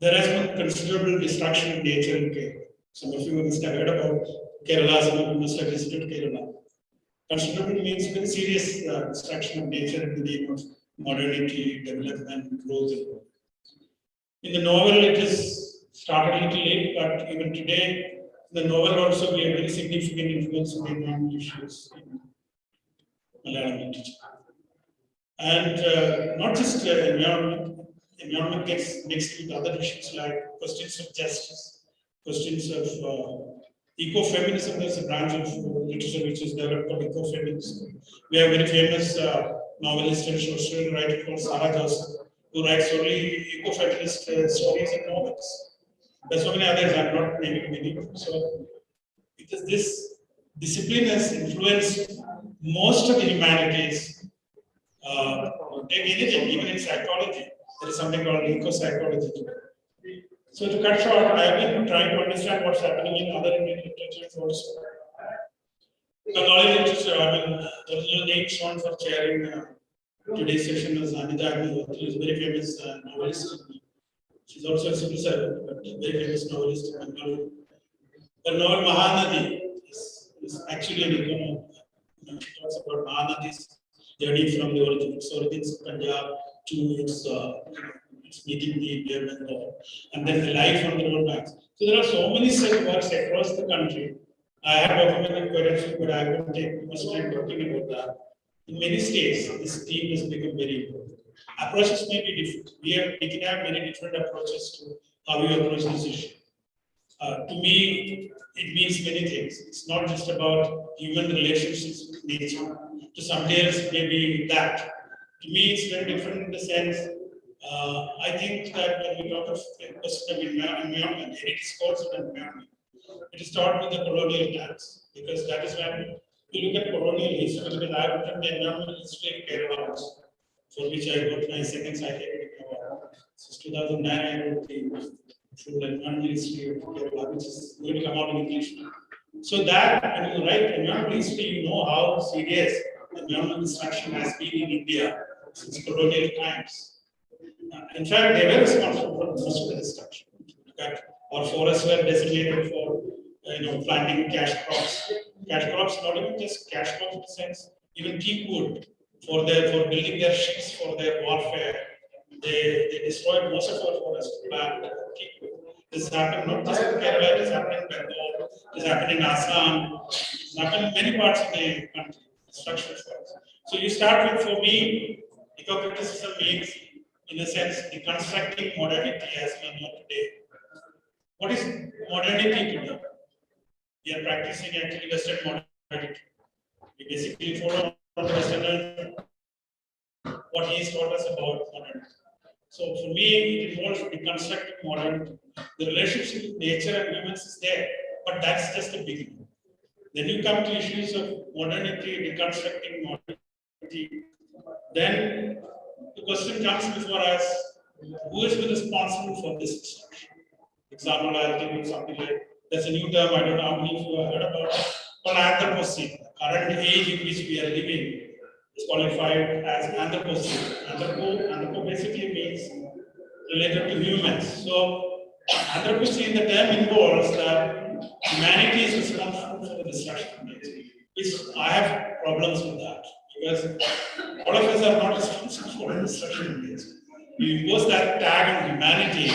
There has been considerable destruction of nature in Kerala. Some of you must have heard about Kerala, some of you must have visited Kerala. Considerable means very serious destruction of nature in the name of modernity, development, growth. In the novel, it is started a little late, but even today, the novel also we have very significant influence on the environmental issues in Malayalam literature. And not just environment gets mixed with other issues like questions of justice, questions of ecofeminism. There's a branch of literature which is developed called ecofeminism. We have a very famous novelist and social writer called Sarah Joseph, who writes only eco-feminist stories and novels. There's so many others, I'm not naming many. So, because this discipline has influenced most of the humanities, take anything, even in psychology, there is something called eco-psychology. So to cut short, I have been trying to understand what's happening in other Indian literatures also. Bengali literature, I mean, the original name shown for chairing today's session was Anita Agnew, who is a very famous novelist. She's also a civil servant, but a very famous novelist in Bengali. The novel Mahanadi is actually an economic. She talks about Mahanadi's journey from the origins of Punjab to its meeting the Indian and then the life on the road banks. So there are so many such works across the country. I have documented quite a few, but I won't take much time talking about that. In many states, this theme has become very important. Approaches may be different. We can have many different approaches to how we approach this issue. To me, it means many things. It's not just about human relationships with nature. To some else, maybe that. To me, it's very different in the sense. I think that when we talk of environment, it is called environment. It is taught with the colonial times, because that is when we look at colonial history. Because I have written the environmental history of Kerala, for which I got my second scientific award. Since 2009, I wrote the full environmental history of Kerala, which is going to come out in English. So that when you write environmental history, you know how serious environmental destruction has been in India since colonial times. In fact, they were responsible for most of the destruction. Our forests were designated for planting cash crops. Cash crops, not even just cash crops in the sense, even teak wood for building their ships for their warfare. They destroyed most of our forests to plant teak wood. This happened not just in Kerala, it has happened in Bengal, it has happened in Assam, it has happened in many parts of the country. Destruction of forests. So you start with, for me, eco-criticism means, in a sense, deconstructing modernity as we know today. What is modernity today? We are practicing actually Western modernity. We basically follow on Western what he has taught us about modernity. So for me, it involves deconstructing modernity. The relationship with nature and humans is there, but that's just the beginning. Then you come to issues of modernity, deconstructing modernity. Then the question comes before us, who is responsible for this destruction? Example, I'll give you something like, there's a new term, I don't know how many of you have heard about it, called Anthropocene. The current age in which we are living is qualified as Anthropocene. Anthropo basically means related to humans. So Anthropocene, the term involves that humanity is responsible for the destruction of nature. I have problems with that, because all of us are not responsible for the destruction of nature. We impose that tag on humanity,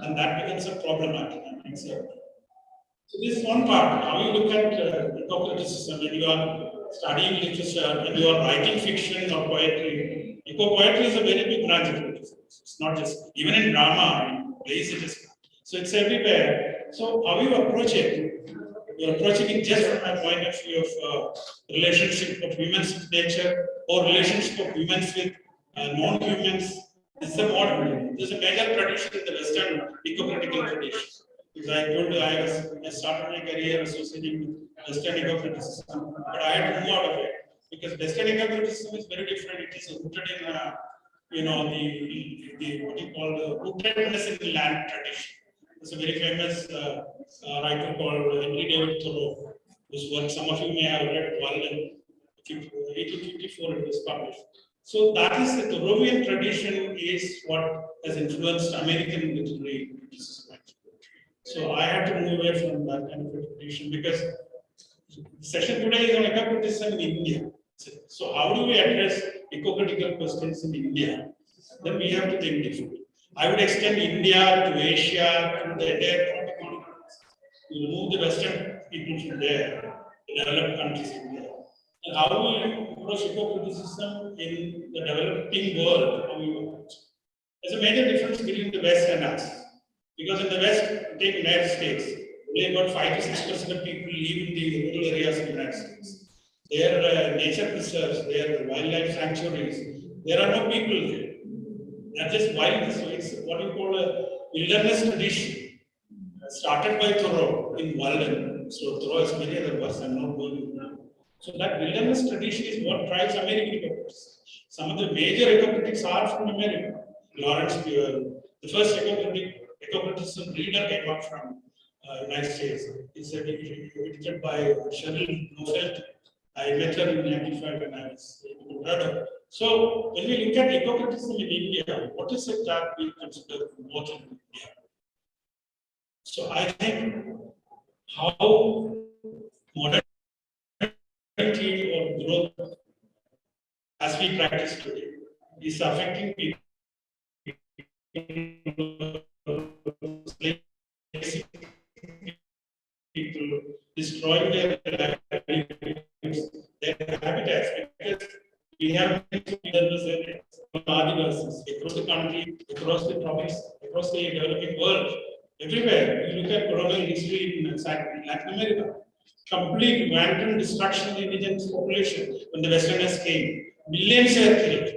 and that becomes a problematic. So this is one part. How you look at eco-criticism when you are studying literature, when you are writing fiction or poetry. Eco-poetry is a very big branch of literature. It's not just, even in drama, plays it is. So it's everywhere. So how you approach it? You're approaching it just from my point of view of relationship of humans with nature, or relationship of humans with non-humans. This is a modern. There's a major tradition in the Western eco-critical tradition. Because I told you I started my career associating with Western eco-criticism, but I had to move out of it because Western eco-criticism is very different. It is rooted in the what you call the rootedness in the land tradition. There's a very famous writer called Henry David Thoreau, whose work some of you may have read. 1854 it was published. So that is the Thoreauvian tradition is what has influenced American literary criticism. So I had to move away from that kind of a tradition because the session today is on eco-criticism in India. So how do we address eco-critical questions in India? Then we have to think differently. I would extend India to Asia, to the entire continent. We remove the Western people from there, the developed countries in there. And how do we approach eco-criticism in the developing world? How we approach? There's a major difference between the West and us. Because in the West, take United States, only about 5 to 6% of people live in the rural areas of the United States. Their nature preserves, their wildlife sanctuaries. There are no people there. They're just wild. So it's what we call a wilderness tradition. Started by Thoreau in Walden. So Thoreau has many other works. I'm not going to. So that wilderness tradition is what drives American eco-critics. Some of the major eco-critics are from America. Lawrence Buell, the first eco-criticism reader came up from United States. It's edited by Cheryl Nofelt. I met her in 95 when I was in Colorado. So when we look at eco-criticism in India, what is it that we consider important in India? So I think how modernity or growth as we practice today is affecting people, destroying their livelihoods, their habitats, because we have areas, Adivasis across the country, across the province, across the developing world, everywhere. You look at colonial history in Latin America, complete wanton destruction of the indigenous population when the Westerners came. Millions were killed,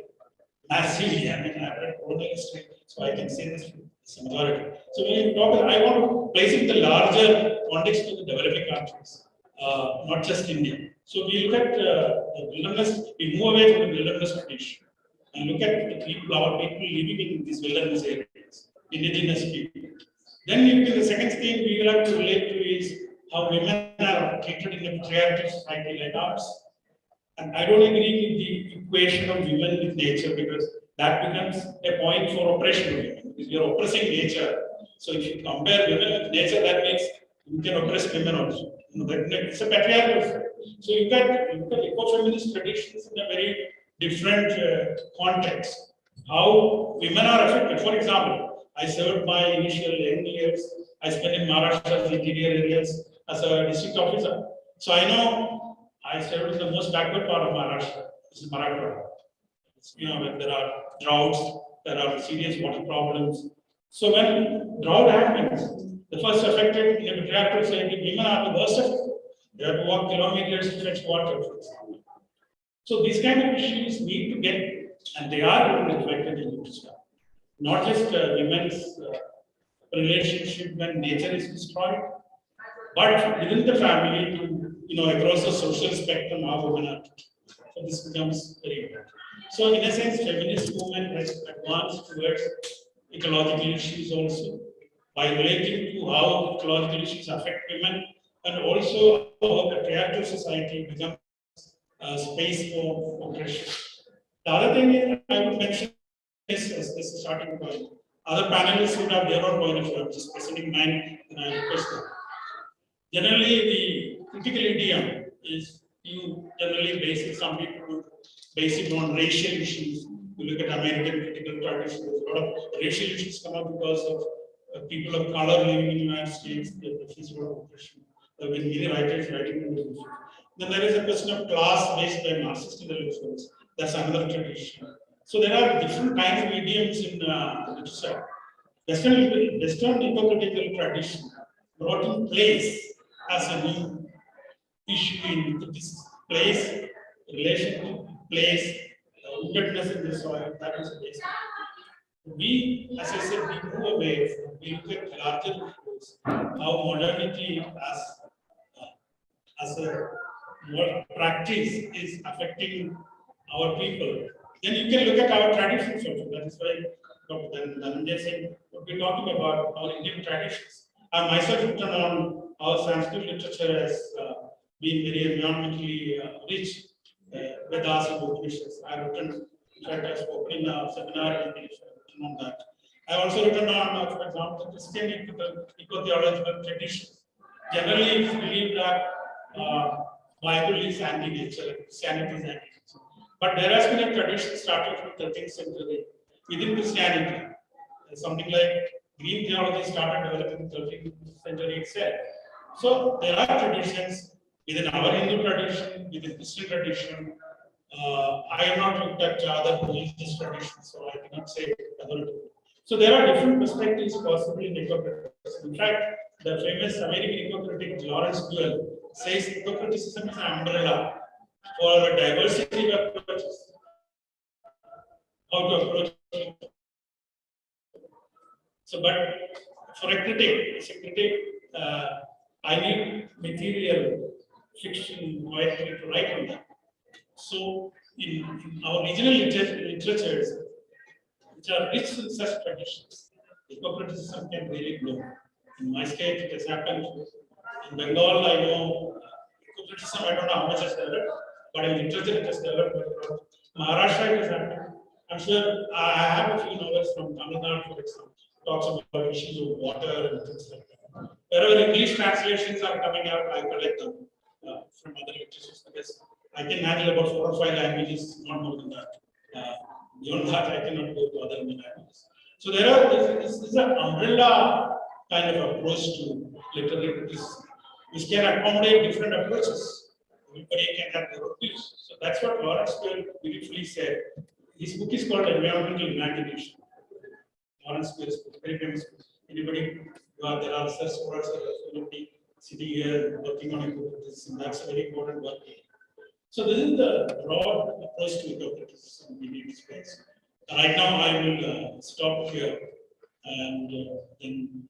massively. I mean, I've read colonial history, so I can say this with some authority. So when you talk, I want to place it in the larger context of the developing countries, not just India. So we look at the wilderness, we move away from the wilderness tradition and look at the people, our people living in these wilderness areas, indigenous people. Then the second thing we will have to relate to is how women are treated in a patriarchal society like ours. And I don't agree with the equation of women with nature because that becomes a point for oppression of women. Because you're oppressing nature. So if you compare women with nature, that means you can oppress women also. It's a patriarchal. So you got eco-feminist traditions in a very different context. How women are affected. For example, I served my initial young years. I spent in Maharashtra's interior areas as a district officer. So I know I served in the most backward part of Maharashtra. This is Marathwada. When there are droughts, there are serious water problems. So when drought happens, the first affected in a patriarchal society, women are the worst affected. They have to walk kilometers to fetch water, for example. So these kind of issues need to get, and they are getting reflected in literature. Not just women's relationship when nature is destroyed, but within the family to across the social spectrum how women are treated. So this becomes very important. So in a sense, feminist movement has advanced towards ecological issues also by relating to how ecological issues affect women and also how a patriarchal society becomes a space for oppression. The other thing I would mention is as a starting point. Other panelists would have their own point of view. I'm just presenting mine and I request them. Generally, the critical idiom is you generally base it, some people base it on racial issues. You look at American critical tradition, there's a lot of racial issues come up because of people of color living in the United States, the physical oppression. There have been many writers writing on this. Then there is a question of class based by Marxist intellectuals. That's another tradition. So there are different kinds of idioms in literature. Western hypocritical tradition brought in place as a new issue in this place, relationship, place, rootedness in the soil, that is the basic. We, as I said, we move away from, we look at larger issues, how modernity as a practice is affecting our people. Then you can look at our traditions also. That is why Dr. Dhananjay said, what we're talking about, our Indian traditions. I myself written on how Sanskrit literature has been very environmentally rich. Vedas and Upanishads. I've written, in fact, I spoke in a seminar in English, I've written on that. I also written on, for example, Christian eco-theological tradition. Generally, it's believed that Bible is anti-nature, Christianity is anti-nature. But there has been a tradition started from 13th century within Christianity. Something like green theology started developing in 13th century itself. So there are traditions within our Hindu tradition, within Christian tradition. I have not looked at other religious traditions, so I cannot say authoritatively. So there are different perspectives possible in eco-criticism. In fact, the famous American eco-critic Lawrence Buell says eco-criticism is an umbrella for a diversity of approaches. How to approach it. So, but for a critic, as a critic, I need material fiction poetry to write on that. So, in our regional literatures, which are rich in such traditions, eco-criticism can really grow. In my state, it has happened. In Bengal, I know eco-criticism, I don't know how much has developed, but in literature it has developed. But Maharashtra, it has happened. I'm sure I have a few novels from Tamil Nadu, for example, talks about issues of water and things like that. Wherever English translations are coming out, I collect them from other literatures because I can handle about 4 or 5 languages, not more than that. Beyond that, I cannot go to other languages. So there are this is an umbrella kind of approach to literary criticism, which can accommodate different approaches. Everybody can have their own views. So that's what Lawrence Buell beautifully said. His book is called Environmental Imagination. Lawrence Buell's book, very famous book. Anybody, there are research scholars sitting here working on eco-criticism. That's a very important work. So this is the broad approach to eco-criticism we need to space. Right now, I will stop here and then.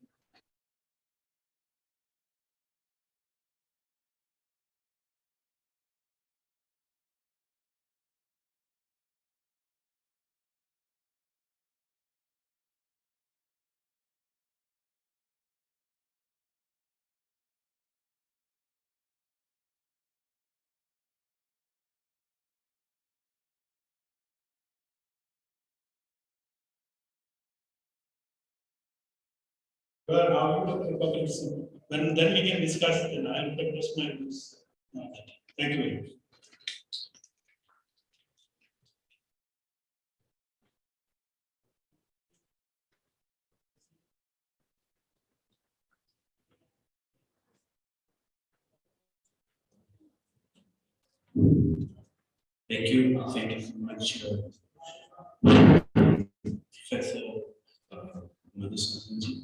Then we can discuss it and I'll express my views. Thank you very much. Thank you so much, Professor Madhusudanji.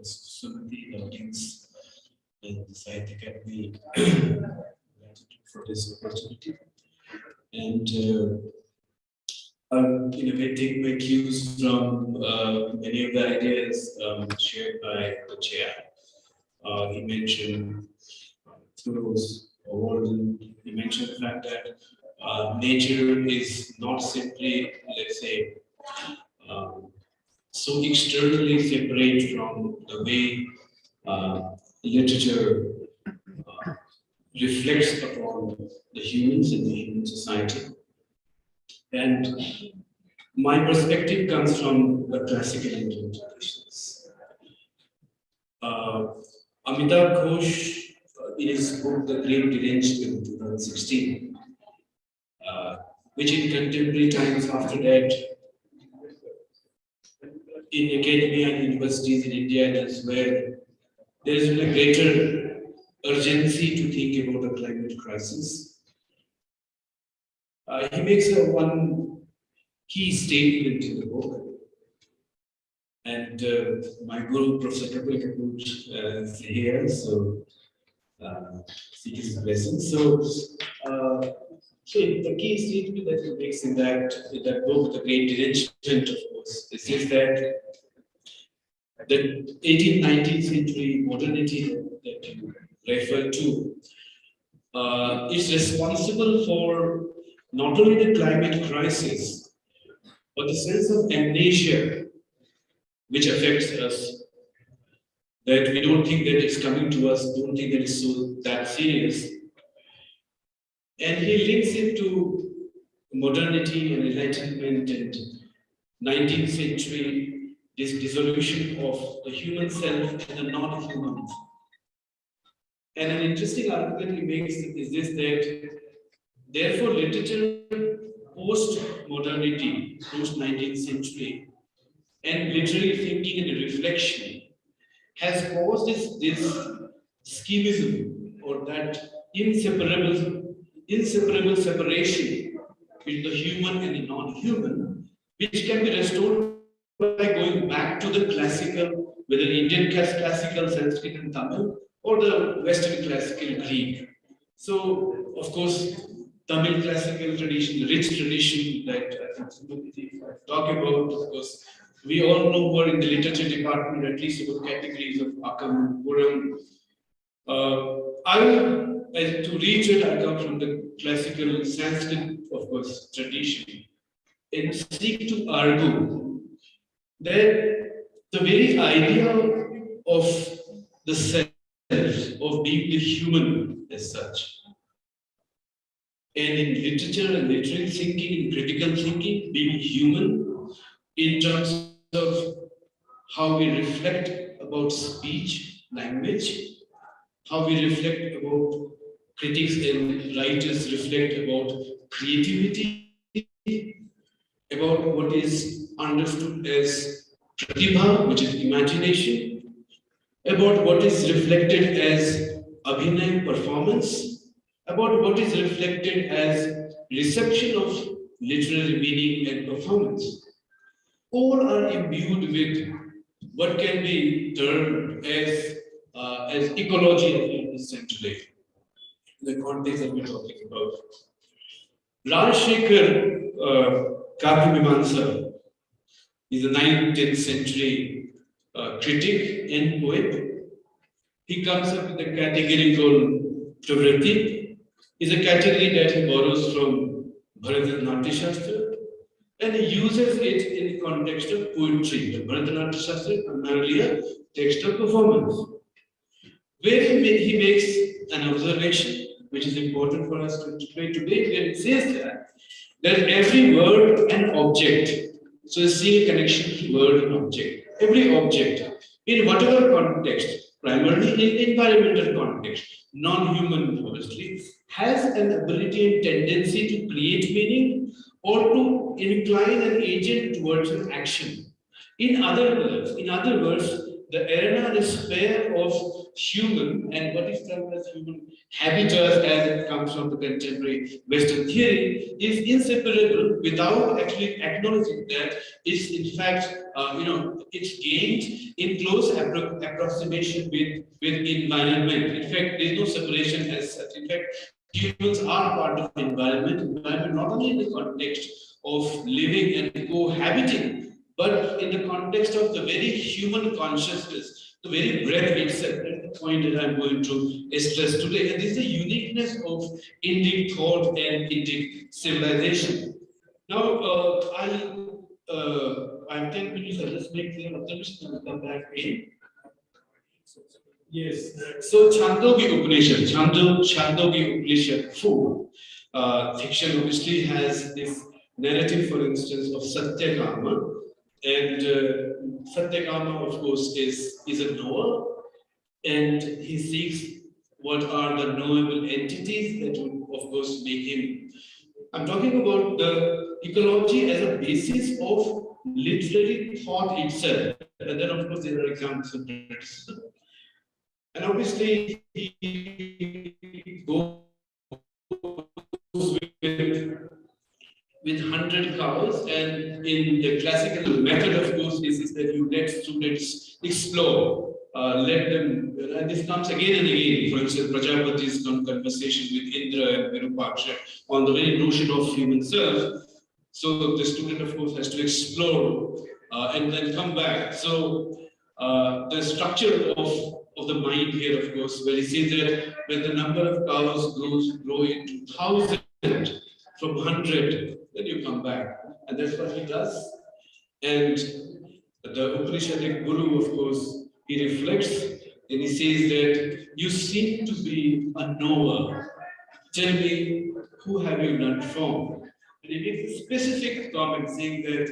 Sumati, the audience, and the Science Academy, gratitude for this opportunity. And in a way, take my cues from many of the ideas shared by the chair. He mentioned throws world. He mentioned the fact that nature is not simply, let's say, so externally separate from the way literature reflects upon the humans in the human society. And my perspective comes from the classical Indian traditions. Amitabh Ghosh, in his book The Great Derangement, 2016, which in contemporary times after that, in academia and universities in India and elsewhere, there has been a greater urgency to think about the climate crisis. He makes one key statement in the book, and my guru, Professor Kapil Kapoor, is here, so seek his blessing. So the key statement that he makes in that book, The Great Derangement, of course, is that the 18th, 19th century modernity that you refer to is responsible for not only the climate crisis, but the sense of amnesia which affects us, that we don't think that it's coming to us, don't think that it's that serious. And he links it to modernity and enlightenment and 19th century, this dissolution of the human self and the non-human. And an interesting argument he makes is this, that therefore literature post-modernity, post-19th century, and literary thinking and reflection has caused this schemism, or that inseparable separation between the human and the non-human, which can be restored by going back to the classical, whether Indian classical Sanskrit and Tamil, or the Western classical Greek. So, of course, Tamil classical tradition, the rich tradition that I talk about, of course, we all know who are in the literature department, at least about categories of Akam, Puram. To reiterate, I come from the classical Sanskrit, of course, tradition, and seek to argue that the very idea of the self, of being the human as such, and in literature and literary thinking and critical thinking, being human in terms of how we reflect about speech, language, how we reflect about critics and writers reflect about creativity, about what is understood as pratibha, which is imagination, about what is reflected as abhinay, performance, about what is reflected as reception of literary meaning and performance. All are imbued with what can be termed as ecology of understand today, the context that we're talking about. Rajshekhar Kavyamimamsa is a 9th-10th century critic and poet. He comes up with a category called Pravritti. Is a category that he borrows from Bharatanatyam Shastra, and he uses it in the context of poetry. The Bharatanatyam Shastra is primarily a text of performance, where he makes an observation which is important for us to explain today, where it says that every word and object, so you see a connection between word and object, every object, in whatever context, primarily in environmental context, non-human obviously, has an ability and tendency to create meaning or to incline an agent towards an action. In other words, the arena and sphere of human and what is termed as human habitus, as it comes from the contemporary Western theory, is inseparable without actually acknowledging that it's in fact, it's gained in close approximation with environment. In fact, there is no separation as such. In fact, humans are part of environment not only in the context of living and cohabiting, but in the context of the very human consciousness, the very breath itself. That's the point that I'm going to stress today. And this is the uniqueness of Indic thought and Indic civilization. Now, I have 10 minutes. I'll just make clear observations and come back in. Yes. So, Chandogya Upanishad 4. Fiction obviously has this narrative, for instance, of Satyakama. And Satyakama, of course, is a knower, and he seeks what are the knowable entities that would, of course, make him. I'm talking about the ecology as a basis of literary thought itself. And then, of course, there are examples of criticism. And obviously, he goes with 100 cows, and in the classical method, of course, this is that you let students explore, let them, and this comes again and again. For instance, Prajapati's conversation with Indra and Virupaksha on the very notion of human self. So the student, of course, has to explore and then come back. So the structure of the mind here, of course, where he says that when the number of cows grow into 1,000 from 100, then you come back. And that's what he does. And the Upanishadic Guru, of course, he reflects and he says that you seem to be a knower. Tell me, who have you learned from? And he makes a specific comment saying that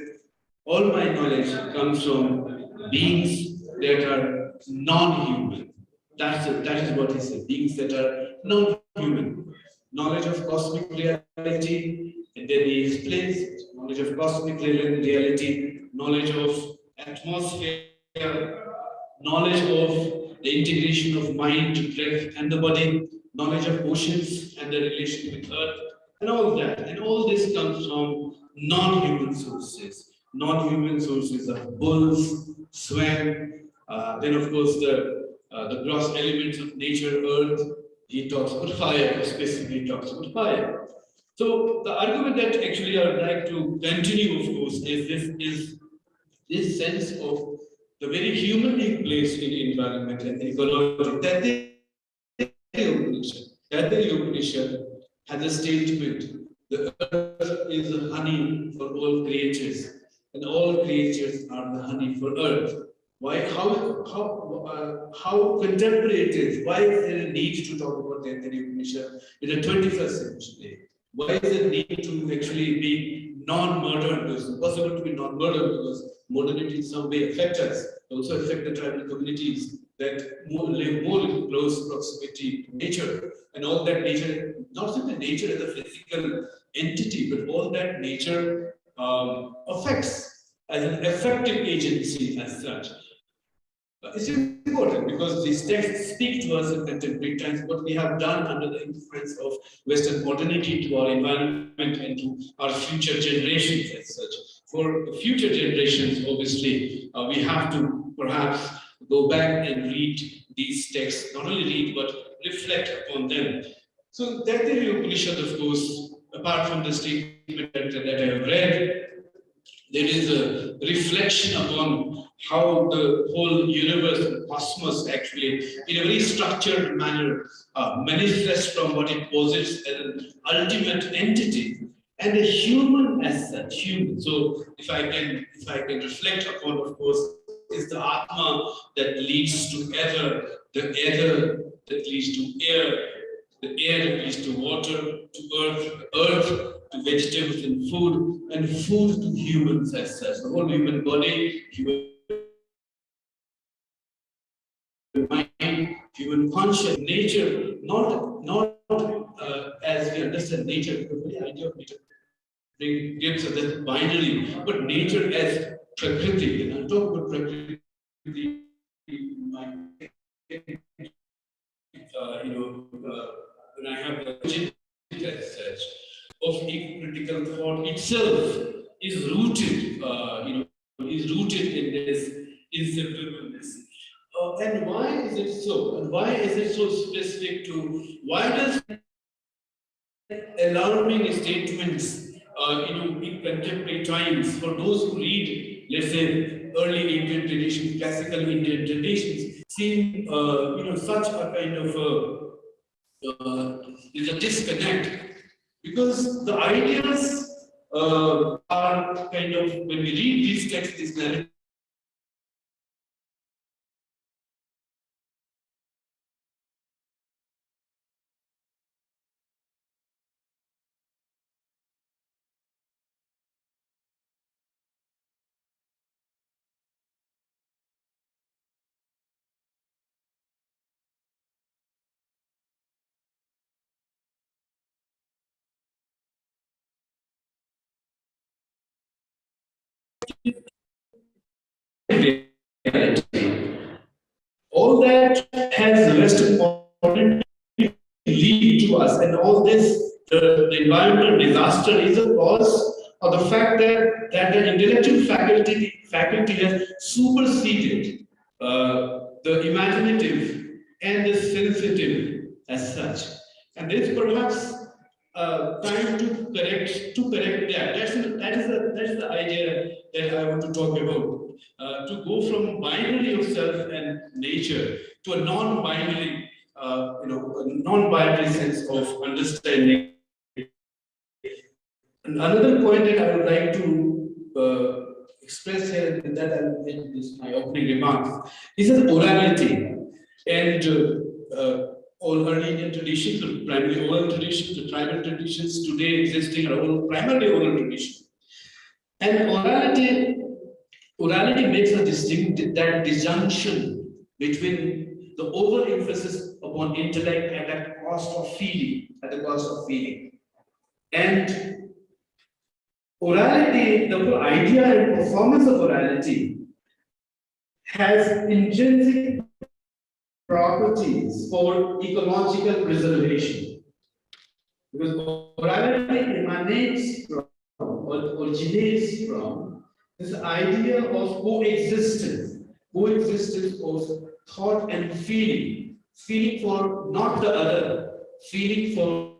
All my knowledge comes from beings that are non-human. That is what he said. Beings that are non-human. Knowledge of cosmic reality, and then he explains it. Knowledge of cosmic reality, knowledge of atmosphere, knowledge of the integration of mind, breath, and the body, knowledge of oceans and the relation with earth, and all that. And all this comes from non-human sources. Non-human sources are bulls, swan, then of course the gross elements of nature, earth. He talks about fire, specifically talks about fire. So the argument that actually I would like to continue, of course, is this sense of the very human place in environment and ecology. That the Upanishad has a statement: the earth is the honey for all creatures, and all creatures are the honey for earth. Why? How contemporary it is? Why is there a need to talk about the Upanishad in the 21st century? Why is there a need to actually be non-modern? It's impossible to be non-modern because modernity in some way affects us, also affect the tribal communities that live more in close proximity to nature, and all that nature, not simply nature as a physical entity, but all that nature affects as an effective agency as such. It's important because these texts speak to us in contemporary times what we have done under the influence of Western modernity to our environment and to our future generations as such. For future generations, obviously, we have to perhaps go back and read these texts, not only read, but reflect upon them. So that the Upanishad, of course, apart from the statement that I have read, there is a reflection upon how the whole universe and cosmos actually, in a very structured manner, manifests from what it posits as an ultimate entity and a human as such. Human. So, if I can reflect upon, of course, is the Atma that leads to ether, the ether that leads to air, the air that leads to water, to earth to vegetables and food to humans as such. The whole human body, human mind, human conscious nature, not as we understand nature, the very idea of nature gives us that binary, but nature as Prakriti. And I'll talk about Prakriti when I have the as such of critical thought itself is rooted, is rooted in this inseparableness. And why is it so? And why is it so specific to? Why does alarming statements, in contemporary times, for those who read, let's say, early Indian traditions, classical Indian traditions, seem, such a kind of is a disconnect, because the ideas are kind of, when we read these texts, these narratives, all that has the Western modernity lead to us, and all this, the environmental disaster is a cause of the fact that the intellectual faculty has superseded the imaginative and the sensitive as such. And there's perhaps time to correct that. That's the idea that I want to talk about. To go from binary of self and nature to a non-binary, non-binary sense of understanding. And another point that I would like to express here, and that I'll end this my opening remarks, is an orality. And all early Indian traditions, the primarily oral traditions, the tribal traditions today existing are all primarily oral traditions. And orality orality makes a that disjunction between the overemphasis upon intellect at the cost of feeling, And orality, the whole idea and performance of orality has intrinsic properties for ecological preservation. Because orality emanates from or originates from this idea of coexistence of thought and feeling for not the other, feeling for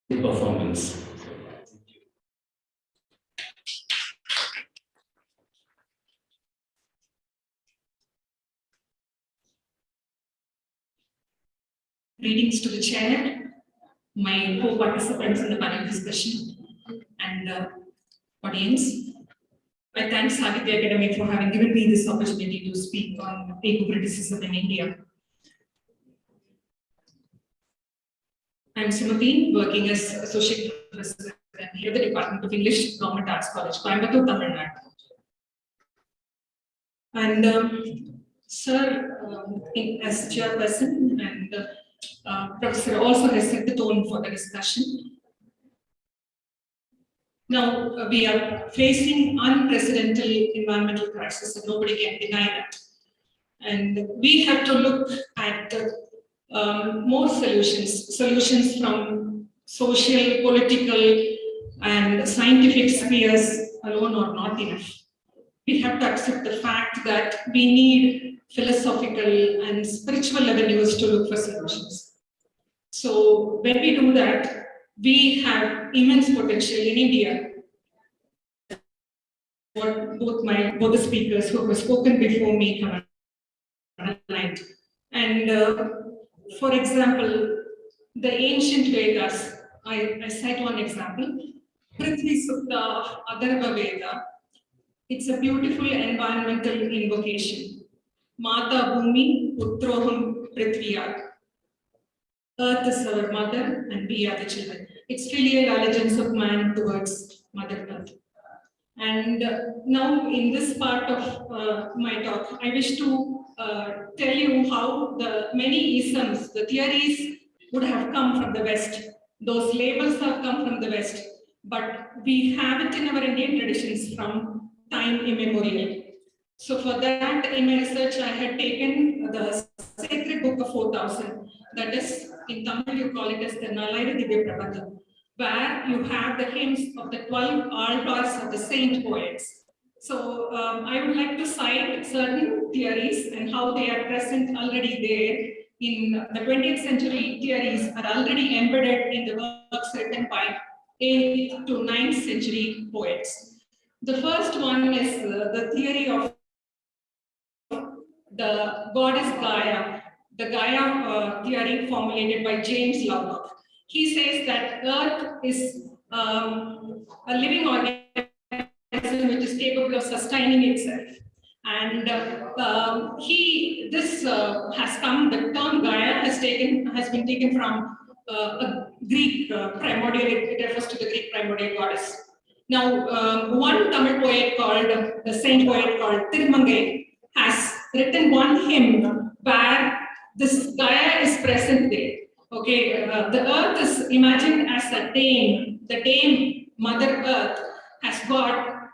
performance. Greetings to the chair, my co-participants in the panel discussion, and audience. I thank Savitya Academy for having given me this opportunity to speak on eco-criticism in India. I'm Sumati, working as Associate Professor at the Department of English, Government Arts College, Coimbatore, Tamil Nadu. And Sir, as chairperson, and Professor also has set the tone for the discussion. Now, we are facing unprecedented environmental crisis, and nobody can deny that. And we have to look at more solutions from social, political, and scientific spheres alone are not enough. We have to accept the fact that we need philosophical and spiritual avenues to look for solutions. So when we do that, we have immense potential in India. What both the speakers who have spoken before me have underlined. And for example, the ancient Vedas, I cite one example, Prithvi Sutta Atharva Veda. It's a beautiful environmental invocation. Mata Bhumi Putroham Prithviyat. Earth is our mother and we are the children. It's really a allegiance of man towards Mother Earth. And now in this part of my talk, I wish to tell you how the many isms, the theories would have come from the West. Those labels have come from the West, but we have it in our Indian traditions from time immemorial. So for that, in my research, I had taken the sacred book of 4000, that is, in Tamil you call it as the Nalaira Divya Prabandham, where you have the hymns of the 12 altars of the saint poets. So I would like to cite certain theories and how they are present already there in the 20th century. Theories are already embedded in the works written by 8th to 9th century poets. The first one is the theory of the goddess Gaya, the Gaya theory formulated by James Lovelock. He says that Earth is a living organism which is capable of sustaining itself. And has come, the term Gaya has been taken from a Greek primordial, it refers to the Greek primordial goddess. Now, one Tamil poet called, the saint poet called Tirumangai, has written one hymn where this Gaya is present there. Okay, the earth is imagined as a dame. The dame, Mother Earth, has got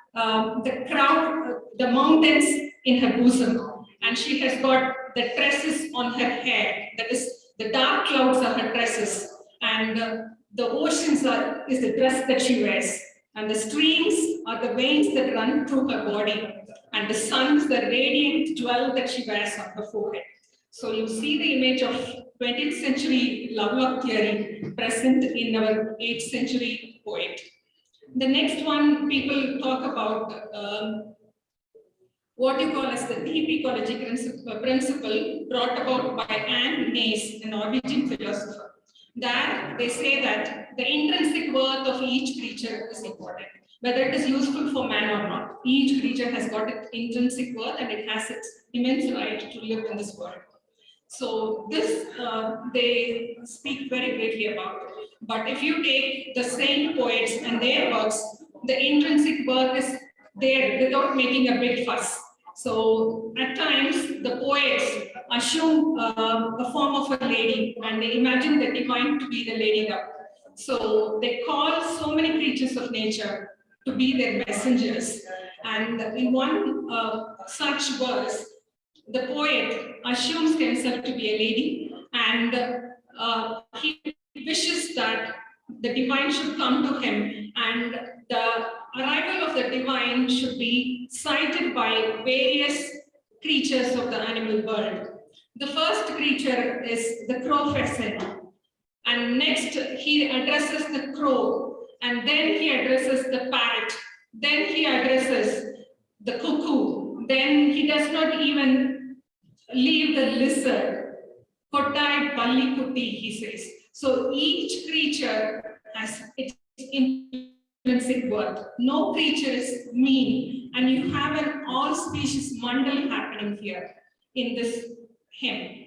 the mountains in her bosom, and she has got the tresses on her hair. That is, the dark clouds are her tresses, and the oceans is the dress that she wears, and the streams are the veins that run through her body, and the sun is the radiant jewel that she wears on her forehead. So you see the image of 20th century Lovelock theory present in our 8th century poet. The next one, people talk about what you call as the deep ecology principle brought about by Anne Nace, a Norwegian philosopher. There, they say that the intrinsic worth of each creature is important, whether it is useful for man or not. Each creature has got its intrinsic worth and it has its immense right to live in this world. So this they speak very greatly about. But if you take the saint poets and their works, the intrinsic worth is there without making a big fuss. So at times the poets assume a form of a lady and they imagine the divine to be the lady dove. So they call so many creatures of nature to be their messengers. And in one such verse, the poet assumes himself to be a lady and he wishes that the divine should come to him and the arrival of the divine should be sighted by various creatures of the animal world. The first creature is the crow pheasant, and next he addresses the crow, and then he addresses the parrot, then he addresses the cuckoo, then he does not even leave the lizard. Kottai Balli Kuti, he says. So each creature has its intrinsic worth. No creature is mean, and you have an all species mandal happening here in this hymn.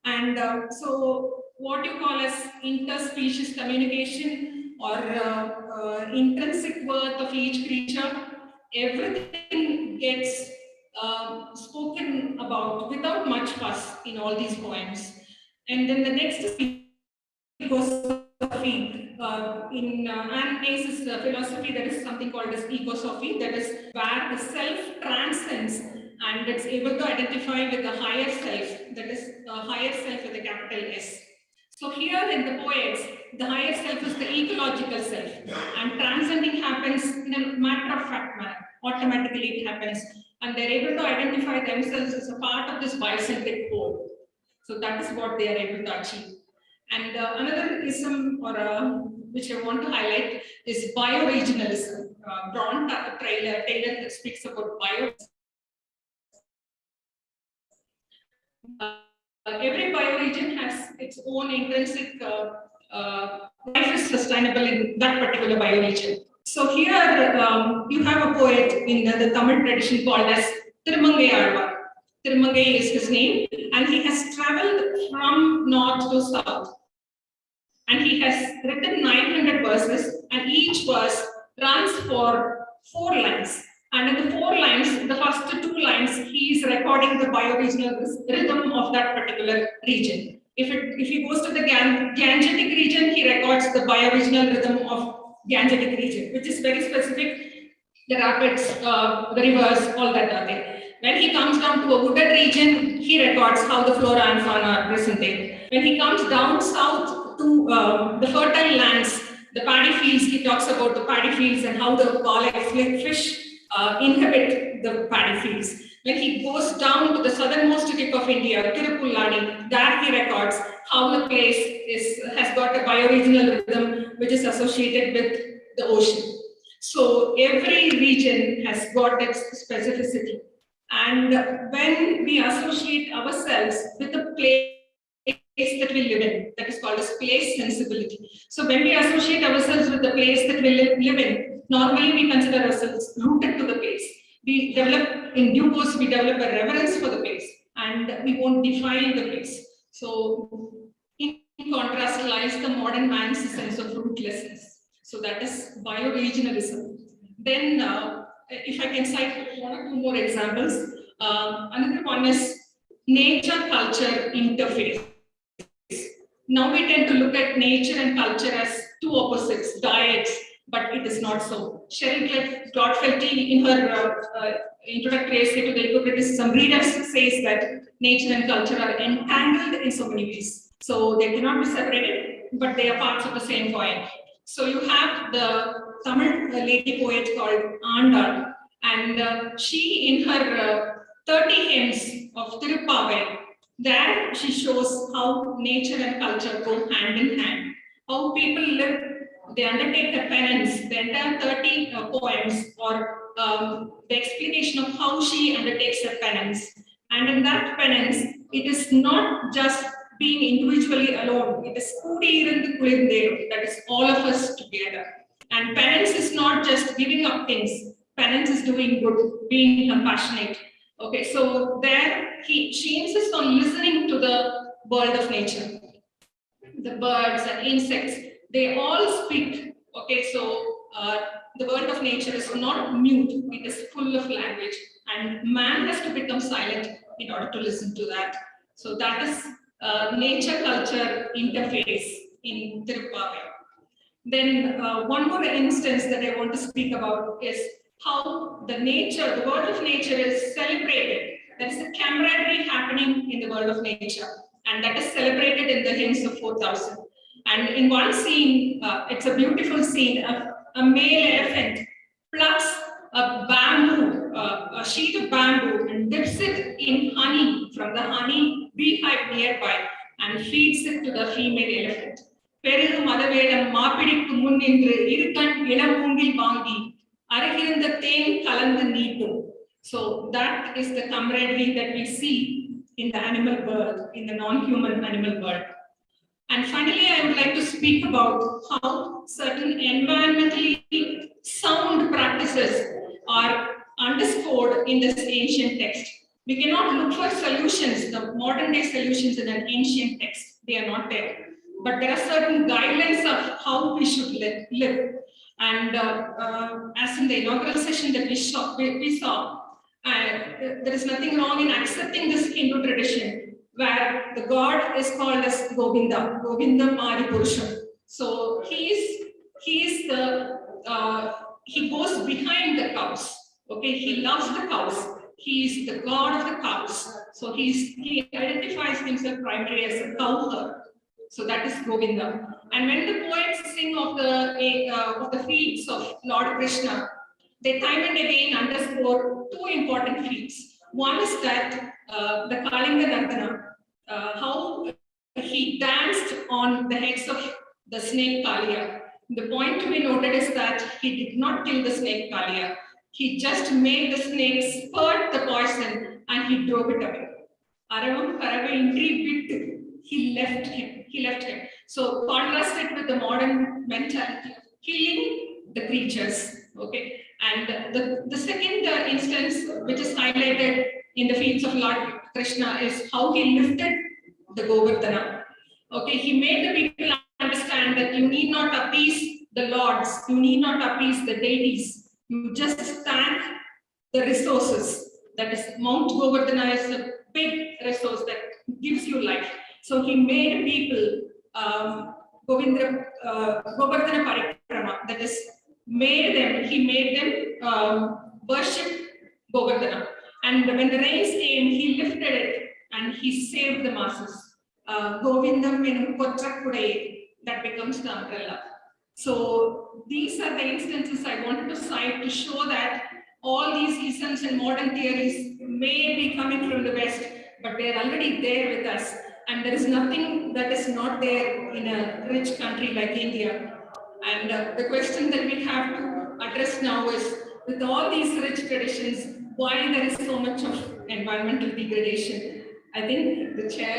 And so what you call as interspecies communication or intrinsic worth of each creature, everything gets spoken about without much fuss in all these poems. And then the next is ecosophy. In Anne Nace's philosophy, there is something called as ecosophy, that is where the self transcends and it's able to identify with the higher self, that is the higher self with a capital S. So here in the poets, the higher self is the ecological self, and transcending happens in a matter-of-fact manner. Automatically it happens, and they're able to identify themselves as a part of this biocentric whole. So that is what they are able to achieve. And another ism which I want to highlight is bioregionalism. Braun Taylor speaks about bio. Every bioregion has its own intrinsic life is sustainable in that particular bioregion. So here you have a poet in the Tamil tradition called as Thirumangai Alvar. Thirumangai is his name, and he has traveled from north to south. And he has written 900 verses, and each verse runs for 4 lines. And in the 4 lines, the first 2 lines, he is recording the bioregional rhythm of that particular region. If he goes to the Gangetic region, he records the bioregional rhythm of Gangetic region, which is very specific. The rapids, the rivers, all that are there. When he comes down to a wooded region, he records how the flora and fauna are present there. When he comes down south to the fertile lands, the paddy fields, he talks about the paddy fields and how the walleye fish inhabit the paddy fields. When he goes down to the southernmost tip of India, Tirupullani, there he records how the place has got a bioregional rhythm which is associated with the ocean. So every region has got its specificity. And when we associate ourselves with a place that we live in, that is called as place sensibility. So when we associate ourselves with the place that we live in, normally we consider ourselves rooted to the place. We develop, in due course, we develop a reverence for the place and we won't defile the place. So in contrast lies the modern man's sense of rootlessness. So that is bioregionalism. Then if I can cite 1 or 2 more examples, another one is nature-culture interface. Now we tend to look at nature and culture as 2 opposites, dyads, but it is not so. Cheryl Clotfelty, in her introductory essay to the eco-criticism, readers says that nature and culture are entangled in so many ways. So they cannot be separated, but they are parts of the same coin. So you have the Tamil lady poet called Andal, and she in her 30 hymns of Tirupavai There she shows how nature and culture go hand in hand, how people live, they undertake a penance, the entire 30 poems or the explanation of how she undertakes a penance. And in that penance, it is not just being individually alone, it is Kudiirundu Kulirnderu, that is all of us together. And penance is not just giving up things, penance is doing good, being compassionate. Okay, so there she insists on listening to the world of nature. The birds and insects, they all speak. Okay, so the world of nature is not mute, it is full of language, and man has to become silent in order to listen to that. So that is nature culture interface in Tirupavai. Then one more instance that I want to speak about is how the nature, the world of nature is celebrated. There is a camaraderie happening in the world of nature, and that is celebrated in the hymns of 4000. And in one scene, it's a beautiful scene, a male elephant plucks a bamboo, a sheet of bamboo, and dips it in honey from the honey beehive nearby and feeds it to the female elephant. பெருகு மதவேடம் மாப்பிடிக்கு முன் நின்று இருக்கண் இளமூங்கில் வாங்கி அருகிருந்த தேன் கலந்து நீட்டும். So that is the camaraderie that we see in the animal world, in the non-human animal world. And finally, I would like to speak about how certain environmentally sound practices are underscored in this ancient text. We cannot look for solutions, the modern day solutions in an ancient text. They are not there. But there are certain guidelines of how we should live. And as in the inaugural session that we saw, there is nothing wrong in accepting this Hindu tradition, where the god is called as Govinda, Govinda Mari Purusham. So he goes behind the cows. Okay, he loves the cows. He is the god of the cows. So he identifies himself primarily as a cow herd. So that is Govinda. And when the poets sing of the feats of Lord Krishna, they time and again underscore two important feats. One is that the Kalinga Nardana, how he danced on the heads of the snake Kaliya. The point to be noted is that he did not kill the snake Kaliya. He just made the snake spurt the poison and he drove it away. Aravam Karave intrigued, he left him. So contrast it with the modern mentality of killing the creatures. Okay, and the second instance which is highlighted in the feats of Lord Krishna is how he lifted the Govardhana. Okay, he made the people understand that you need not appease the lords, you need not appease the deities, you just thank the resources. That is, Mount Govardhana is a big resource that gives you life. So he made people Govardhana Parikrama, that is, he made them worship Govardhana. And when the rains came, he lifted it and he saved the masses. Govindam enum Kotrakkudai, that becomes the umbrella. So these are the instances I wanted to cite to show that all these isms and modern theories may be coming from the West, but they are already there with us. And there is nothing that is not there in a rich country like India. And the question that we have to address now is, with all these rich traditions, why there is so much of environmental degradation? I think the chair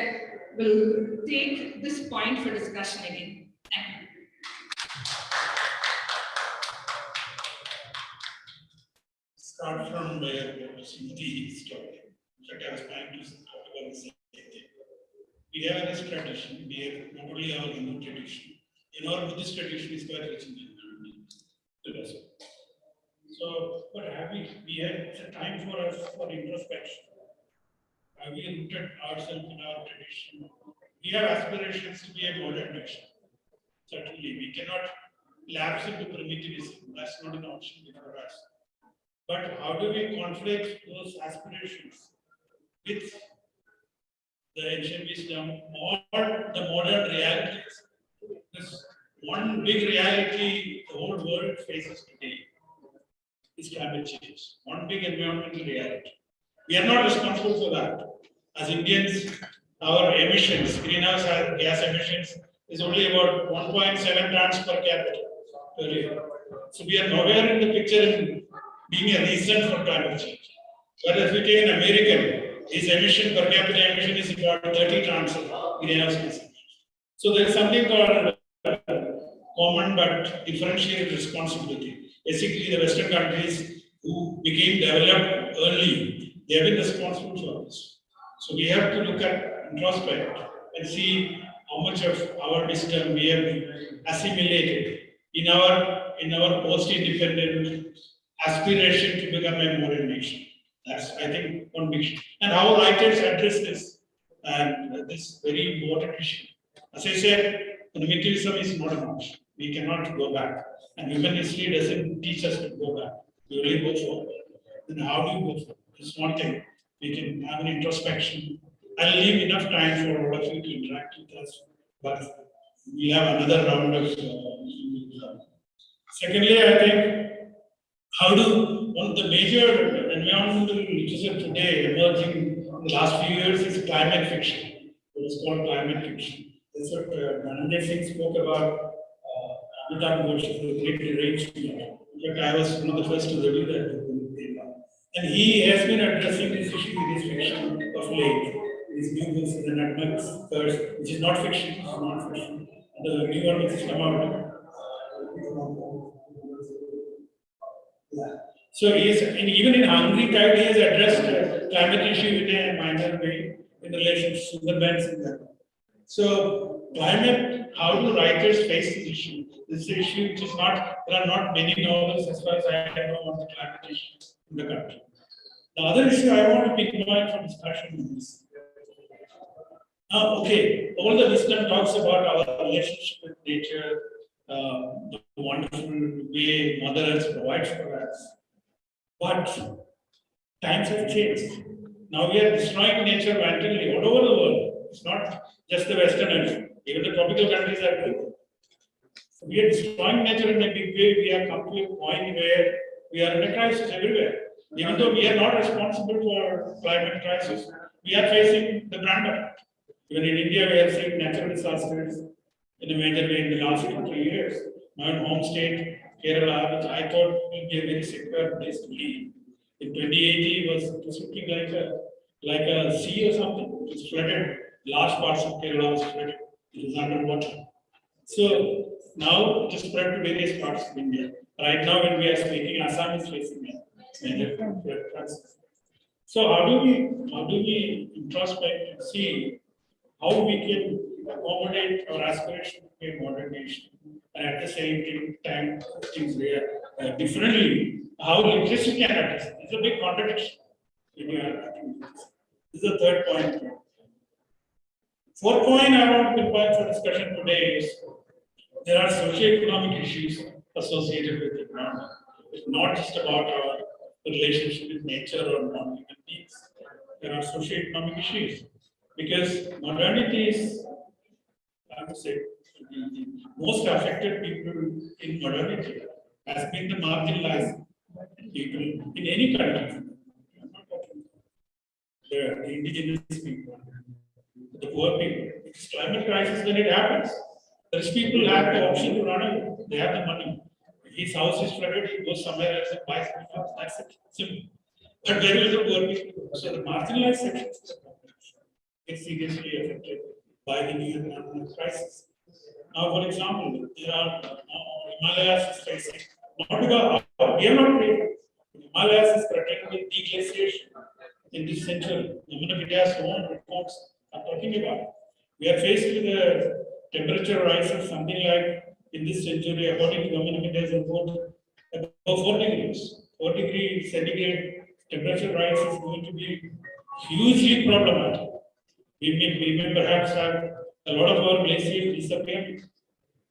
will take this point for discussion again. Thank you. Start from where Sindhi story. That I was trying to talk about the same thing. We have this tradition, we have not only our Hindu tradition, in our Buddhist tradition is quite rich in philosophy. So, what have we? We had a time for us for introspection. Have we rooted ourselves in our tradition? We have aspirations to be a modern nation. Certainly, we cannot lapse into primitivism. That's not an option for us. But how do we conflict those aspirations with the ancient wisdom or the modern realities? This one big reality the whole world faces today is climate change. One big environmental reality. We are not responsible for that. As Indians, our emissions, greenhouse gas emissions, is only about 1.7 tons per capita per year. So we are nowhere in the picture in being a reason for climate change. But if we take an American, his emission per capita emission is about 30 tons of greenhouse gas emissions. So there is something called common but differentiated responsibility. Basically, the Western countries who became developed early, they have been responsible for this. So we have to look at introspect and see how much of our wisdom we have assimilated in our post-independent aspiration to become a modern nation. That's, I think, one big issue. And how writers address this and this very important issue. As I said, fundamentalism is not enough. We cannot go back. And human history doesn't teach us to go back. We only go forward. Then how do you go forward? It's one thing. We can have an introspection. I'll leave enough time for all of you to interact with us. But we have another round of. Secondly, I think how do one of the major environmental literature today emerging in the last few years is climate fiction. What is called climate fiction. That's what Dhananjay Singh spoke about. Untitled Chapter, the Great Degradation. In fact, I was one of the first to review that book. And he has been addressing this issue with his fiction of late. His new books, The Nutmeg's Curse, which is not fiction, it's non-fiction. And the new one which has come out. So he is, and even in Hungry Tide, he has addressed climate issue in a minor way in relation to Sundarbans and that. So climate, how do writers face this issue? This is an issue which is not, there are not many novels as far as I know on the climate issue in the country. The other issue I want to pinpoint for discussion is, okay, all the wisdom talks about our relationship with nature, the wonderful way Mother Earth provides for us. But times have changed. Now we are destroying nature vanity all over the world. It's not just the Western Earth. Even the tropical countries are doing it. So we are destroying nature in a big way. We have come to a point where we are in a crisis everywhere. Even though we are not responsible for climate crisis, we are facing the brunt of it. Even in India, we are seeing natural disasters in a major way in the last 2 to 3 years. My own home state, Kerala, which I thought would be a very secure place to live. In 2018, it was looking like a sea or something. It was flooded. Large parts of Kerala was flooded. It was underwater. So now it is spread to various parts of India. Right now, when we are speaking, Assam is facing a major flood crisis. So how do we introspect and see how we can accommodate our aspiration to be a modern nation, and at the same time things differently? How literacy can address it? It's a big contradiction. This is the third point. Fourth point I want to pinpoint for discussion today is there are socio-economic issues associated with it. It's not just about our relationship with nature or non-human beings. There are socio-economic issues because modernity is, I would say, the most affected people in modernity has been the marginalized people in any country. The indigenous people, the poor people. It's climate crisis when it happens. The rich people have the option to run away. They have the money. If his house is flooded, he goes somewhere else and buys something else. That's it. Simple. But where will the poor people? So the marginalized sections of the population get seriously affected by the new economic crisis. Now, for example, there are Himalayas is facing, not because we are not created. Himalayas is threatened with deglaciation in this century. Even of India's own reports are talking about it. We are faced with a temperature rise of something like in this century, according to Government of India's report, about 4 degrees. 4 degrees centigrade temperature rise is going to be hugely problematic. We may perhaps have a lot of our glaciers disappear.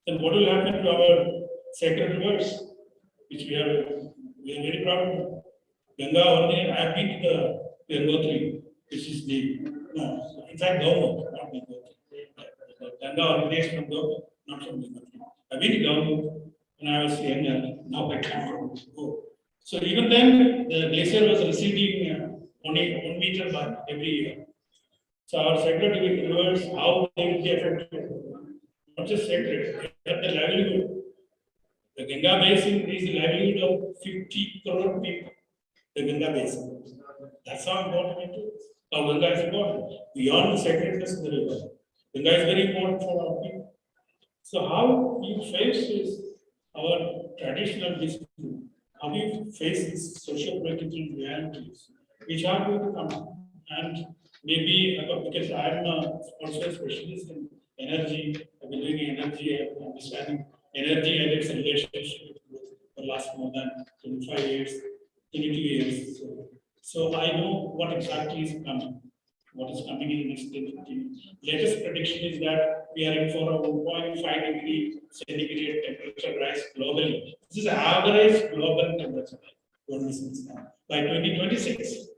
Then what will happen to our sacred rivers, which we are very proud of? Ganga, I have been to the Gangotri, which is the, no, in fact, Ganga, not Gangotri. Ganga originates from Ganga, not from Gangotri. I've been to Ganga when I was younger, now I can't go. So even then, the glacier was receding only 1 meter by every year. So our sacred rivers, how they will be affected, not just sacred, but the livelihood. The Ganga Basin is the livelihood of 50 crore people. The Ganga Basin. That's how important it is. How Ganga is important. Beyond the sacredness of the river. Ganga is very important for our people. So how you face this, our traditional wisdom, how you face these social political realities, which are going to come. And maybe because I'm also a specialist in energy, I've been doing energy and understanding energy and its relationship with growth for the last more than 25 years, 22 years. So I know what exactly is coming, what is coming in the next 10, 15 years. Latest prediction is that we are in for a 1.5 degree centigrade temperature rise globally. This is average global temperature rise by 2026.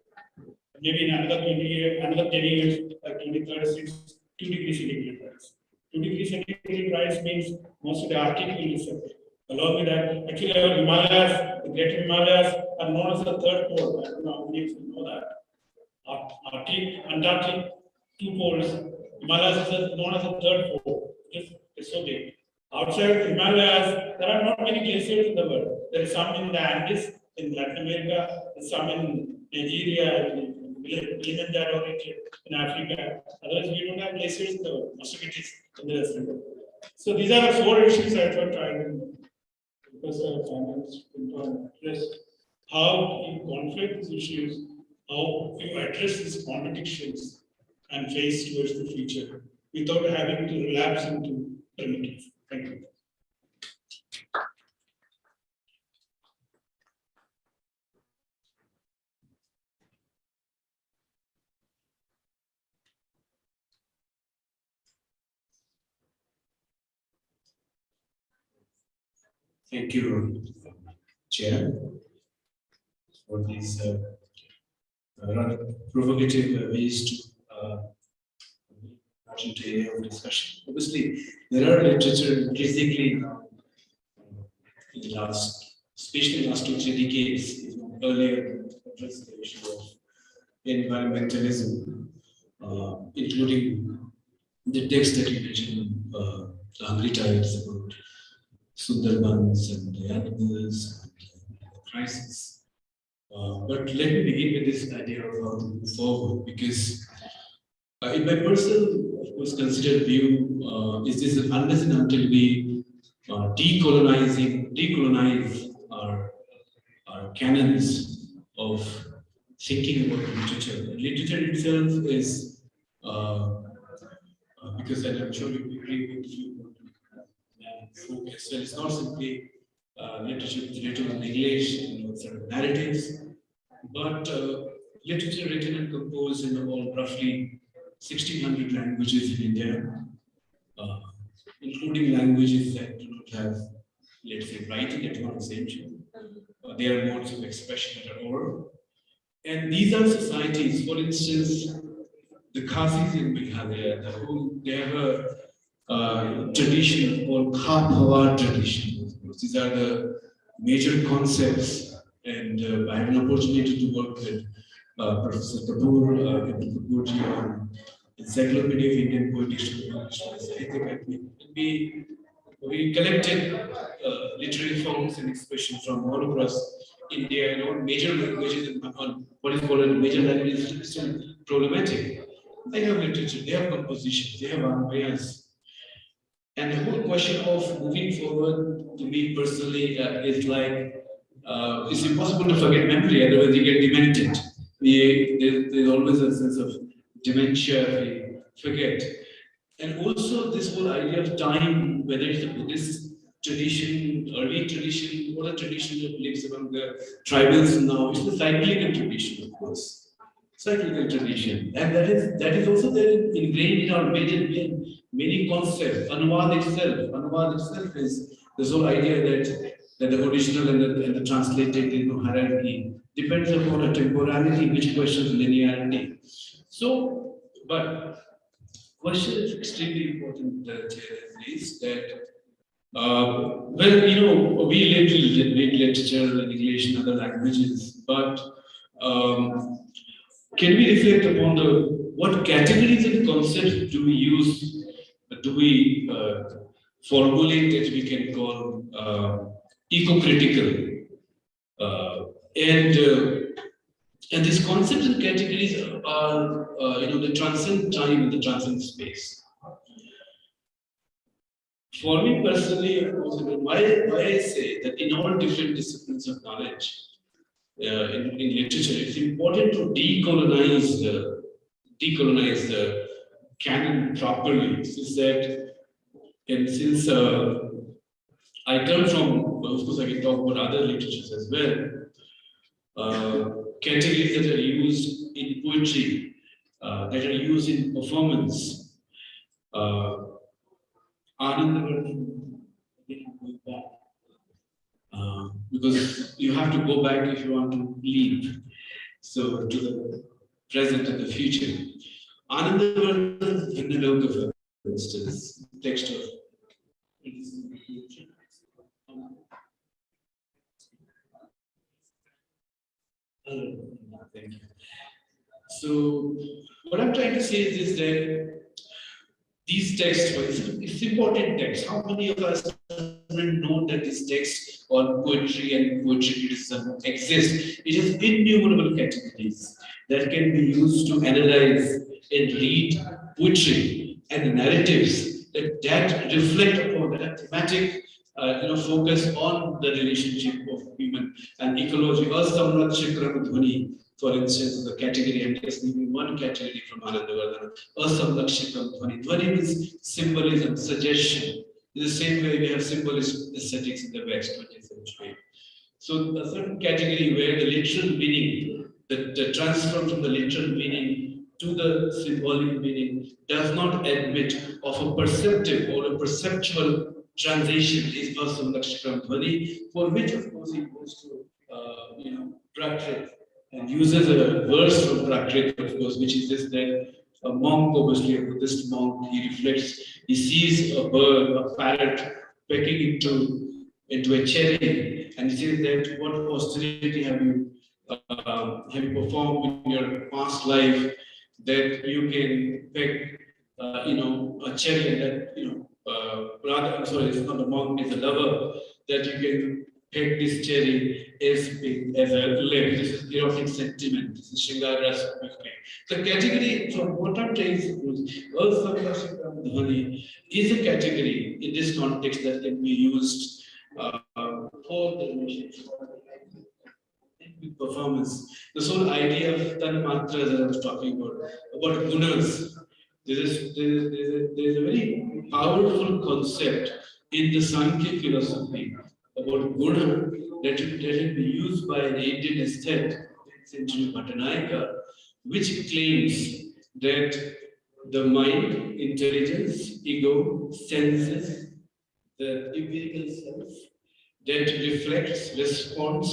Maybe in another 20 years, another 10 years, by 2036, 2 degrees centigrade rise. 2 degrees centigrade rise means most of the Arctic will disappear. Along with that, actually, our Himalayas, the Great Himalayas, are known as the third pole. I don't know how many of you know that. Arctic, Antarctic, two poles. Himalayas is known as the third pole. It's so big. Outside the Himalayas, there are not many glaciers in the world. There is some in the Andes, in Latin America, some in Nigeria, in Kilimanjaro region, in Africa. Otherwise, we don't have glaciers in the world. Most of it is in the rest of the world. So these are the 4 issues I thought I will Professor Finance address how you conflict these issues, how you address these contradictions and face towards the future without having to relapse into primitive. Thank you. Thank you, Chair, for these rather provocative ways to important area of discussion. Obviously, there are literature increasingly now in the last, especially in the last 2-3 decades, earlier addressed the issue of environmentalism, including the text that you mentioned, the Hungry Tides about Sundarbans and the animals and the crisis. But let me begin with this idea of how to move forward, because in my personal, of course, considered view, is this unless and until we decolonize our canons of thinking about literature. Literature itself is, because I'm sure you agree with you, focus. So it's not simply literature with written in English and sort of narratives, but literature written and composed in all roughly 1,600 languages in India, including languages that do not have, let's say, writing at all essential. There are modes of expression that are oral. And these are societies, for instance, the Khazis in Meghalaya, they have a tradition called Kha tradition. These are the major concepts, and I have an opportunity to work with Professor Kapoor, Captain Kapoorji on Encyclopedia of Indian Poetry. We collected literary forms and expressions from all across India, and all major languages, on what is called major languages is still problematic. They have literature, they have compositions, they have anvayas. And the whole question of moving forward, to me personally, is like, it's impossible to forget memory, otherwise you get demented. There's always a sense of dementia, we forget. And also this whole idea of time, whether it's a Buddhist tradition, early tradition, or a tradition that lives among the tribals now, it's the cyclical tradition, of course. Cyclical tradition. And that is also there ingrained in our many concepts. Anuvad itself is this whole idea that the original and the translated, hierarchy depends upon a temporality which questions linearity. So, but question is extremely important, is that we read literature in English and other languages, but can we reflect upon what categories and concepts do we use, do we formulate that we can call eco-critical? And these concepts and categories are, they transcend time and they transcend space. For me personally, why I say that in all different disciplines of knowledge, in literature, it's important to decolonize the canon properly. Since that, and since I come from, of course, I can talk about other literatures as well. Categories that are used in poetry, that are used in performance. Because you have to go back if you want to leave. So to the present and the future. Anandavardhan Bhinnaloka, for instance, text of. Thank you. So what I'm trying to say is this, that these texts, it's important text. How many of us know that these texts on poetry and poetry criticism exist? It has innumerable categories that can be used to analyze and read poetry and narratives that reflect upon that thematic focus on the relationship of human and ecology. For instance, the category, I'm just giving one category from Anandavardhana. Asamlakshikam Dhvani. Dhvani means symbolism, suggestion. In the same way, we have symbolism aesthetics in the West, 20th century. So, a certain category where the literal meaning, the transfer from the literal meaning to the symbolic meaning does not admit of a perceptive or a perceptual transition is Asamlakshikam Dhvani, for which, of course, he goes to, Prakrit. And uses a verse from Prakrit, of course, which is this, that a monk, obviously a Buddhist monk, he reflects, he sees a bird, a parrot, pecking into a cherry, and he says that what austerity have you performed in your past life that you can peck, a cherry, and that, rather, I'm sorry, it's not a monk, it's a lover, that you can peck this cherry as big as a limb. This is erotic sentiment. This is Shingara's poetry. The category, from what I'm trying to say, Dhvani is a category in this context that can be used for the relationship with performance. This whole idea of tanmatra that I was talking about gunas. There's a very powerful concept in the Sankhya philosophy about guna that had been used by an Indian aesthete, 10th century Bhattanayaka, which claims that the mind, intelligence, ego, senses, the empirical self that reflects, responds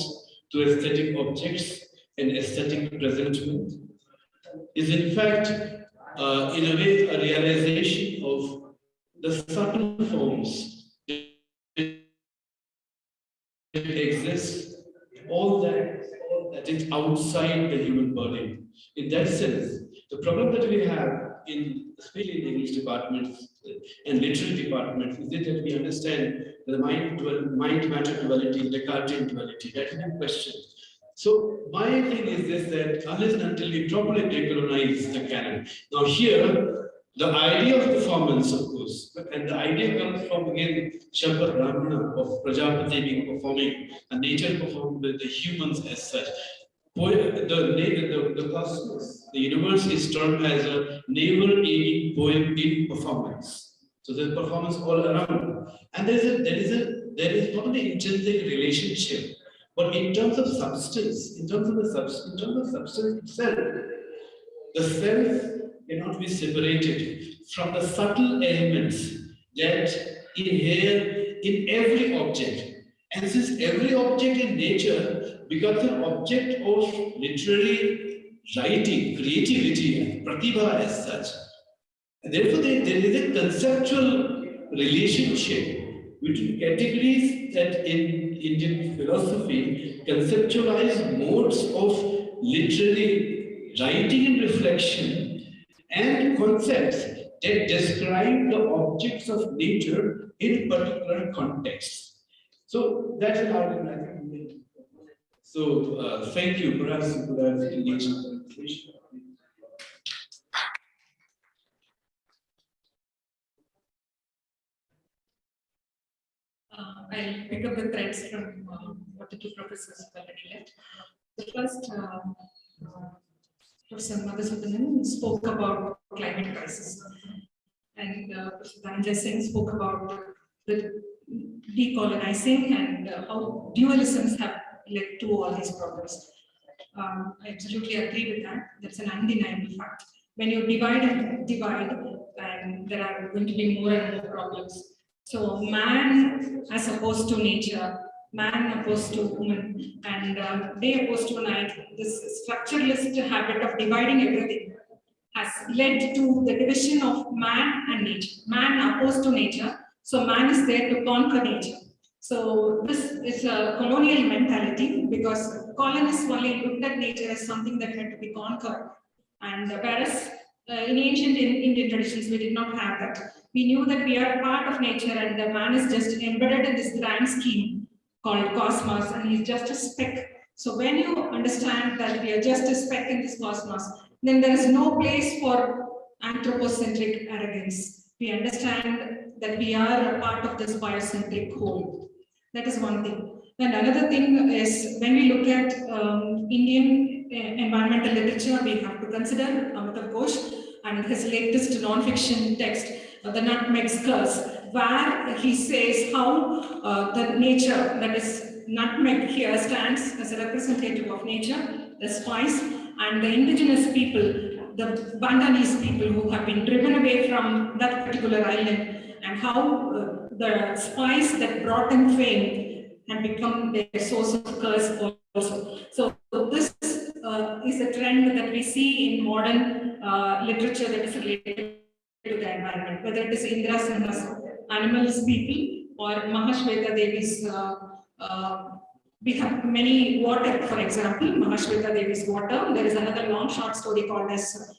to aesthetic objects and aesthetic presentment is in fact, in a way, a realization of the subtle forms exists, all that is outside the human body. In that sense, the problem that we have especially in English departments and literary departments, is that we understand the mind-matter duality, Descartes duality, that is in question. So my thing is this, that unless and until we properly decolonize the canon. Now here, the idea of performance, of course, and the idea comes from, again, Shabda Brahmana of Prajapati being performing, and nature performed with the humans as such. The cosmos, the universe is termed as a never-ending poem in performance. So there's performance all around. And there is not an intrinsic relationship, but in terms of substance, in terms of substance itself, the self cannot be separated from the subtle elements that inhere in every object. And since every object in nature becomes an object of literary writing, creativity, and pratibha as such, and therefore there is a conceptual relationship between categories that in Indian philosophy conceptualize modes of literary writing and reflection and concepts that describe the objects of nature in particular contexts. So that's an argument I think. So thank you. Perhaps you could have engaged in conversation. I'll pick up the threads from what the two professors have already left. The first, Professor Madhusudanan spoke about climate crisis, and Professor Dhananjay Singh spoke about the decolonizing and how dualisms have led to all these problems. I absolutely agree with that. That's an undeniable fact. When you divide and divide, and there are going to be more and more problems. So man as opposed to nature, man opposed to woman, and day opposed to night, this structuralist habit of dividing everything has led to the division of man and nature. Man opposed to nature, so man is there to conquer nature. So this is a colonial mentality because colonists only looked at nature as something that had to be conquered. And whereas in ancient Indian traditions, we did not have that. We knew that we are a part of nature and the man is just embedded in this grand scheme called cosmos and he's just a speck. So when you understand that we are just a speck in this cosmos, then there is no place for anthropocentric arrogance. We understand that we are a part of this biocentric whole. That is one thing. And another thing is when we look at Indian environmental literature, we have to consider Amitav Ghosh and his latest non-fiction text, The Nutmeg's Curse, where he says how the nature, that is nutmeg here, stands as a representative of nature, the spice, and the indigenous people, the Bandanese people who have been driven away from that particular island, and how the spice that brought them fame had become their source of curse also. So this is a trend that we see in modern literature that is related to the environment, whether it is Indra Sinha's Animals People or Mahashweta Devi's we have many water, for example, Mahashweta Devi's Water. There is another long short story called as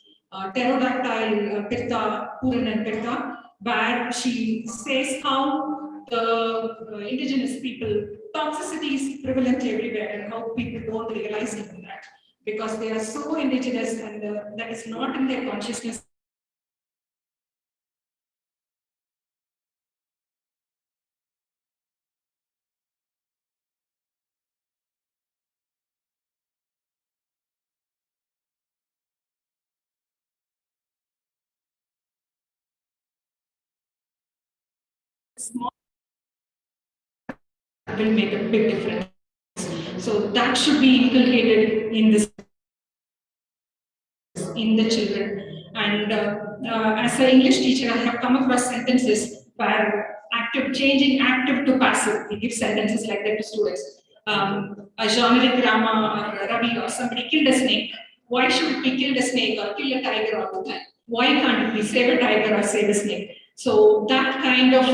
Pterodactyl Pirta, Puran and Pirta, where she says how the indigenous people, toxicity is prevalent everywhere and how people don't realize even that because they are so indigenous and that is not in their consciousness. Small will make a big difference. So that should be inculcated in this, in the children. And as an English teacher, I have come across sentences where changing active to passive. We give sentences like that to students. A generic Rama or Ravi or somebody killed a snake. Why should we kill a snake or kill a tiger all the time? Why can't we save a tiger or save a snake? So that kind of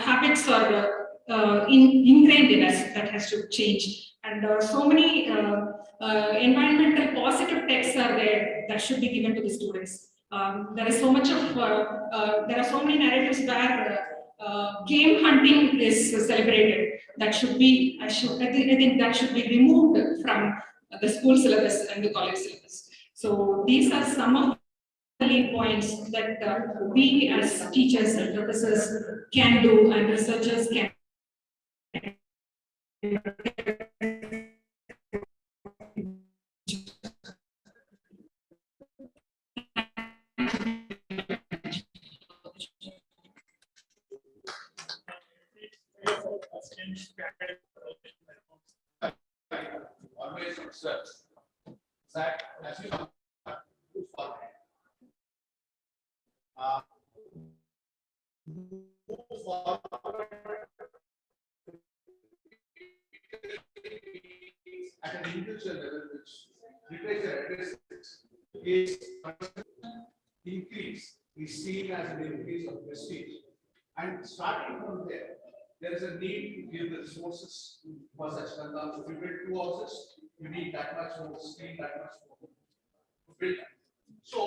habits are ingrained in us that has to change. And so many environmental positive texts are there that should be given to the students. There is so much of, there are so many narratives where game hunting is celebrated. That should be, I think that should be removed from the school syllabus and the college syllabus. So these are some of the lead points that we as teachers and professors can do and researchers can. Always research. That as you know, move forward at an individual level, which literature addresses is increase is seen as an increase of prestige. And starting from there is a need to give the resources for such programs. If you build 2 houses, you need that much more steel, that much more to build. So,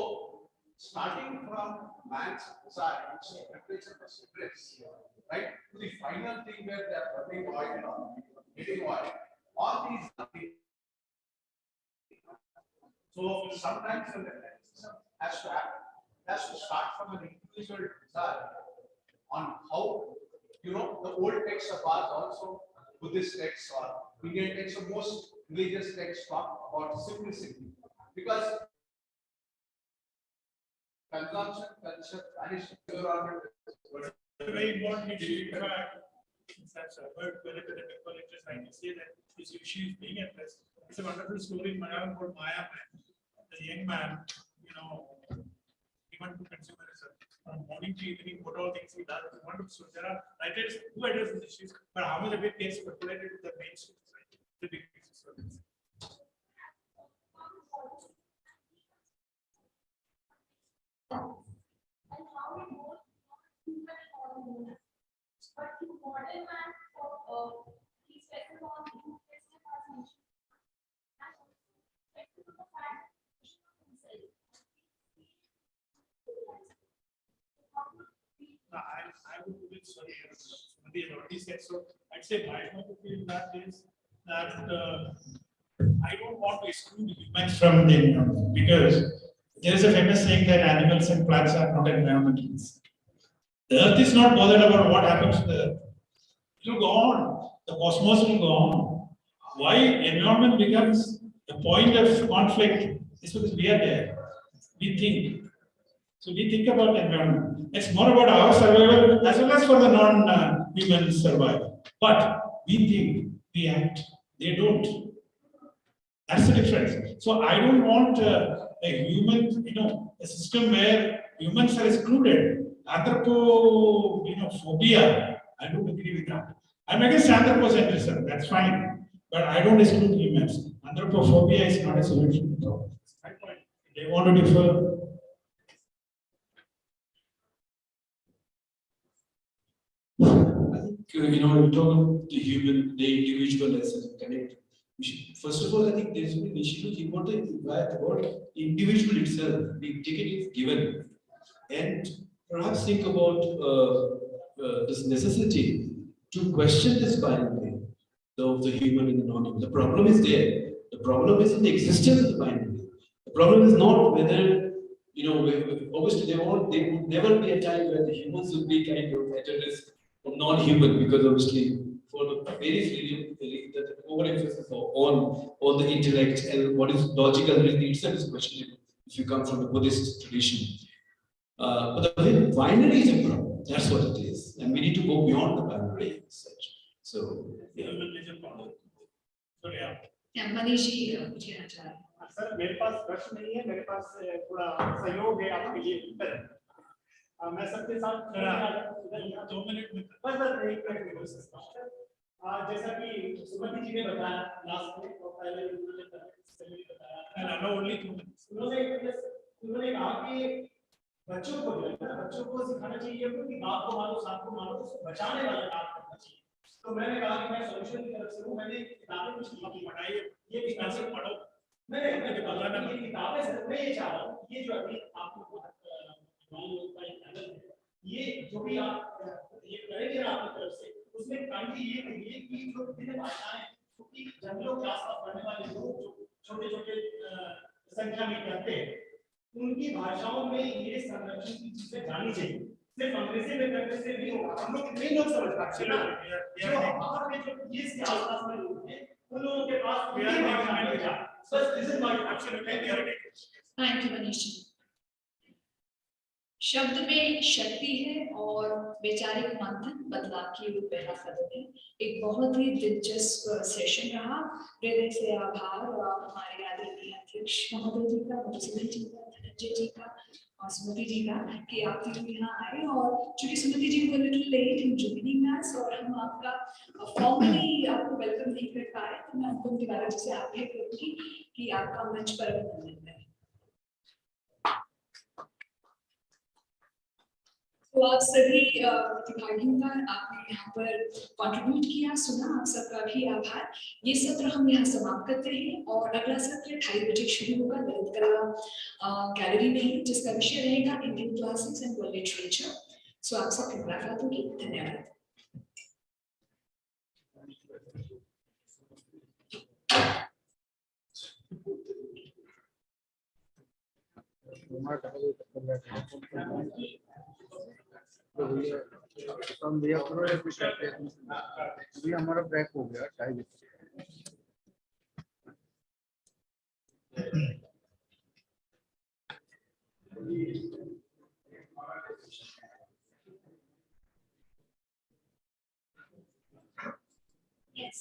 starting from man's side, which is temperature versus stress, right, to the final thing where they are burning oil or getting oil, all these are things. So sometimes when the system has to happen, it has to start from an individual desire on how, the old texts of ours also, Buddhist texts or Indian texts, or most religious texts talk about simplicity. Because consumption culture vanishes environment. Very important issue. In fact, that's a word whenever the people it just like to say that this issue is being addressed. It's a wonderful story in Malayalam called Maya Man. The young man, he went to consumerism from morning to evening, what all things he does. It's wonderful. So there are writers who address these issues, but how much of it gets percolated to the mainstream society? The big pieces. But to modern man, he's better on the fascination and to the fact himself. I would be sorry, somebody had already said so. I'd say my point of view that is that I don't want to exclude humans from the environment because there is a famous saying that animals and plants are not environmentalists. The earth is not bothered about what happens to the earth. It will go on. The cosmos will go on. Why environment becomes a point of conflict is because we are there. We think. So we think about environment. It's more about our survival as well as for the non-human survival. But we think, we act. They don't. That's the difference. So I don't want a human, a system where humans are excluded. Phobia. I don't agree with that. I'm against anthropocentrism. That's fine, but I don't exclude humans. Anthropophobia is not a solution. They want to differ. I think, we talk about the human, the individual as a connect. First of all, I think we should think about the individual itself. We take it as given. And perhaps think about this necessity to question this binary of the human and the non-human. The problem is there. The problem is in the existence of the binary. The problem is not whether, obviously there would never be a time where the humans would be kind of at a risk of non-human, because obviously for the various reasons that overemphasis on the intellect and what is logical reason itself is questionable if you come from the Buddhist tradition. But the binary is a problem. That's what it is, and we need to go beyond the binary as such. So, Manish ji, कुछ कहना चाह रहे हैं? Sir मेरे पास प्रश्न नहीं है, मेरे पास थोड़ा सहयोग है आपके लिए उत्तर है। मैं सबके साथ 2 मिनट में बस 1 मिनट में जैसा कि सुमति जी ने बताया लास्ट में और पहले उन्होंने बताया उन्होंने कहा कि बच्चों को बच्चों को सिखाना चाहिए कि बाप को मारो, सांप को मारो, उसको बचाने वाला काम करना चाहिए। तो मैंने कहा कि मैं सोल्यूशन की तरफ से हूँ, मैंने किताबें कुछ पढ़ाई है, ये किताबें पढ़ो। मैंने किताबें से मैं ये चाह रहा हूँ, ये जो अभी आपको ये जो भी आप ये करेंगे ना आपकी तरफ से, उसमें काइंडली ये कहिए कि जो विभिन्न भाषाएं क्योंकि जंगलों के आसपास रहने वाले लोग जो छोटे-छोटे संख्या में रहते हैं, उनकी भाषाओं में ये संरक्षण की चीजें जानी चाहिए। सिर्फ अंग्रेजी में करने से नहीं होगा, हम लोग कितने लोग समझ पाते हैं जो बाहर में जो ये के आसपास में लोग हैं, उन लोगों के पास Thank you, Manish. शब्द में शक्ति है और वैचारिक मंथन बदलाव की रूप पैदा करते हैं। एक बहुत ही दिलचस्प सेशन रहा। हृदय से आभार हमारे आदरणीय अध्यक्ष महोदय जी का, मधुसूदन जी का, धनंजय जी का और स्मृति जी का कि आप तीनों यहाँ आए। और चूंकि स्मृति जी को little late in joining us और हम आपका फॉर्मली आपको वेलकम नहीं कर पाए, तो मैं अंकुम तिवारी जी से आग्रह करूंगी कि आपका मंच पर अभिनंदन करें। तो तो आप सभी प्रतिभागियों का आपने यहाँ पर कंट्रीब्यूट किया, सुना, आप सबका भी आभार। ये सत्र हम यहाँ समाप्त करते हैं और अगला सत्र 2:30 बजे शुरू होगा ललित कला गैलरी में ही, जिसका विषय रहेगा Indian classics and world literature. So आप सबकी मुलाकात होगी। धन्यवाद। अभी हमारा ब्रेक हो गया 2:30 Yes.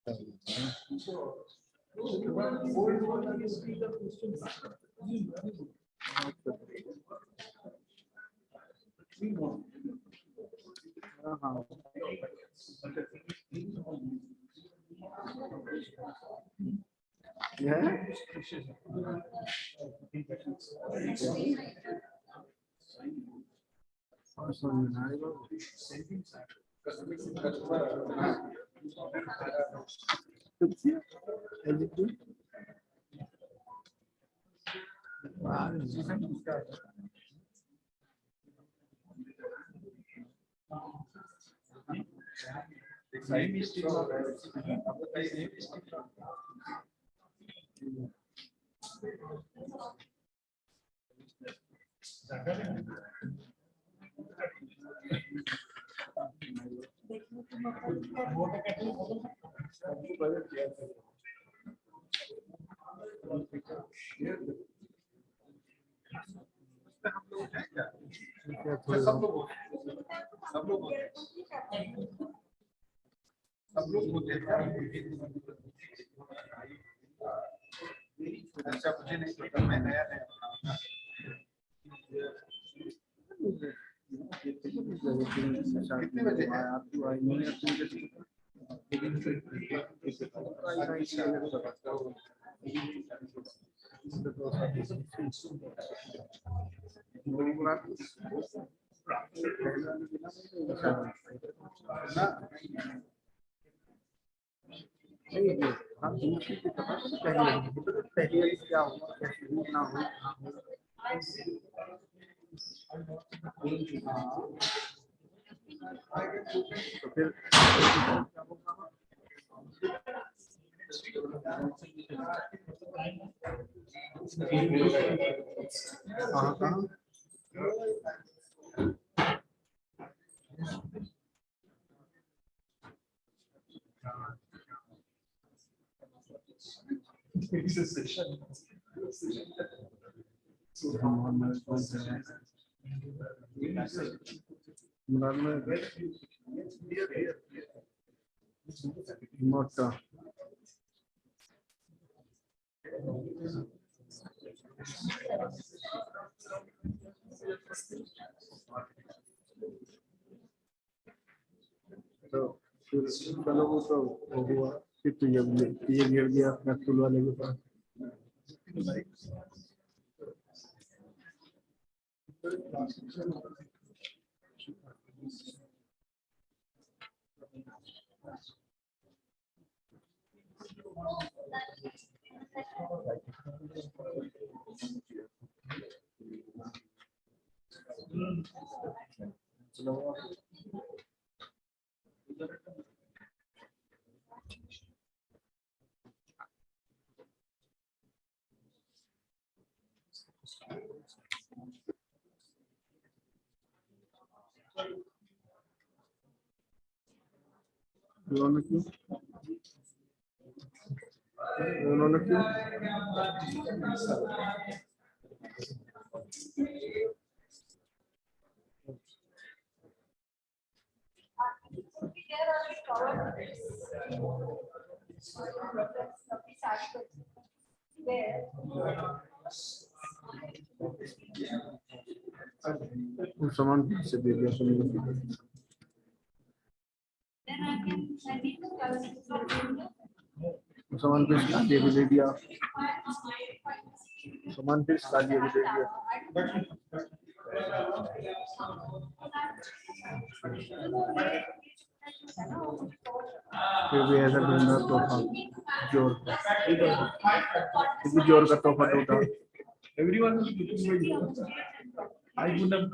सब लोग होते हैं ऐसा मुझे नहीं पता, मैं नया नया कितने बजे है आपकी वाई नहीं हम दूसरी की तरफ पहले क्या होगा कैसे ना हो तो फिर कहाँ मोटा तो फिर चलो वो तो हुआ फिर तो ये गिर गया अपना स्कूल वाले के पास उन्होंने क्यों सामान से दे दिया सामान पे दे दिया सामान पे दे दिया फिर भी ऐसा ढूंढना तोहफा जोर का तोहफा टूटा एवरीवन I would have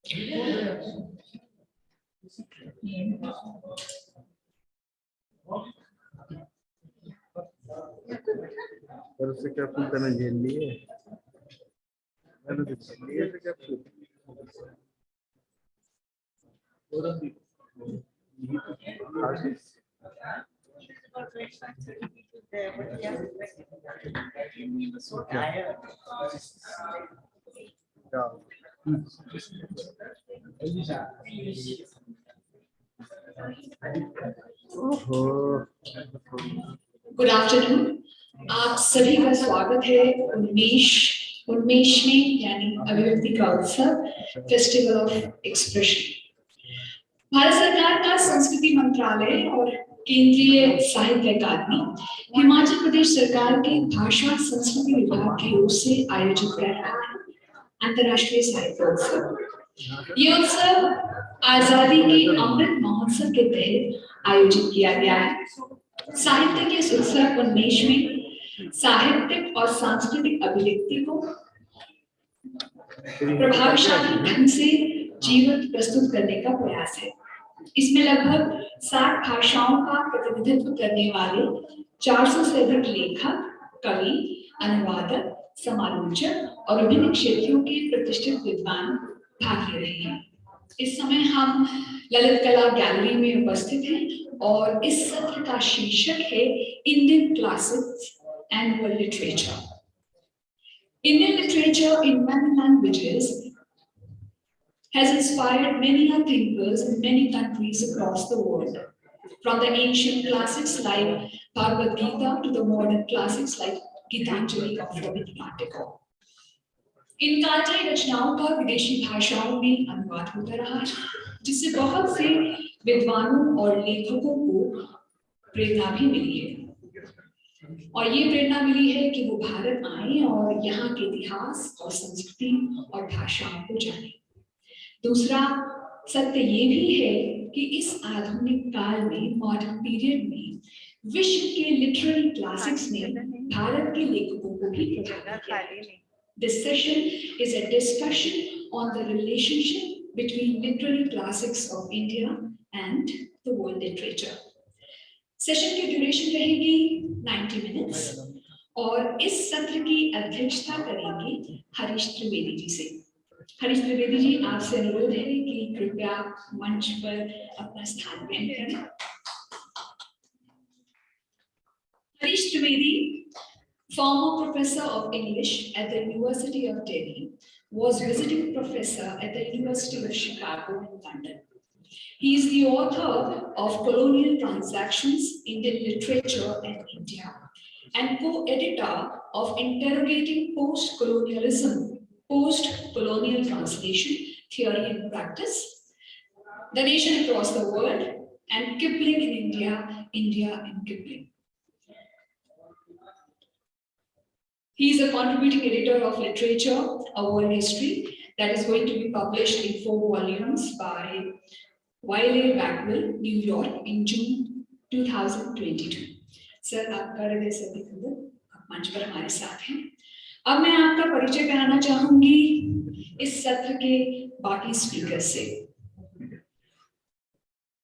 पर उससे क्या फूल करना झेल लिए मैंने तो झेल लिए तो क्या फूल गुड आफ्टरनून। आप सभी का स्वागत है उन्मेष में यानी अभिव्यक्ति का उत्सव फेस्टिवल ऑफ एक्सप्रेशन। भारत सरकार का संस्कृति मंत्रालय और केंद्रीय साहित्य अकादमी हिमाचल प्रदेश सरकार के भाषा संस्कृति विभाग की ओर से आयोजित कर रहा है अंतर्राष्ट्रीय साहित्य उत्सव। ये उत्सव आजादी के अमृत महोत्सव के तहत आयोजित किया गया है। साहित्य के इस उत्सव उन्मेष में साहित्यिक और सांस्कृतिक अभिव्यक्ति को प्रभावशाली ढंग से जीवित प्रस्तुत करने का प्रयास है। इसमें लगभग 60 भाषाओं का प्रतिनिधित्व करने वाले 400 से अधिक लेखक, कवि, अनुवादक, समालोचक और विभिन्न क्षेत्रों के प्रतिष्ठित विद्वान भाग ले रहे हैं। इस समय हम ललित कला गैलरी में उपस्थित हैं और इस सत्र का शीर्षक है Indian classics and world literature. Indian literature in many languages has inspired many thinkers in many countries across the world, from the ancient classics like Bhagavad Gita to the modern classics like Gitanjali of Rabindranath Tagore. इन कालजयी रचनाओं का विदेशी भाषाओं में अनुवाद होता रहा है, जिससे बहुत से विद्वानों और लेखकों को प्रेरणा भी मिली है। और ये प्रेरणा मिली है कि वो भारत आए और यहाँ के इतिहास और संस्कृति और भाषाओं को जाने। दूसरा सत्य ये भी है कि इस आधुनिक काल में, मॉडर्न पीरियड में, विश्व के लिटरेरी क्लासिक्स ने भारत के लेखकों को भी प्रभावित किया है। This session is a discussion on the relationship between literary classics of India and the world literature. Session की ड्यूरेशन रहेगी 90 मिनट्स और इस सत्र की अध्यक्षता करेंगे हरीश त्रिवेदी जी से। हरीश त्रिवेदी जी, आपसे अनुरोध है कि कृपया मंच पर अपना स्थान ग्रहण करें। Harish Trivedi, former professor of English at the University of Delhi, was visiting professor at the University of Chicago in London. He is the author of Colonial Transactions, Indian Literature and India, and co-editor of Interrogating Post-Colonialism, Post-Colonial Translation, Theory and Practice, The Nation Across the World, and Kipling in India, India in Kipling. He is a contributing editor of Literature, A World History, that is going to be published in 4 volumes by Wiley Bagwell, New York, in June 2022. Sir, आपका हृदय से अभिनंदन, आप मंच पर हमारे साथ हैं। अब मैं आपका परिचय कराना चाहूंगी इस सत्र के बाकी स्पीकर से।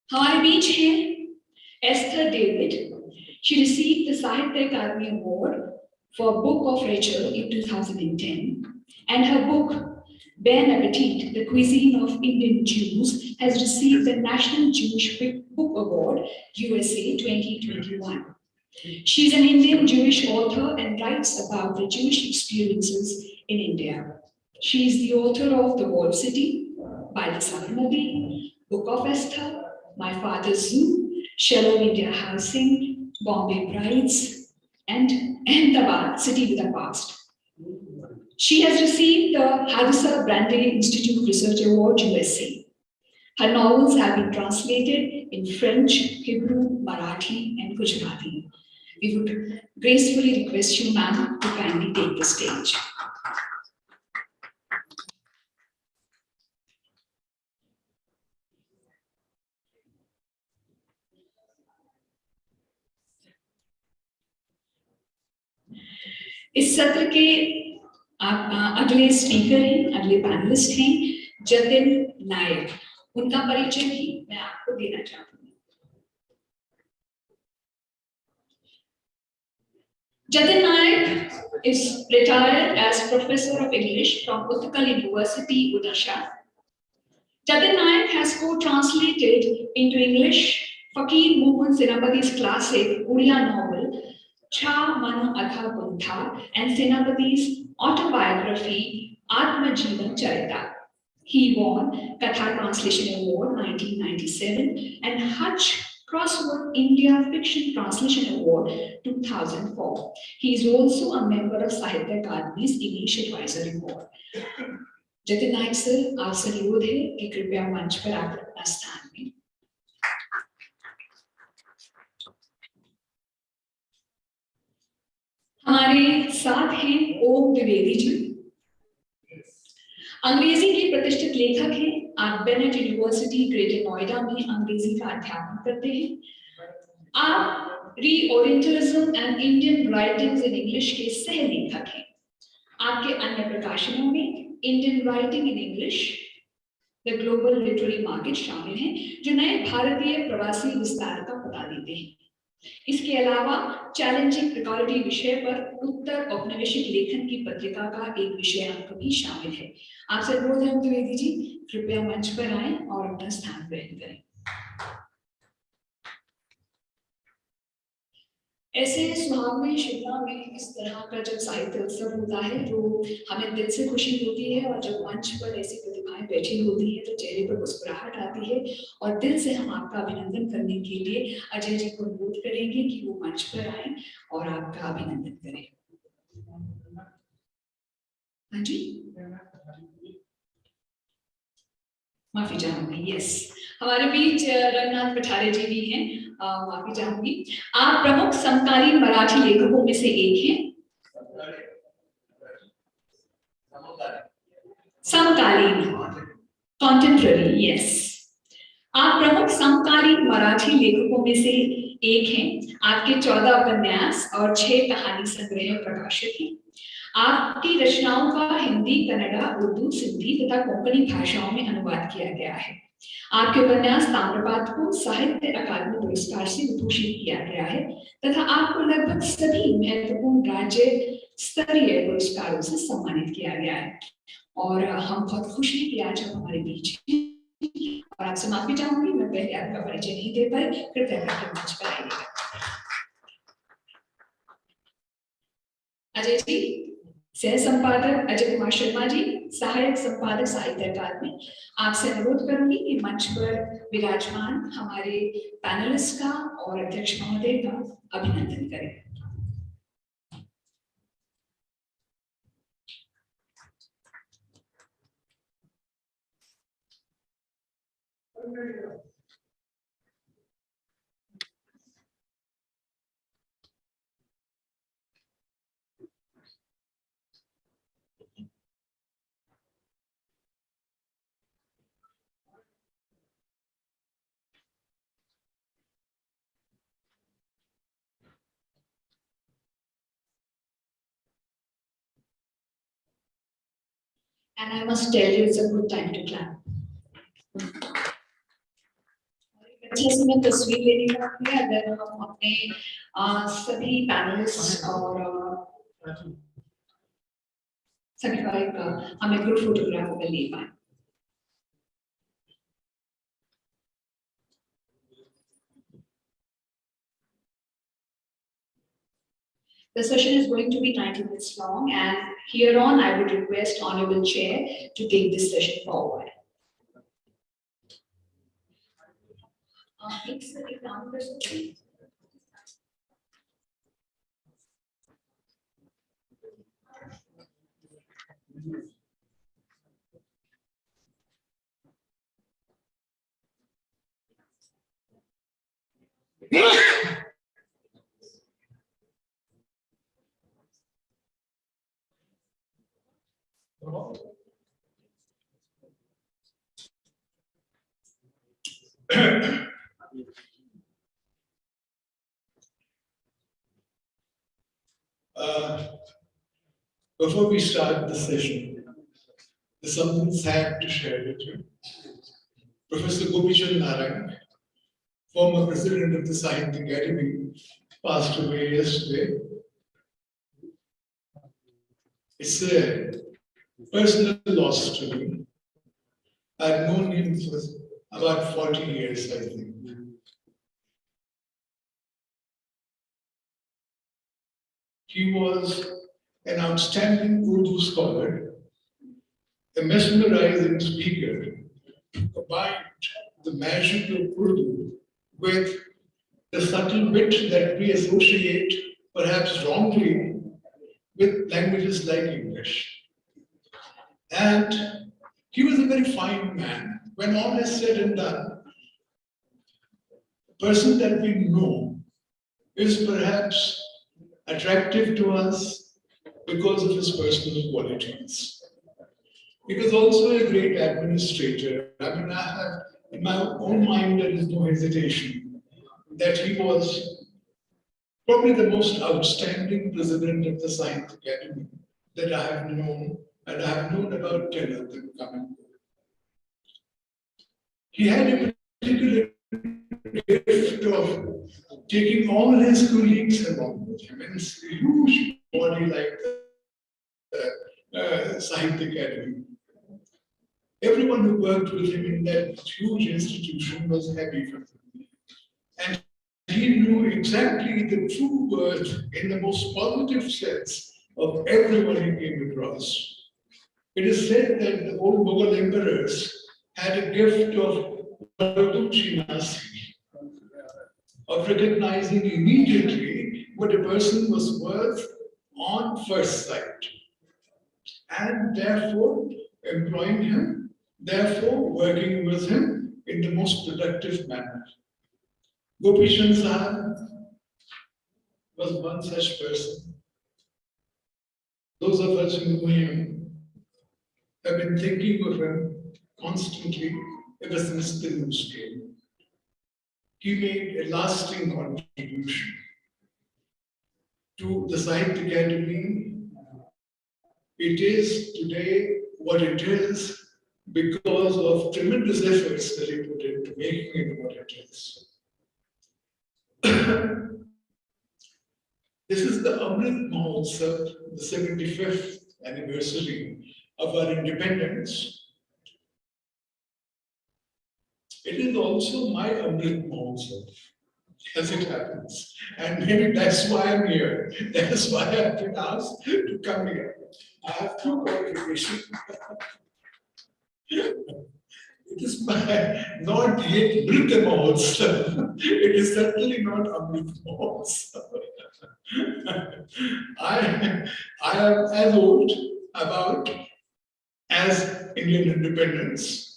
हमारे बीच हैं Esther David. She received the Sahitya Akademi Award for Book of Literature in 2010, and her book, Bon Appetit, The Cuisine of Indian Jews, has received the National Jewish Book Award, USA 2021. She is an Indian Jewish author and writes about the Jewish experiences in India. She is the author of The Walled City, By the Sabarmati, Book of Esther, My Father's Zoo, Shalom India Housing, Bombay Brides, and Ahmedabad, City with a Past. She has received the Hadisa Brandeis Institute Research Award, USA. Her novels have been translated in French, Hebrew, Marathi, and Gujarati. We would gracefully request you, ma'am, to kindly take the stage. इस सत्र के अगले speaker हैं, अगले panelist हैं जतिन नायक, उनका परिचय भी मैं आपको देना चाहूंगी। Jatin Naik is retired as Professor of English from Utkal University, Odisha. Jatin Naik has co-translated into English Fakir Mohan Senapati's classic Uriya novel Cha Mano Adha Kuntha and Senapati's autobiography Atma Jeevan Charita. He won Katha Translation Award 1997 and Hutch Crossword India Fiction Translation Award 2004. He is also a member of Sahitya Akademi's English Advisory Board. Jatin Nayak sir, आपसे अनुरोध है कि कृपया मंच पर आकर अपना स्थान लें। हमारे साथ हैं ओम द्विवेदी जी, अंग्रेजी के प्रतिष्ठित लेखक हैं। आप बेनेट यूनिवर्सिटी ग्रेटर नोएडा में अंग्रेजी का अध्यापन करते हैं। आप reorientalism and Indian writings in English के सह लेखक हैं। आपके अन्य प्रकाशनों में Indian writing in English, the global literary market शामिल हैं, जो नए भारतीय प्रवासी विस्तार का पता देते हैं। इसके अलावा चैलेंजिंग प्रिकॉरिटी विषय पर उत्तर औपनिवेशिक लेखन की पत्रिका का एक विषय अंक भी शामिल है। आपसे अनुरोध है द्विवेदी जी, कृपया मंच पर आएं और अपना स्थान ग्रहण करें। ऐसे सुहावने शिमला में इस तरह का जब साहित्य उत्सव होता है तो हमें दिल से खुशी होती है, और जब मंच पर ऐसी प्रतिभाएं बैठी होती हैं तो चेहरे पर मुस्कुराहट आती है। और दिल से हम आपका अभिनंदन करने के लिए अजय जी को अनुरोध करेंगे कि वो मंच पर आए और आपका अभिनंदन करें। हाँ जी, माफी चाहूंगी। यस, हमारे बीच रंगनाथ पठारे जी भी हैं, माफी चाहूंगी। आप प्रमुख समकालीन मराठी लेखकों में से एक हैं। समकालीन, कॉन्टेम्पररी, यस। आप प्रमुख समकालीन मराठी लेखकों में से एक हैं। आपके 14 उपन्यास और 6 कहानी संग्रह प्रकाशित हैं। आपकी रचनाओं का हिंदी, कन्नड़ा, उर्दू, सिंधी तथा कोंकणी भाषाओं में अनुवाद किया गया है। आपके उपन्यास ताम्रपात को साहित्य अकादमी पुरस्कार से विभूषित किया गया है तथा आपको लगभग सभी महत्वपूर्ण राज्य स्तरीय पुरस्कारों से सम्मानित किया गया है। और हम बहुत खुश हैं कि आज आप हमारे बीच हैं। और आपसे माफी चाहूंगी, मैं पहले आपका परिचय नहीं दे पाई, कृपया करके मंच पर आइएगा। अजय जी, सह संपादक अजय कुमार शर्मा जी, सहायक संपादक साहित्य अकादमी, आपसे अनुरोध करूंगी कि मंच पर विराजमान हमारे पैनलिस्ट का और अध्यक्ष महोदय का अभिनंदन करें। And I must tell you, it's a good time to clap. अच्छे से मैं तस्वीर लेने का है, अगर हम अपने सभी पैनलिस्ट और सर्टिफाइड का हमें ग्रुप फोटोग्राफ में ले पाए। The session is going to be 90 minutes long, and here on I would request Honorable Chair to take this session forward. Before we start the session, There's something sad to share with you. Professor Gopichan Narang, former president of the Science Academy, passed away yesterday. It's a personal loss to me. I've known him for about 40 years, I think. He was an outstanding Urdu scholar, a mesmerizing speaker, combined the magic of Urdu with the subtle wit that we associate, perhaps wrongly, with languages like English. And he was a very fine man. When all is said and done, the person that we know is perhaps attractive to us because of his personal qualities. He was also a great administrator. I mean, I have, in my own mind, there is no hesitation that he was probably the most outstanding president of the Science Academy that I have known, and I have known about 10 of them coming. He had a particular gift of taking all his colleagues along with him in a huge body like the Science Academy. Everyone who worked with him in that huge institution was happy for him. And he knew exactly the true worth in the most positive sense of everyone he came across. It is said that the old Mughal emperors had a gift of of recognizing immediately what a person was worth on first sight, and therefore employing him, therefore working with him in the most productive manner. Gopichan Sahab was one such person. Those of us who know him have been thinking of him constantly ever since the news came. He made a lasting contribution to the Science Academy. It is today what it is because of tremendous efforts that he put into making it what it is. This is the Amrit Mahotsav, the 75th anniversary of our independence. It is also my Amrit Mahotsav, as it happens. And maybe that's why I'm here. That's why I've been asked to come here. I have two qualifications. It is my not yet Mrita Mahotsav. It is certainly not Amrit Mahotsav. I am as old about as Indian independence.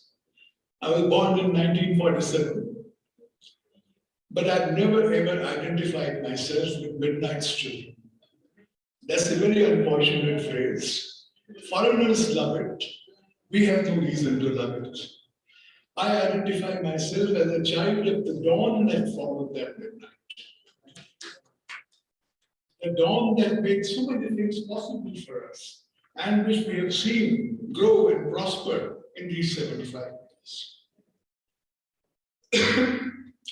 I was born in 1947, but I've never ever identified myself with Midnight's children. That's a very unfortunate phrase. Foreigners love it. We have no reason to love it. I identify myself as a child of the dawn that followed that midnight. The dawn that made so many things possible for us, and which we have seen grow and prosper in these 75 years.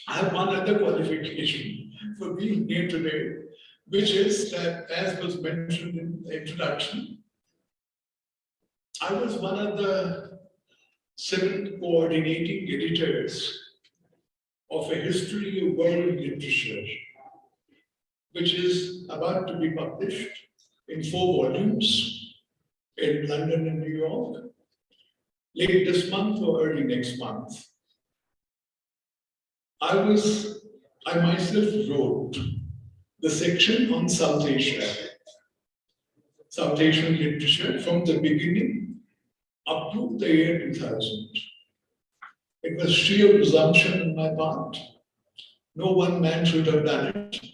I have one other qualification for being here today, which is that, as was mentioned in the introduction, I was one of the 7 coordinating editors of a history of world literature, which is about to be published in 4 volumes in London and New York, late this month or early next month. I myself wrote the section on South Asia, South Asian literature from the beginning up to the year 2000. It was sheer presumption on my part. No one man should have done it,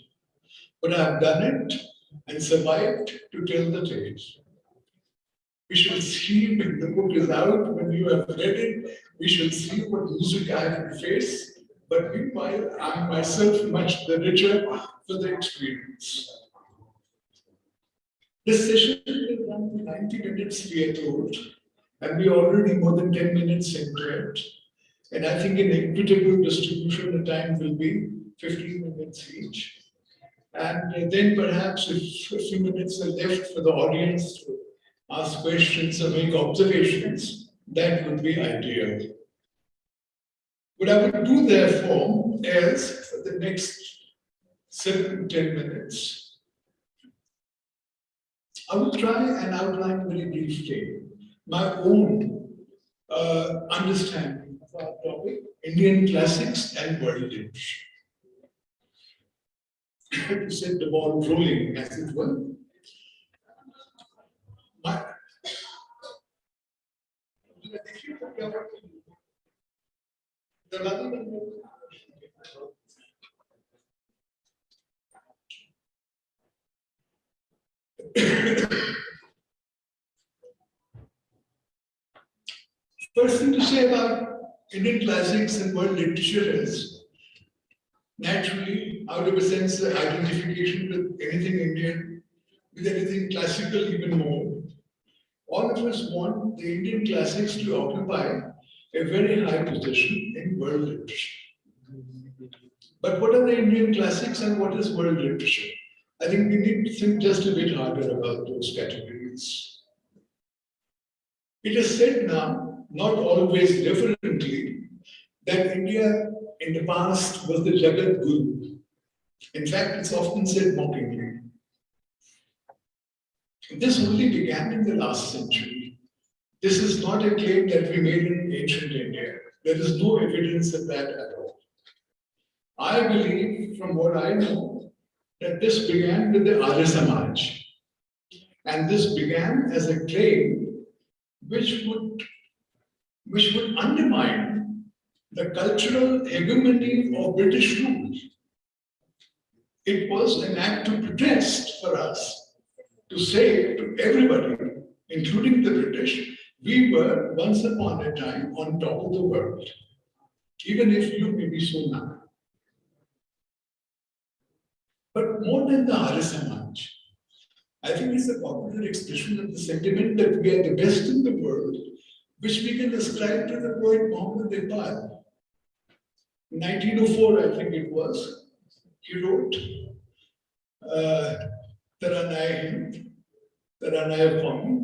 but I have done it and survived to tell the tale. We shall see when the book is out, when you have read it, we shall see what music I have to face. But meanwhile, I am myself much the richer for the experience. This session will run 90 minutes, we are told, And we're already more than 10 minutes into it. And I think an equitable distribution of time will be 15 minutes each. And then perhaps if a few minutes are left for the audience to ask questions or make observations, that would be ideal. What I would do therefore is for the next 7 to 10 minutes, I will try and outline very briefly my own understanding of our topic, Indian classics and world literature. To set the ball rolling, as it were. First thing to say about Indian classics and world literature is, naturally, out of a sense of identification with anything Indian, with anything classical even more, all of us want the Indian classics to occupy a very high position in world literature. But what are the Indian classics and what is world literature? I think we need to think just a bit harder about those categories. It is said now, not always reverently, that India in the past was the Jagat Guru. In fact, it's often said mockingly. This only began in the last century. This is not a claim that we made in ancient India. There is no evidence of that at all. I believe, from what I know, that this began with the Arya Samaj. And this began as a claim which would undermine the cultural hegemony of British rule. It was an act of protest for us to say to everybody, including the British, we were once upon a time on top of the world, even if you may be so now. But more than the Arya Samaj, I think it's a popular expression of the sentiment that we are the best in the world, which we can ascribe to the poet Muhammad Iqbal. In 1904, I think it was, he wrote, Taranaye Hind, Taranaye Qawmi,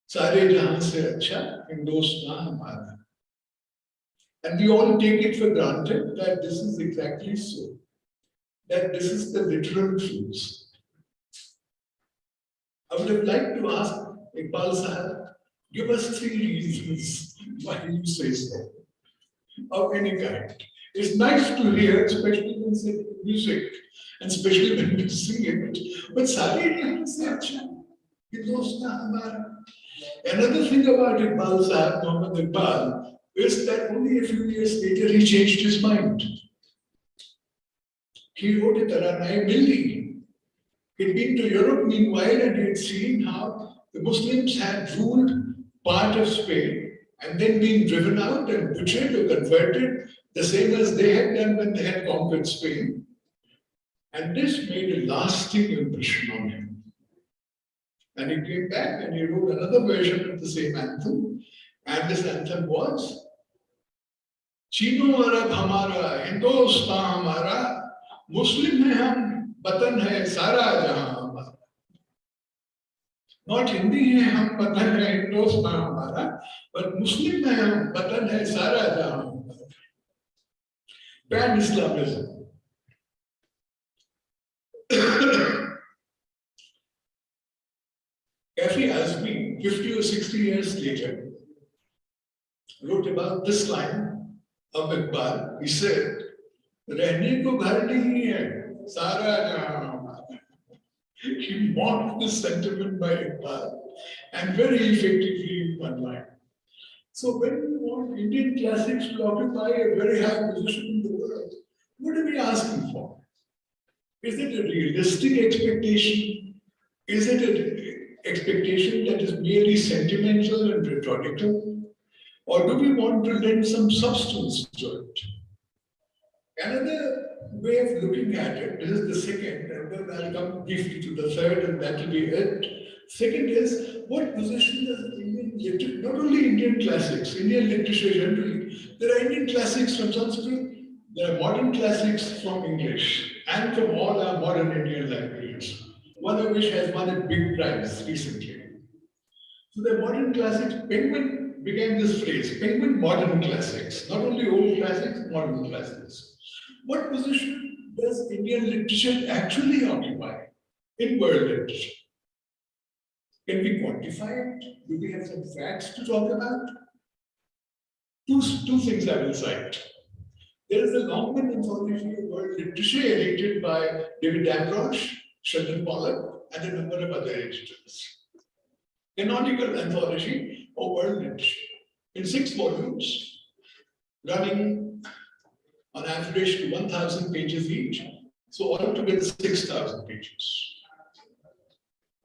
Sare Jahan se acha, Hindostan Hamara. And we all take it for granted that this is exactly so, that this is the literal truth. I would have liked to ask Iqbal Sahab, give us 3 reasons why you say so, of any kind. It's nice to hear, especially when it's music, and especially when you sing it, but Sari Jahan se acha, Hindostan Hamara. Another thing about Iqbal Sahab, Muhammad Iqbal, is that only a few years later he changed his mind. He wrote a Taranaye Milli. He'd been to Europe meanwhile and he'd seen how the Muslims had ruled part of Spain and then been driven out and butchered or converted, the same as they had done when they had conquered Spain. And this made a lasting impression on him. And he came back and he wrote another version of the same anthem. And this anthem was, Chino Arab Hamara, Hindostan Hamara, Muslim hai hum, Batan hai Sara Jahan Hamara. Not Hindi hai hum, Batan hai Hindostan Hamara, but Muslim hai hum, Batan hai Sara Jahan Hamara. Pan-Islamism. Kafi Azmi, 50 or 60 years later, wrote about this line of Iqbal. He said, रहने को घर नहीं है, सारा जहां हमारा. He mocked this sentiment by Iqbal and very effectively in one line. So when we want Indian classics to occupy a very high position in the world, what are we asking for? Is it a realistic expectation? Is it an expectation that is merely sentimental and rhetorical? Or do we want to lend some substance to it? Another way of looking at it, this is the second, and then I'll come briefly to the third, and that will be it. Second is, what position does Indian not only Indian classics, Indian literature generally, there are Indian classics from Sanskrit, there are modern classics from English, and from all our modern Indian languages, one of which has won a big prize recently. So the modern classics, Penguin began this phrase, Penguin modern classics, not only old classics, modern classics. What position does Indian literature actually occupy in world literature? Can we quantify it? Do we have some facts to talk about? Two things I will cite. There is a Longman anthology of world literature edited by David Damrosch, Sheldon Pollock, and a number of other editors. Canonical anthology of world literature in 6 volumes, running on average to 1,000 pages each, so altogether 6,000 pages.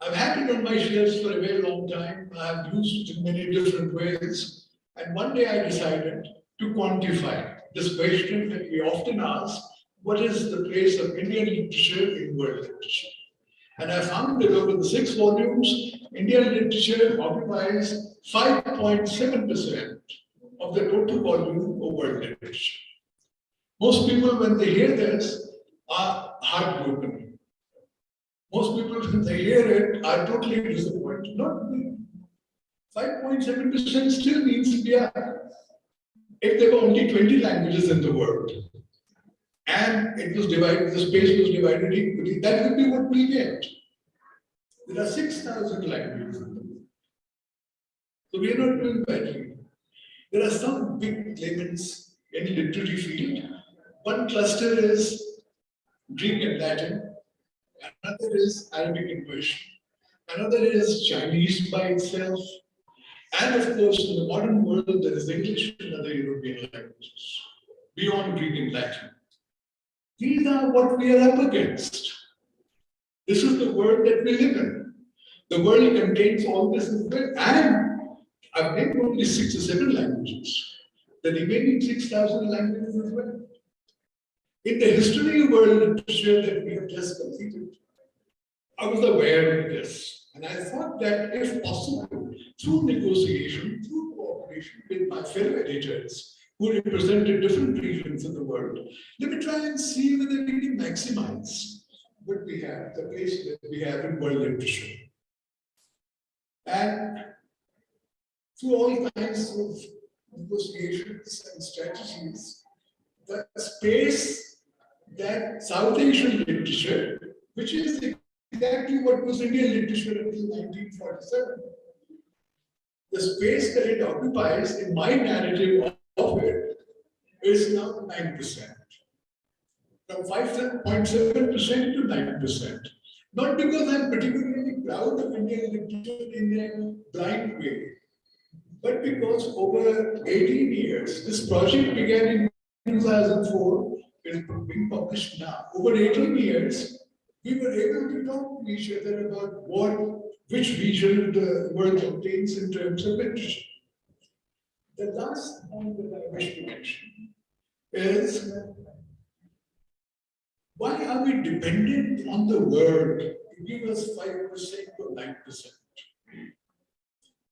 I've had it on my shelves for a very long time. I've used it in many different ways. And one day I decided to quantify this question that we often ask, what is the place of Indian literature in world literature? And I found that over the 6 volumes, Indian literature occupies 5.7% of the total volume of world literature. Most people, when they hear this, are heartbroken. Most people, when they hear it, are totally disappointed. Not me. 5.7% still means we are, if there were only 20 languages in the world, and it was divided, the space was divided equally, that would be what we get. There are 6,000 languages in the world. So we are not doing badly. There are some big claimants in the literary field. One cluster is Greek and Latin. Another is Arabic and Persian. Another is Chinese by itself. And of course, in the modern world, there is English and other European languages, beyond Greek and Latin. These are what we are up against. This is the world that we live in. The world contains all this as well. And I've named only 6 or 7 languages. The remaining 6,000 languages as well. In the history of world literature that we have just completed, I was aware of this. And I thought that if possible, through negotiation, through cooperation with my fellow editors who represented different regions of the world, let me try and see whether we can maximize what we have, the place that we have in world literature. And through all kinds of negotiations and strategies, the space that South Asian literature, which is exactly what was Indian literature until 1947, the space that it occupies in my narrative of it is now 9%. From 5.7% to 9%. Not because I'm particularly proud of Indian literature in a blind way, but because over 18 years, this project began in 2004, it is being published now. Over 18 years, we were able to talk to each other about which region the world contains in terms of literature. The last point that I wish to mention is, why are we dependent on the world to give us 5% or 9%?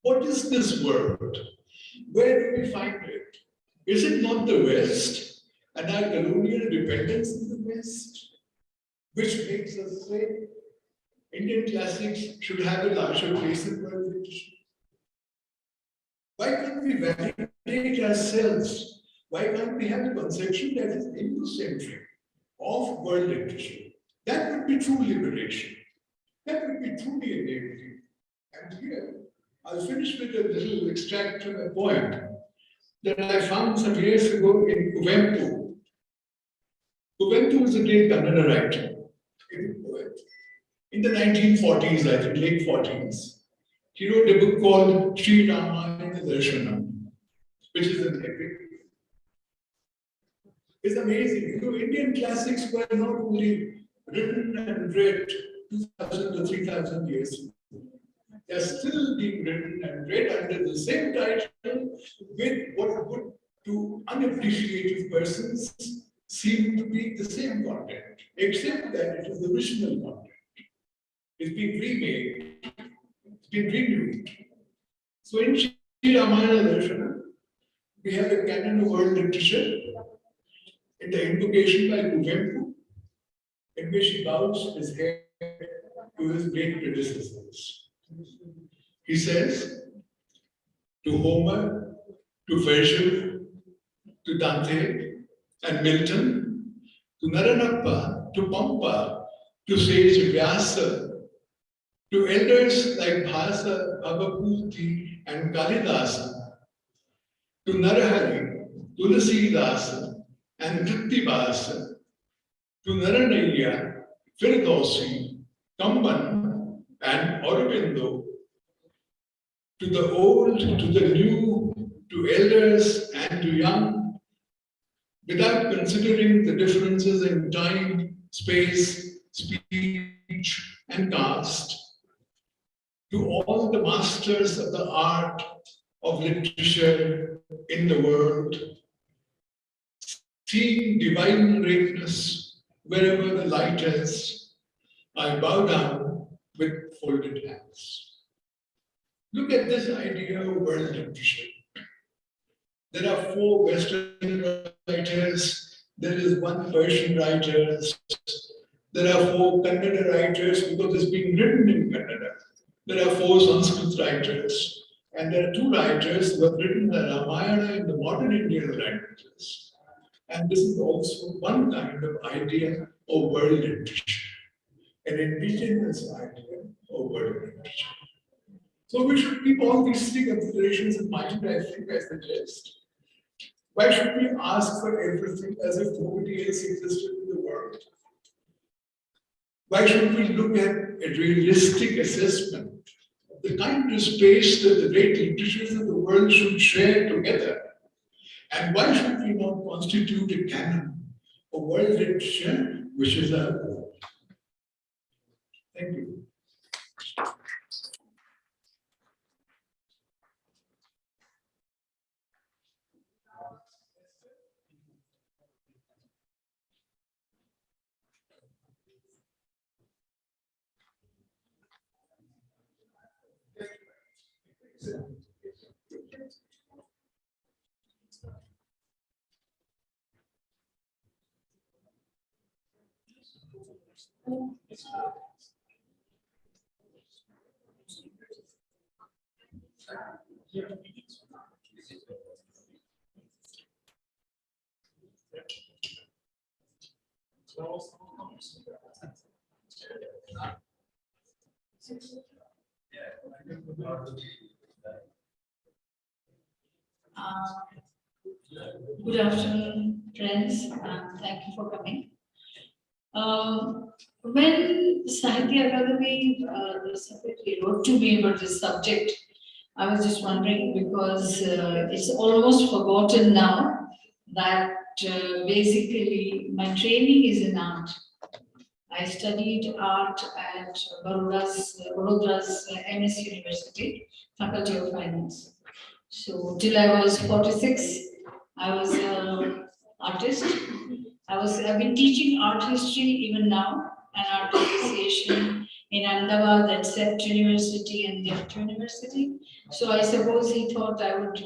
What is this world? Where do we find it? Is it not the West and our colonial dependence on the West, which makes us say Indian classics should have a larger place in world literature? Why can't we validate ourselves? Why can't we have a conception that is Indo-centric of world literature? That would be true liberation. That would be truly enabling. And here, I'll finish with a little extract from a poem that I found some years ago in Kuvempu. Kuvempu was a great Kannada writer, a poet. In the 1940s, I think, late 40s, he wrote a book called Sri Ramayana Darshanam, which is an epic. It's amazing. You know, Indian classics were not only written and read 2,000 to 3,000 years ago. They are still being written and read under the same title with what would to unappreciative persons seem to be the same content, except that it is the original content. It's been remade, it's been renewed. So in Shri Ramayana Darshana, we have a canon of world literature in the invocation by Kuvempu, in which he bows his head to his great predecessors. He says to Homer, to Virgil, to Dante and Milton, to Naranappa, to Pampa, to sage Vyasa, to elders like Bhasa, Bhavaputi and Kalidasa, to Narahari, Tulasidasa and Krittivasa, to Naranaya, Firdausi, Kamban and Aurobindo, to the old, to the new, to elders and to young, without considering the differences in time, space, speech, and caste, to all the masters of the art of literature in the world, seeing divine greatness wherever the light is, I bow down with folded hands. Look at this idea of world literature. There are 4 Western writers, there is 1 Persian writer, there are 4 Kannada writers because it's being written in Kannada. There are 4 Sanskrit writers, and there are 2 writers who have written the Ramayana in the modern Indian languages. And this is also one kind of idea of world literature, an indigenous idea of world literature. So we should keep all these 3 considerations in mind, I think, I suggest. Why should we ask for everything as if nobody else existed in the world? Why should we look at a realistic assessment of the kind of space that the great literatures of the world should share together? And why should we not constitute a canon of world literature which is our own? Thank you. Good afternoon, friends, and thank you for coming. When Sahitya Akademi secretary wrote to me about this subject, I was just wondering because it's almost forgotten now that basically my training is in art. I studied art at Vadodara's MS University, Faculty of Finance. So till I was 46, I was an artist. I've been teaching art history even now, an art association in Ahmedabad at Sept University and Delft University. So I suppose he thought I would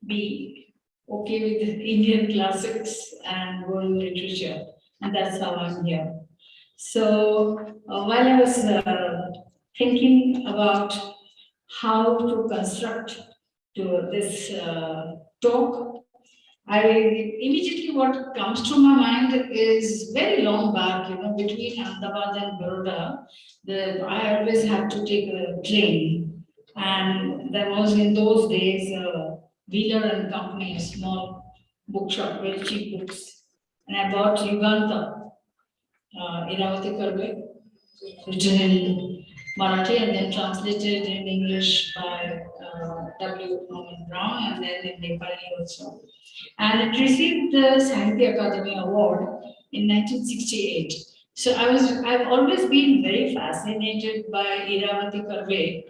be okay with Indian classics and world literature, and that's how I'm here. So while I was thinking about how to construct this talk, immediately what comes to my mind is very long back, between Ahmedabad and Baroda, I always had to take a train. And there was in those days Wheeler and Company, a small bookshop, very cheap books. And I bought Yuganta, Iravati Karve, written in Marathi and then translated in English by W. Norman Brown and then in Nepali also. And it received the Sahitya Akademi Award in 1968. So I've always been very fascinated by Iravati Karve.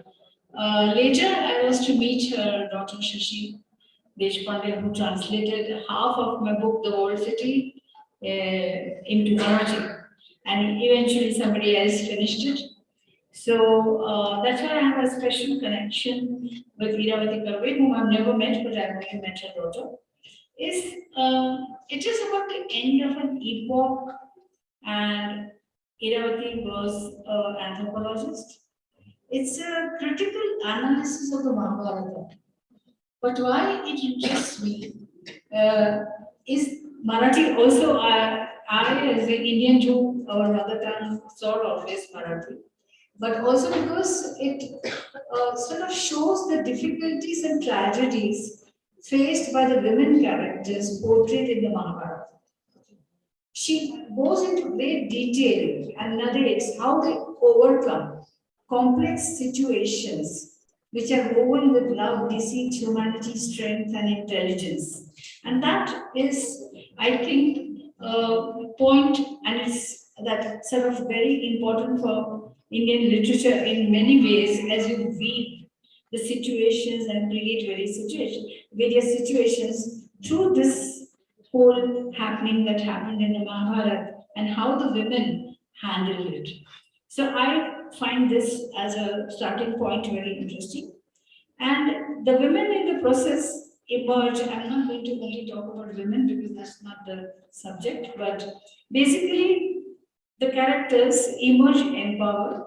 Later, I was to meet her daughter Shashi Deshpande, who translated half of my book, The Old City, into Marathi. And eventually somebody else finished it. So that's why I have a special connection with Iravati Karve, whom I've never met, but I've only met her daughter. It is about the end of an epoch, and Iravati was an anthropologist. It's a critical analysis of the Mahabharata. But why it interests me is Marathi also. I, as an Indian Jew, our mother tongue sort of is Marathi, but also because it sort of shows the difficulties and tragedies faced by the women characters portrayed in the Mahabharata. She goes into great detail and narrates how they overcome complex situations which are woven with love, deceit, humanity, strength, and intelligence. And that is, I think, a point, and it's that sort of very important for Indian literature in many ways as you weave the situations and create various situations through this whole happening that happened in the Mahabharata and how the women handled it. So I find this as a starting point very interesting. And the women in the process emerge. I'm not going to only talk about women because that's not the subject, but basically the characters emerge empowered,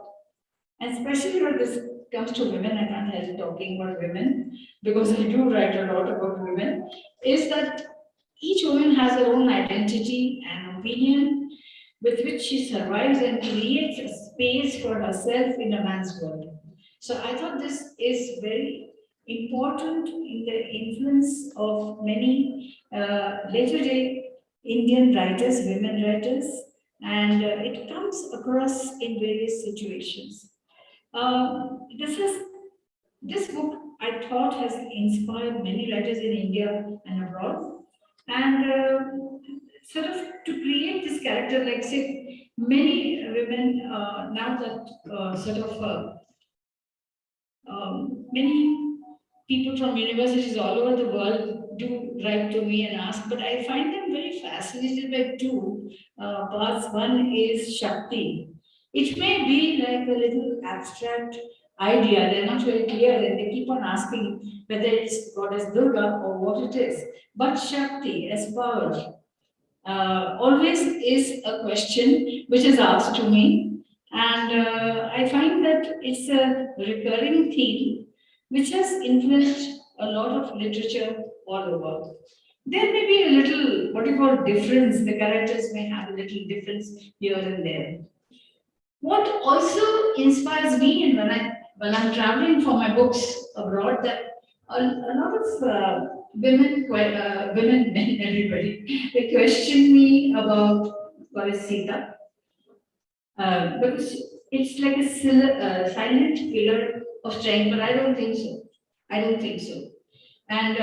and especially when this comes to women, I can't help talking about women because I do write a lot about women, is that each woman has her own identity and opinion with which she survives and creates a space for herself in a man's world. So I thought this is very important in the influence of many later day Indian writers, women writers, and it comes across in various situations. This book I thought has inspired many writers in India and abroad, and sort of to create this character, like say many women now that many people from universities all over the world do write to me and ask, but I find them very fascinated by two parts. One is Shakti. It may be like a little abstract idea, they're not very clear, and they keep on asking whether it's Goddess Durga or what it is. But Shakti as power always is a question which is asked to me, and I find that it's a recurring theme which has influenced a lot of literature all over. There may be a little, what you call, difference, the characters may have a little difference here and there. What also inspires me, and when I'm traveling for my books abroad, that a lot of women, men, everybody, they question me about what is Sita, because it's like a silent killer of strength, but I don't think so. I don't think so. And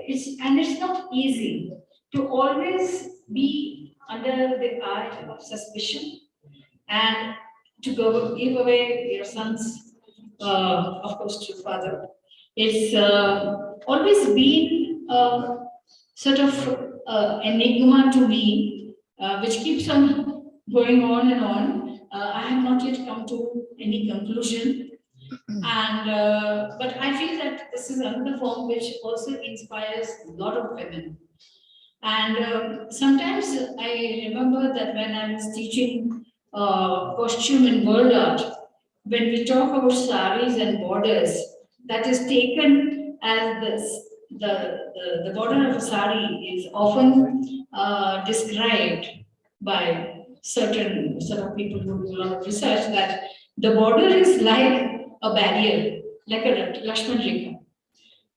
it's not easy to always be under the eye of suspicion and to give away your sons, of course, to father. It's always been sort of enigma to me, which keeps on going on and on. I have not yet come to any conclusion, and but I feel that this is another form which also inspires a lot of women. And sometimes I remember that when I was teaching costume and world art, when we talk about saris and borders, that is taken as this, the border of a sari is often described by certain sort of people who do a lot of research that the border is like a barrier, like a Lakshman Rekha.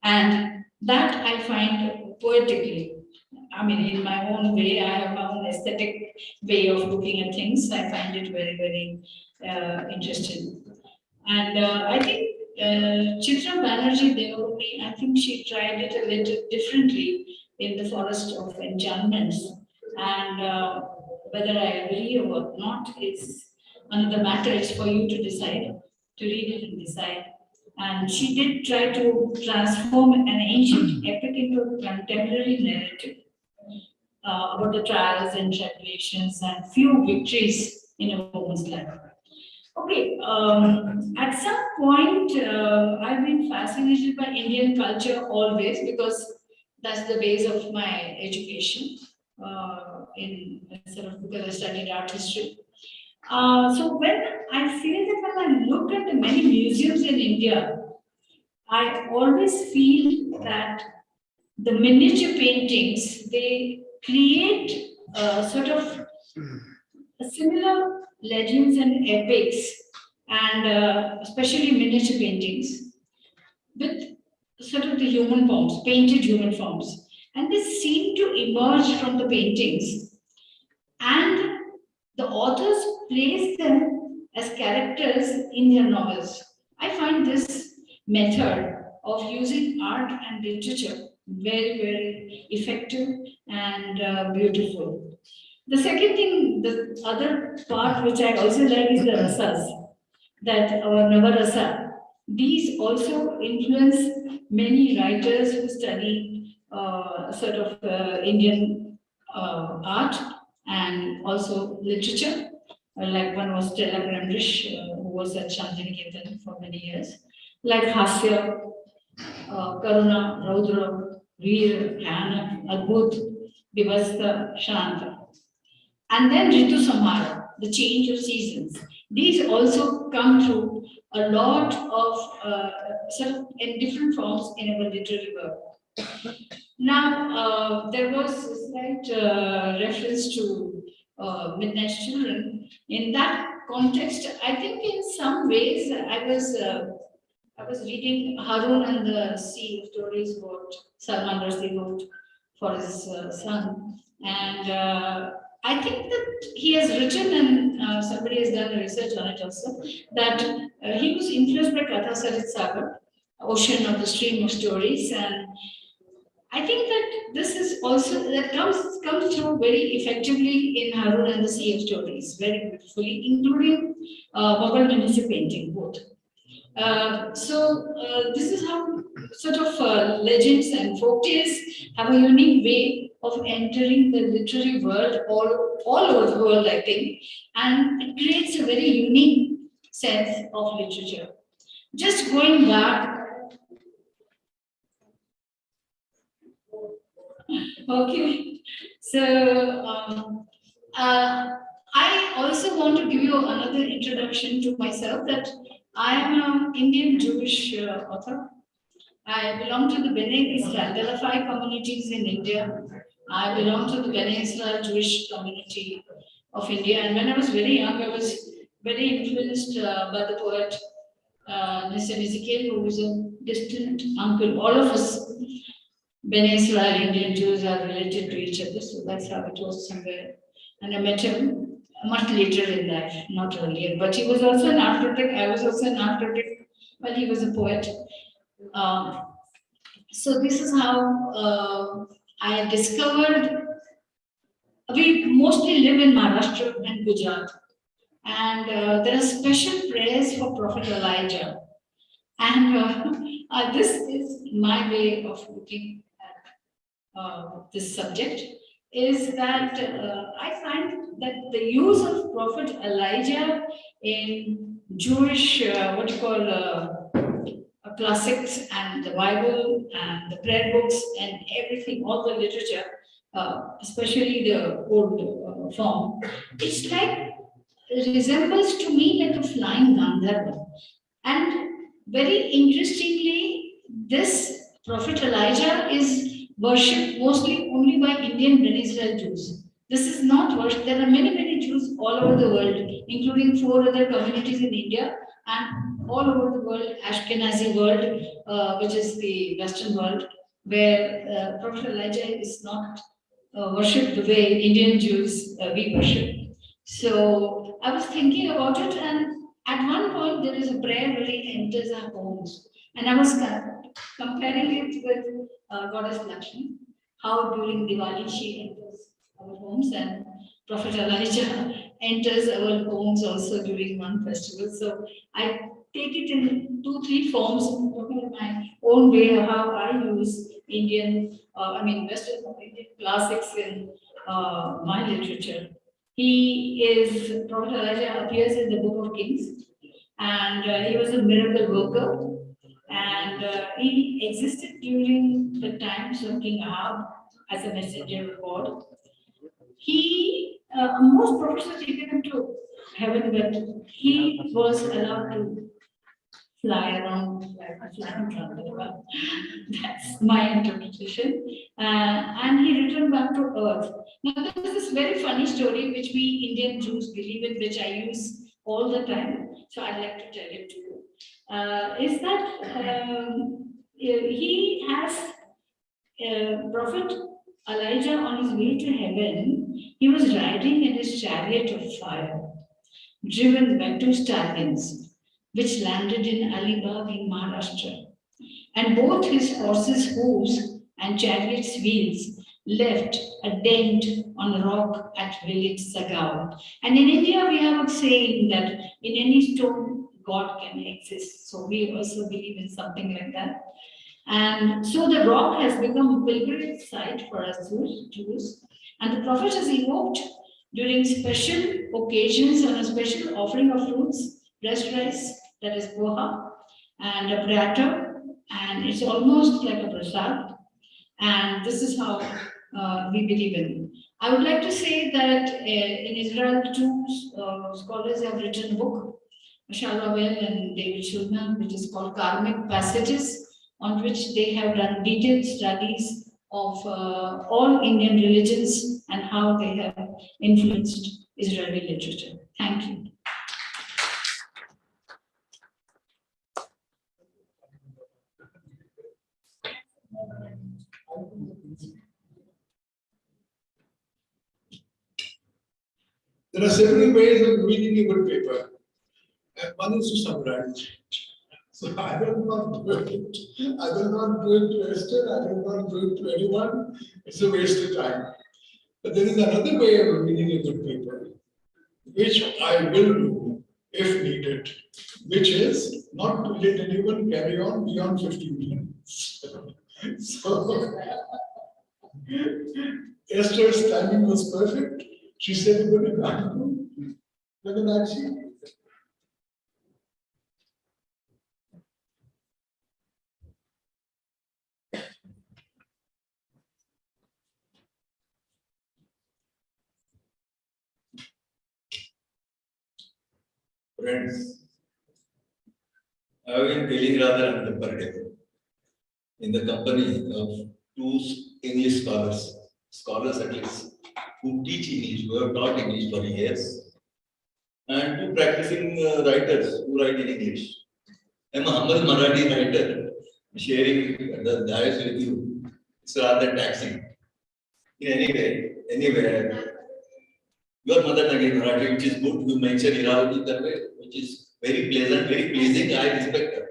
And that I find poetically. I mean, in my own way, I have my own aesthetic way of looking at things. I find it very, very interesting. And I think Chitra Banerjee Devurmi, I think she tried it a little differently in The Forest of Enchantments. And whether I agree or not is another matter. It's for you to decide, to read it and decide. And she did try to transform an ancient epic into a contemporary narrative about the trials and tribulations and few victories in a woman's life. Okay, at some point, I've been fascinated by Indian culture always because that's the base of my education. In sort of because I studied art history. So when I feel that when I look at the many museums in India, I always feel that the miniature paintings they create sort of similar legends and epics, and especially miniature paintings with sort of the human forms, painted human forms, and they seem to emerge from the paintings, and the authors place them as characters in their novels. I find this method of using art and literature very, very effective and beautiful. The second thing, the other part which I also like is the rasas, that our Navarasa, these also influence many writers who study sort of Indian art and also literature. Like one was Stella Gramrish, who was at Shantiniketan for many years. Like Hasya, Karuna, Raudra, Veer, Bhayanak, Adbhut, Vivasta, Shanta. And then Ritu Samhara, the change of seasons. These also come through a lot of sort of in different forms in our literary work. Now, there was a slight reference to Midnight Children. In that context, I think in some ways I was reading Harun and the Sea of Stories what Salman Rushdie wrote for his son. And I think that he has written, and somebody has done research on it also, that he was influenced by Katha Sarit Sagar, Ocean of the Stream of Stories. And I think that this is also, that comes through very effectively in Harun and the Sea of Stories, very beautifully, including Mughal miniature painting, both. This is how sort of legends and folk tales have a unique way of entering the literary world all over the world, I think, and it creates a very unique sense of literature. Just going back, okay, so I also want to give you another introduction to myself that I am an Indian Jewish author. I belong to the Bene Israel. There are 5 communities in India. I belong to the Bene Israel Jewish community of India. And when I was very young, I was very influenced by the poet Nissim Ezekiel, who was a distant uncle. All of us Bene Israel Indian Jews are related to each other, so that's how it was somewhere. And I met him much later in life, not earlier. But he was also an art critic. I was also an art critic, but he was a poet. So this is how I discovered. We mostly live in Maharashtra and Gujarat, and there are special prayers for Prophet Elijah, and this is my way of looking at this subject. Is that I find that the use of Prophet Elijah in Jewish what you call classics and the Bible and the prayer books and everything, all the literature, especially the old form, it's like, it resembles to me like a flying Gandharva. And very interestingly, this Prophet Elijah is worshipped mostly only by Indian Ben Israel Jews. This is not worshipped. There are many, many Jews all over the world, including 4 other communities in India and all over the world, Ashkenazi world, which is the Western world, where Prophet Elijah is not worshipped the way Indian Jews we worship. So I was thinking about it, and at one point there is a prayer where he enters our homes, and I was comparing it with Goddess Lakshmi, how during Diwali she enters our homes, and Prophet Elijah enters our homes also during one festival. So I take it in 2, 3 forms, in my own way of how I use Indian, Western Indian classics in my literature. Prophet Elijah appears in the Book of Kings, and he was a miracle worker, and he existed during the times of King Ahab as a messenger of God. Most prophets were taken into heaven, but he was allowed to fly around like a flying trumpet. Well, that's my interpretation. And he returned back to earth. Now, there's this very funny story which we Indian Jews believe in, which I use all the time. So I'd like to tell it to you. Is that he has Prophet Elijah on his way to heaven, he was riding in his chariot of fire, driven by 2 stallions, which landed in Alibag in Maharashtra. And both his horses' hooves and chariot's wheels left a dent on a rock at village Sagao. And in India, we have a saying that in any stone, God can exist. So we also believe in something like that. And so the rock has become a pilgrimage site for us Jews. And the prophet is evoked during special occasions on a special offering of fruits, dressed rice, that is poha, and a pratter, and it's almost like a prasad. And this is how we believe in. I would like to say that in Israel, 2 scholars have written a book, Shalva Well and David Schulman, which is called Karmic Passages, on which they have done detailed studies of all Indian religions and how they have influenced Israeli literature. Thank you. There are several ways of reading a good paper, and one is to summarize it. So I will not do it. I will not do it to Esther. I will not do it to anyone. It's a waste of time. But there is another way of reading a good paper, which I will do if needed, which is not to let anyone carry on beyond 15 minutes. So Esther's timing was perfect. She said, "Good afternoon." Friends, I have been feeling rather uncomfortable in the company of 2 English scholars at least, who teach English, who have taught English for years, and 2 practicing writers who write in English. I'm a humble Marathi writer, sharing the dais with you. It's rather taxing. In anywhere, your mother tongue is Marathi, which is good. You mentioned Iravati Tarve, which is very pleasant, very pleasing. I respect her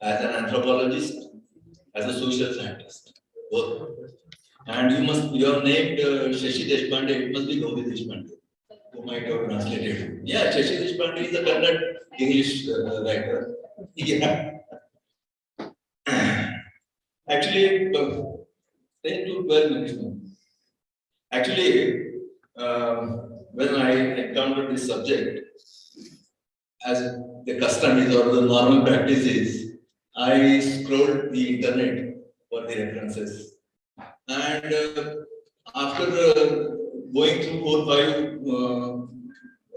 as an anthropologist, as a social scientist, both. And you have named Shashi Deshpande. It must be Gauri Deshpande, who might have translated it. Yeah, Shashi Deshpande is a Kannada English writer. Yeah. Actually, 10 to 12 minutes more. Actually, when I encountered this subject, as the custom is or the normal practice is, I scrolled the internet for the references. And after going through 4 or 5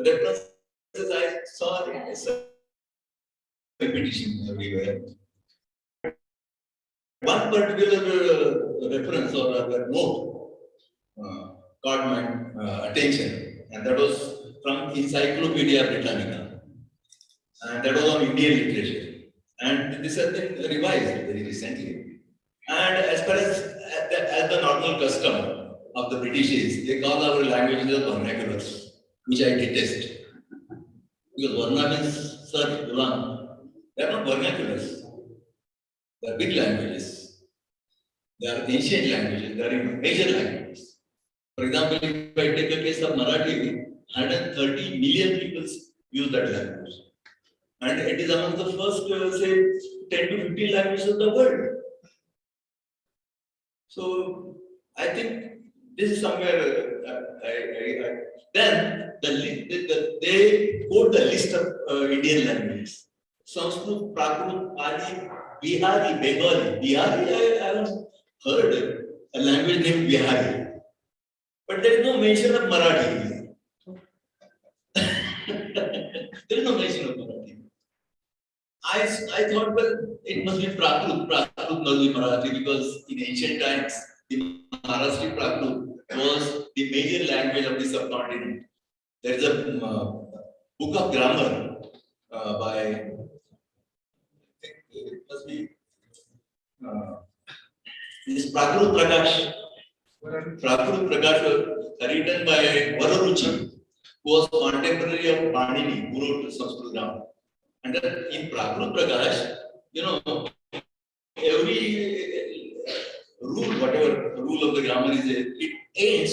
references, I saw a repetition everywhere. One particular reference or a note caught my attention, and that was from Encyclopedia Britannica, and that was on Indian literature. And this has been revised very recently. And as far as the normal custom of the British is, they call our languages the vernaculars, which I detest. Because Varna means Sir Gulam. They are not vernaculars. They are big languages. They are ancient languages. They are major languages. For example, if I take a case of Marathi, 130 million people use that language. And it is among the first, say, 10 to 15 languages of the world. So, I think This is somewhere. Then they quote the list of Indian languages. Sanskrit, Prakrit, Pali, Bihari, Bengali. Bihari, I haven't heard a language named Bihari. But there is no mention of Marathi. There is no mention of Marathi. I thought, well, it must be Prakrit. Prakrit must be Marathi because in ancient times, the Maharashtrian Prakrit was the major language of the subcontinent. There is a book of grammar by, I think it must be this Prakrit Prakash. Prakrit Prakash written by Vararuchi, who was contemporary of Panini, who wrote Sanskrit grammar. And in Prakrit Prakash, every rule, whatever rule of the grammar is, it ends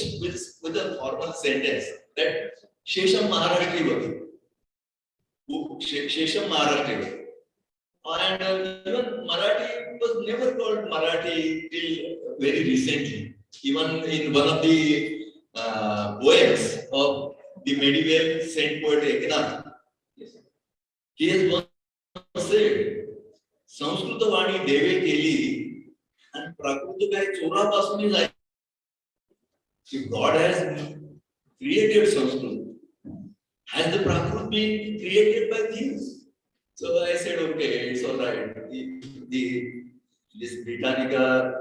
with a formal sentence that Shesham Maharashtriya. Shesham Maharashtriya. And even Marathi was never called Marathi till very recently. Even in one of the poems of the medieval saint poet Eknath, he has once said, Sanskrit Vani Deve Keli and Prakriti Kai Chora Pasuni Zai. If God has created Sanskrit, has the Prakriti been created by things? So I said, okay, it's all right. This Britannica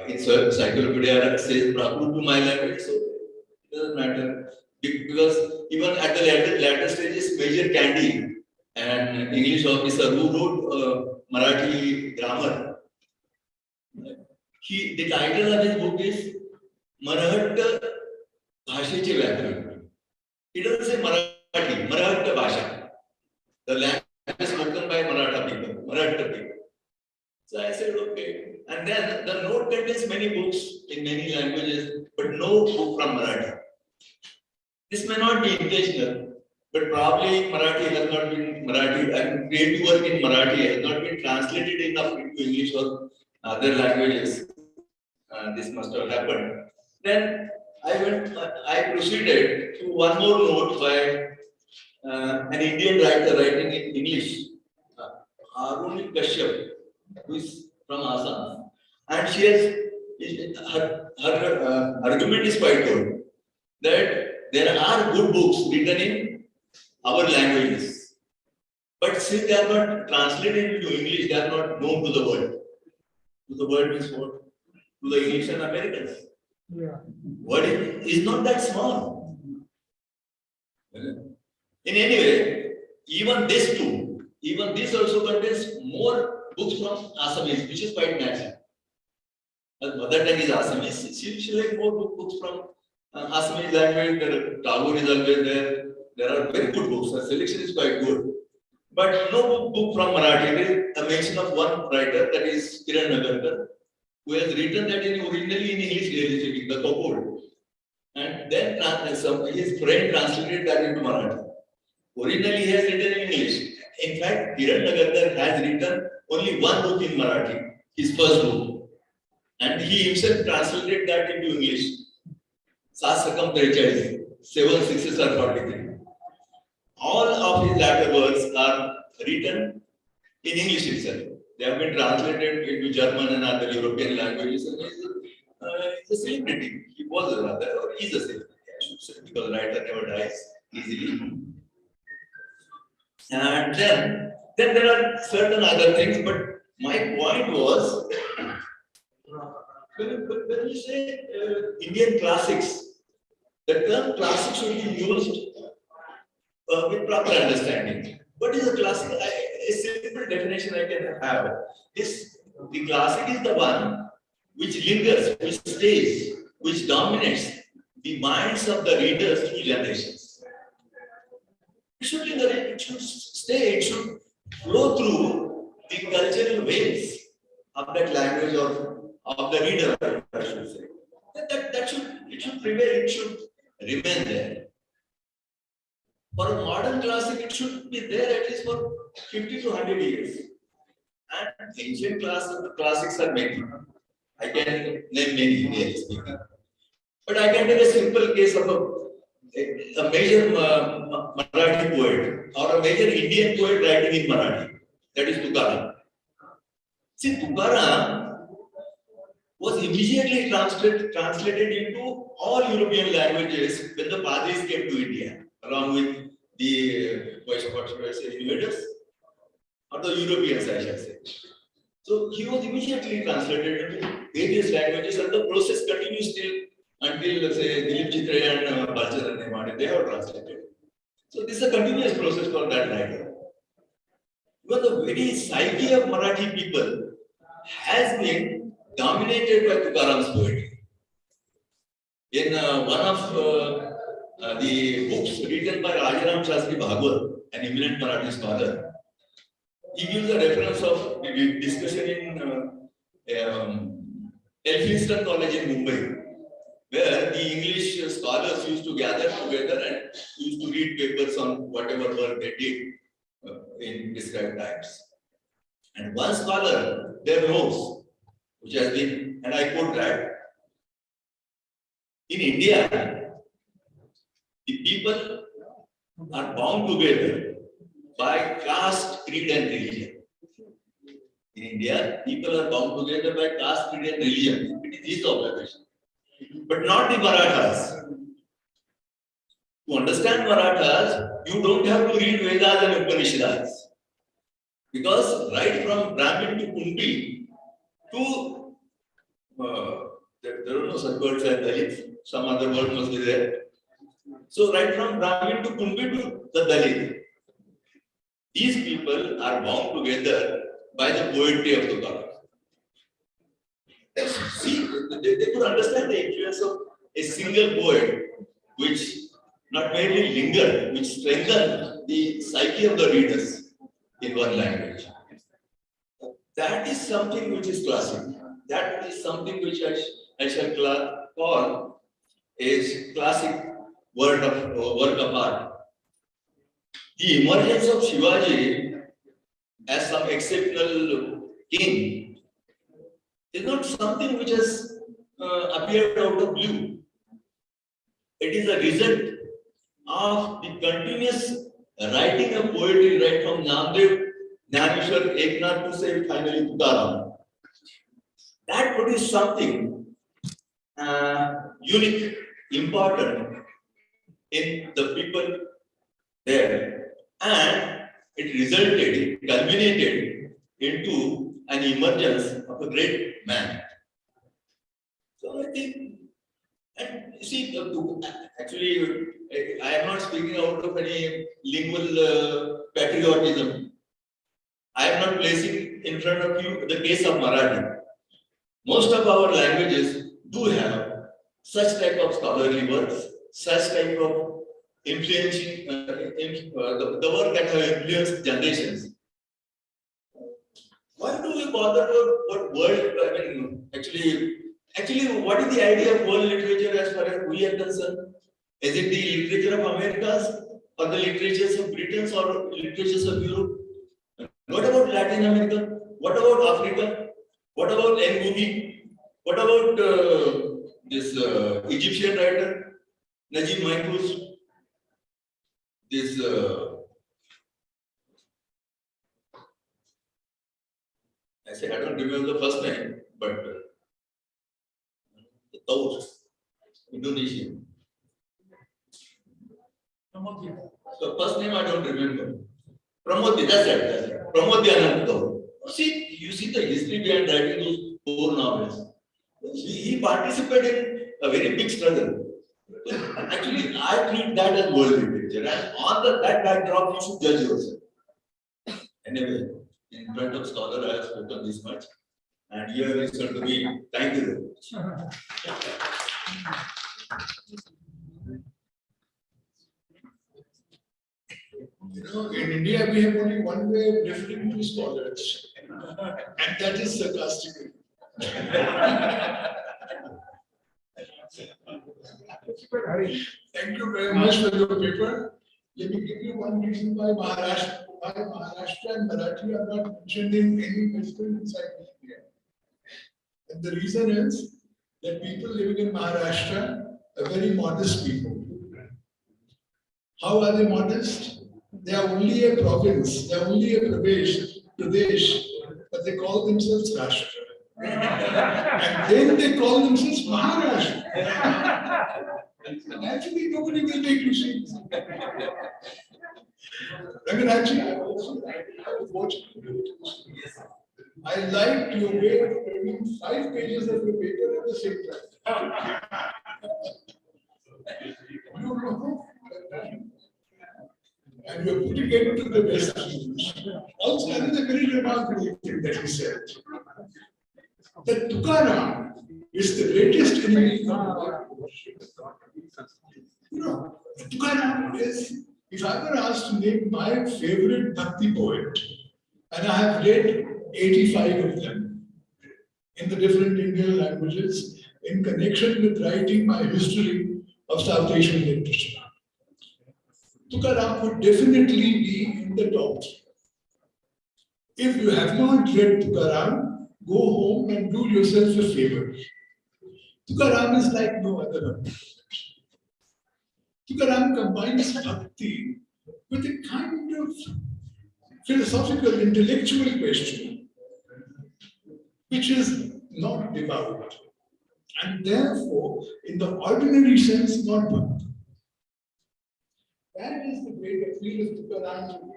encyclopedia says Prakriti my language, so it doesn't matter. Because even at the later stages, Major Candy, an English officer who wrote Marathi grammar, the title of his book is Marahat Bhasheche Vyakaran. He doesn't say Marathi, Marahat Bhasha. The language is spoken by Maratha people. So I said, okay. And then the note contains many books in many languages, but no book from Marathi. This may not be intentional, but probably Marathi has not been and creative work in Marathi has not been translated enough into English or other languages. This must have happened. Then I proceeded to one more note by an Indian writer writing in English, Aruni Kashyap, who is from Assam. And she has, her argument is quite good, that there are good books written in our languages. But since they are not translated into English, they are not known to the world. To the world means what? To the English and Americans. Yeah. What is not that small. In any way, even this also contains more books from Assamese, which is quite natural. As mother tongue is Assamese, she like more books from Assamese language. Tagore is always there. There are very good books. The selection is quite good. But no book from Marathi. There is a mention of one writer, that is Kiran Nagarkar, who has written that originally in English, really, the Kapur. And then his friend translated that into Marathi. Originally, he has written in English. In fact, Kiran Nagarkar has written only one book in Marathi, his first book. And he himself translated that into English. Sasakam 43, 7 6s are 43. All of his latter works are written in English itself. They have been translated into German and other European languages. And he's a celebrity. He was a rather, or he's a celebrity, I should say, because writer never dies easily. And then there are certain other things, but my point was, when you say Indian classics, the term classic should be used with proper understanding. What is a classic? A simple definition I can have is the classic is the one which lingers, which stays, which dominates the minds of the readers through generations. It should linger, it should stay, it should flow through the cultural veins of that language or of the reader, I should say. It should prevail, it should remain there. For a modern classic, it should be there at least for 50 to 100 years. And ancient classics are many. I can name many, really speaking. But I can take a simple case of a major Marathi poet or a major Indian poet writing in Marathi. That is Tukaram. See, Tukaram was immediately translated into all European languages when the Padris came to India, along with the what should I say, invaders or the Europeans, I shall say. So he was immediately translated into various languages, and the process continues still until, let's say, Dilip Chitre and Balcharan Nemade, they have translated. So this is a continuous process for that writer. Because the very psyche of Marathi people has been dominated by Tukaram's poetry. In one of the books written by Rajaram Shastri Bhagwat, an eminent Marathi scholar, he gives a reference of the discussion in Elphinstone College in Mumbai, where the English scholars used to gather together and used to read papers on whatever work they did in described times. And one scholar there knows, which has been, and I quote that, in India, the people are bound together by caste, creed, and religion. In India, people are bound together by caste, creed, and religion. It is his observation. But not the Marathas. To understand Marathas, you don't have to read Vedas and Upanishads. Because right from Brahmin to Kunti to, there are no such words as Dalit, some other word must be there. So right from Brahmin to Kunti to the Dalit, these people are bound together by the poetry of the God. See, they could understand the influence of a single poet, which not merely lingered, which strengthened the psyche of the readers in one language. That is something which is classic. That is something which I shall call a classic work of art. The emergence of Shivaji as some exceptional king is not something which has appeared out of blue. It is a result of the continuous writing of poetry right from Namdev, Jnaneshwar, Eknath to say finally Tukaram. That produced something unique, important in the people there, and it resulted, it culminated into an emergence of a great man. So I think, and you see, actually, I am not speaking out of any lingual patriotism. I am not placing in front of you the case of Marathi. Most of our languages do have such type of scholarly works, such type of influencing, the work that have influenced generations. Why do we bother about what world, I mean, actually, what is the idea of world literature as far as we are concerned? Is it the literature of Americas, or the literatures of Britain, or literatures of Europe? What about Latin America? What about Africa? What about Nguni? What about this Egyptian writer, Najib Mahfouz? This I said I don't remember the first name, but the Taur, Indonesian. So first name I don't remember. Pramodhi, that's it. Pramodhi Anand Taur. See, you see the history behind writing those 4 novels. He participated in a very big struggle. Actually, I treat that as world literature, and on that backdrop, you should judge yourself. Anyway, in front of scholar, I have spoken this much, and here is going to be. Thank you very much. You know, in India, we have only one way of referring to scholars, and that is sarcastically. Thank you very much for your paper. Let me give you one reason why Maharashtra and Marathi are not mentioned in any Western encyclopedia. And the reason is that people living in Maharashtra a very modest people. How are they modest? They are only a province, they are only a Pradesh, but they call themselves Rashtra. And then they call themselves Maharashtra. And actually, nobody will take you seriously. I mean, actually, I was watching you. I liked your way of reading 5 pages of your paper at the same time. You know, and you're putting it to the best use. Also, another very remarkable thing that he said, that Tukaram is the greatest enemy of the world. You know, Tukaram is, if I were asked to name my favorite Bhakti poet, and I have read 85 of them in the different Indian languages in connection with writing my history of South Asian literature, Tukaram would definitely be in the top 3. If you have not read Tukaram, go home and do yourself a favor. Tukaram is like no other. Tukaram combines bhakti with a kind of philosophical, intellectual question, which is not devout, and therefore, in the ordinary sense, not bhakti. That is the great appeal of Tukaram.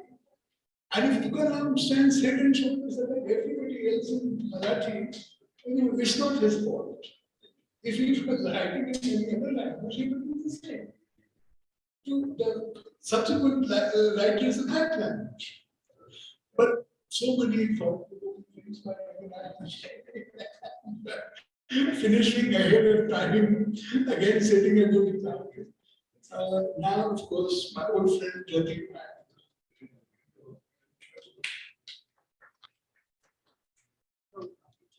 And if Tukaram stands head and shoulders above everybody else in Marathi, it's not his fault. If he was writing in any other language, he would do the same to the subsequent writers of that language. But so many thought things by finishing ahead of time, again setting a good example. Now, of course, my old friend Lalit.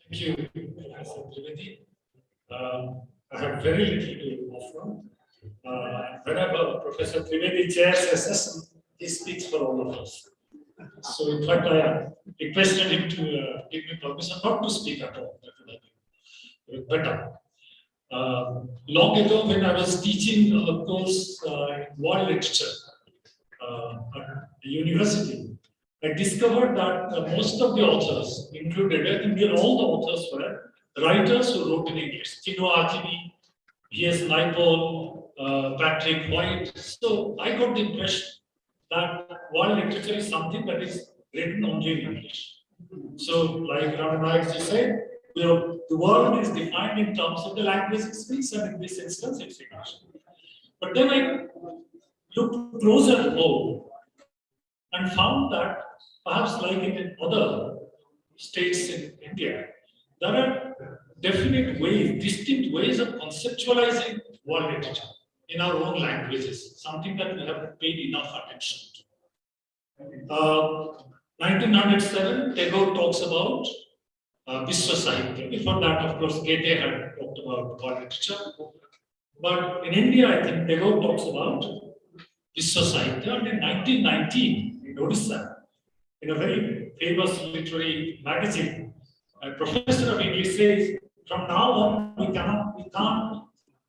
Thank you, Professor Trivedi. I have very little to offer. Whenever Professor Trivedi chairs a session, he speaks for all of us. So, in fact, I requested him to give me permission not to speak at all. That would have been better. Long ago, when I was teaching a course in world literature at the university, I discovered that most of the authors, included, I think all the authors were writers who wrote in English. Chino Ajimi, V.S. Naipaul, Patrick White. So I got the impression that world literature is something that is written only in English. So, like Ramanayakji said, the world is defined in terms of the language it speaks, and in this instance, it's English. But then I looked closer at home and found that perhaps like in other states in India, there are definite ways, distinct ways of conceptualizing world literature in our own languages, something that we haven't paid enough attention to. 1907, Tagore talks about Vishwa Sahitya. Before that, of course, Gaya had talked about world literature. But in India, I think Tagore talks about Vishwa Sahitya. And in 1919, in Odisha, in a very famous literary magazine, a professor of English says, from now on, we can't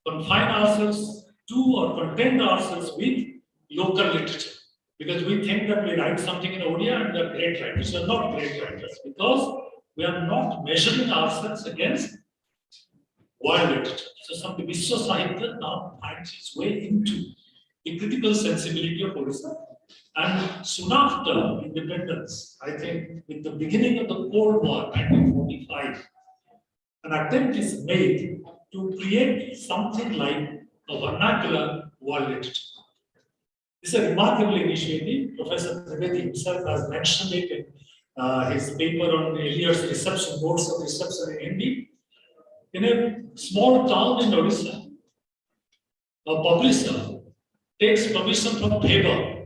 confine ourselves to or content ourselves with local literature. Because we think that we write something in Odia and we are great writers. We are not great writers because we are not measuring ourselves against world literature. So some Vishwa Sahitya now finds its way into the critical sensibility of Odisha. And soon after independence, I think with the beginning of the Cold War, 1945, an attempt is made to create something like a vernacular world literature. This is a remarkable initiative. Professor Trivedi himself has mentioned it in his paper on the Eliot's reception, modes of reception in Hindi. In a small town in Odisha, a publisher takes permission from Faber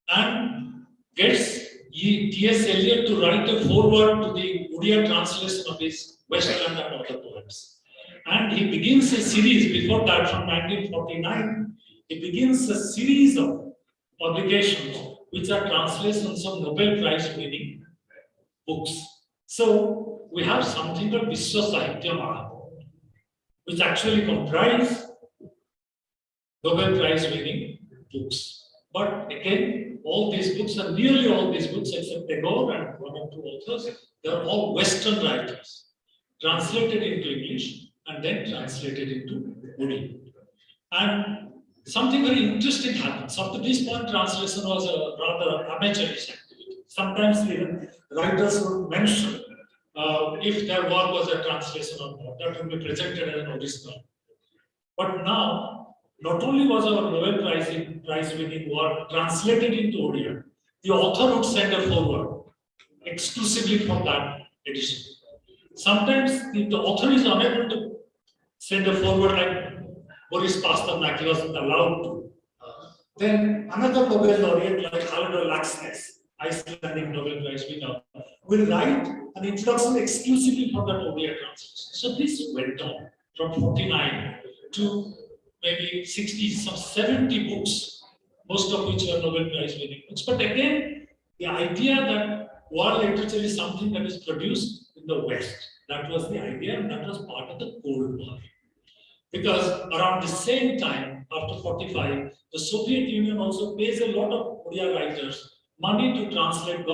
and gets T.S. Eliot to write a foreword to the Odia translation of his Westland and other poems. And he begins a series before that from 1949. He begins a series of publications which are translations of Nobel Prize winning books. So we have something called Vishwa Sahitya Mahabharata, which actually comprise Nobel Prize winning books. But again, all these books, and nearly all these books, except Tagore and one or two authors, they are all Western writers, translated into English and then translated into Urdu. And something very interesting happens. Up to this point, translation was a rather amateurish activity. Sometimes even writers would mention if their work was a translation or not, that would be presented as an original. But now, not only was our Nobel Prize winning work translated into Odia, the author would send a foreword exclusively for that edition. Sometimes the author is unable to send a foreword, like Boris Pasternak, he wasn't allowed to. Then another Nobel laureate like Halldor Laxness, Icelandic Nobel Prize winner, will write an introduction exclusively for that Odia translation. So this went on from 49 to maybe 60, some 70 books, most of which were Nobel Prize winning books. But again, the idea that world literature is something that is produced in the West, that was the idea, and that was part of the Cold War. Because around the same time, after 45, the Soviet Union also pays a lot of Odia writers money to translate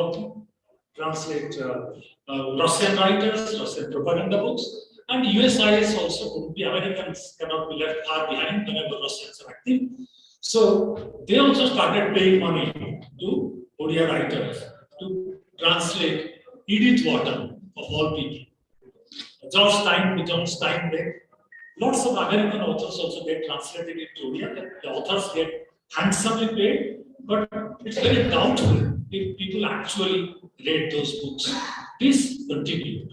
Russian writers, Russian propaganda books, and USIS also, the Americans cannot be left far behind whenever Russians are active. So they also started paying money to Odia writers to translate Edith Wharton, of all people. John Steinbeck. Lots of American authors also get translated into Odia. The authors get handsomely paid, but it's very doubtful if people actually read those books. This continued.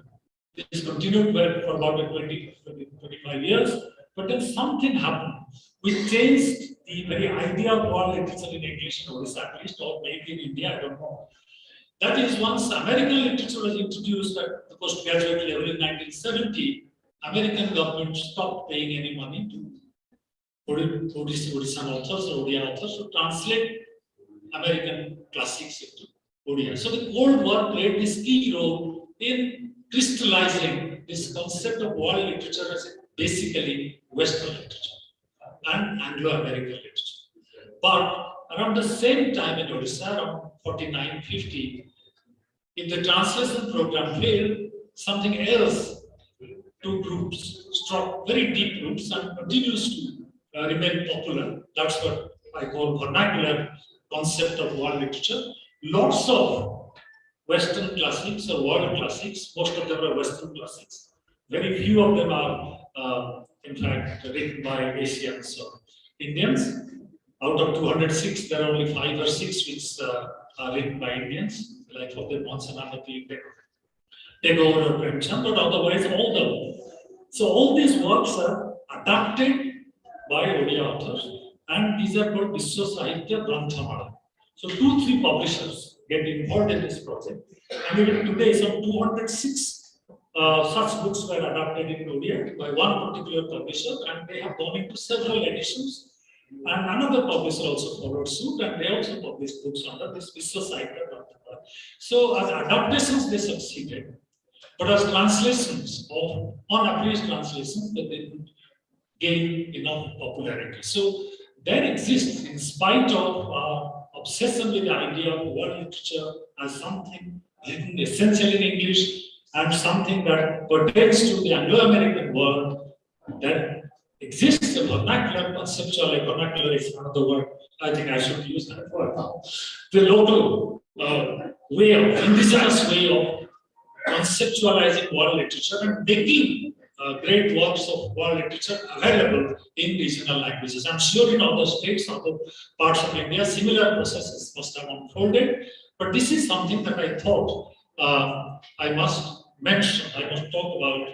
This continued for about 25 years, but then something happened which changed the very idea of world literature in English in Odisha, at least, or maybe in India, I don't know. That is, once American literature was introduced at the postgraduate level in 1970, American government stopped paying any money to Odisha authors or Odia authors to translate American classics into Odia. So the Cold War played this key role in crystallizing this concept of world literature as basically Western literature and Anglo-American literature. But around the same time in Odisha, around 49, 50, if the translation program failed, something else, two groups struck very deep roots and continues to remain popular. That's what I call vernacular concept of world literature. Lots of Western classics or world classics, most of them are Western classics. Very few of them are, in fact, written by Asians or Indians. Out of 206, there are only 5 or 6 which are written by Indians, like for the Monsananapi, Tagore or Premchand, but otherwise all them. So all these works are adapted by Odia authors, and these are called Vishwa Sahitya Granthamala. So 2-3 publishers get involved in this project, and even today some 206 such books were adapted in Odia by one particular publisher, and they have gone into several editions. And another publisher also followed suit, and they also published books under this Vishwa Sahitya Granthamala. So as adaptations, they succeeded. But as translations, or unabridged translations, they didn't gain enough popularity. So there exists, in spite of obsession with the idea of world literature as something written essentially in English and something that pertains to the Anglo-American world, there exists a vernacular, conceptual, like vernacular is another word, I think I should use that word now. The local way of, indigenous way of conceptualizing world literature and making great works of world literature available in regional languages. I'm sure in other states, other parts of India, similar processes must have unfolded. But this is something that I thought I must mention, I must talk about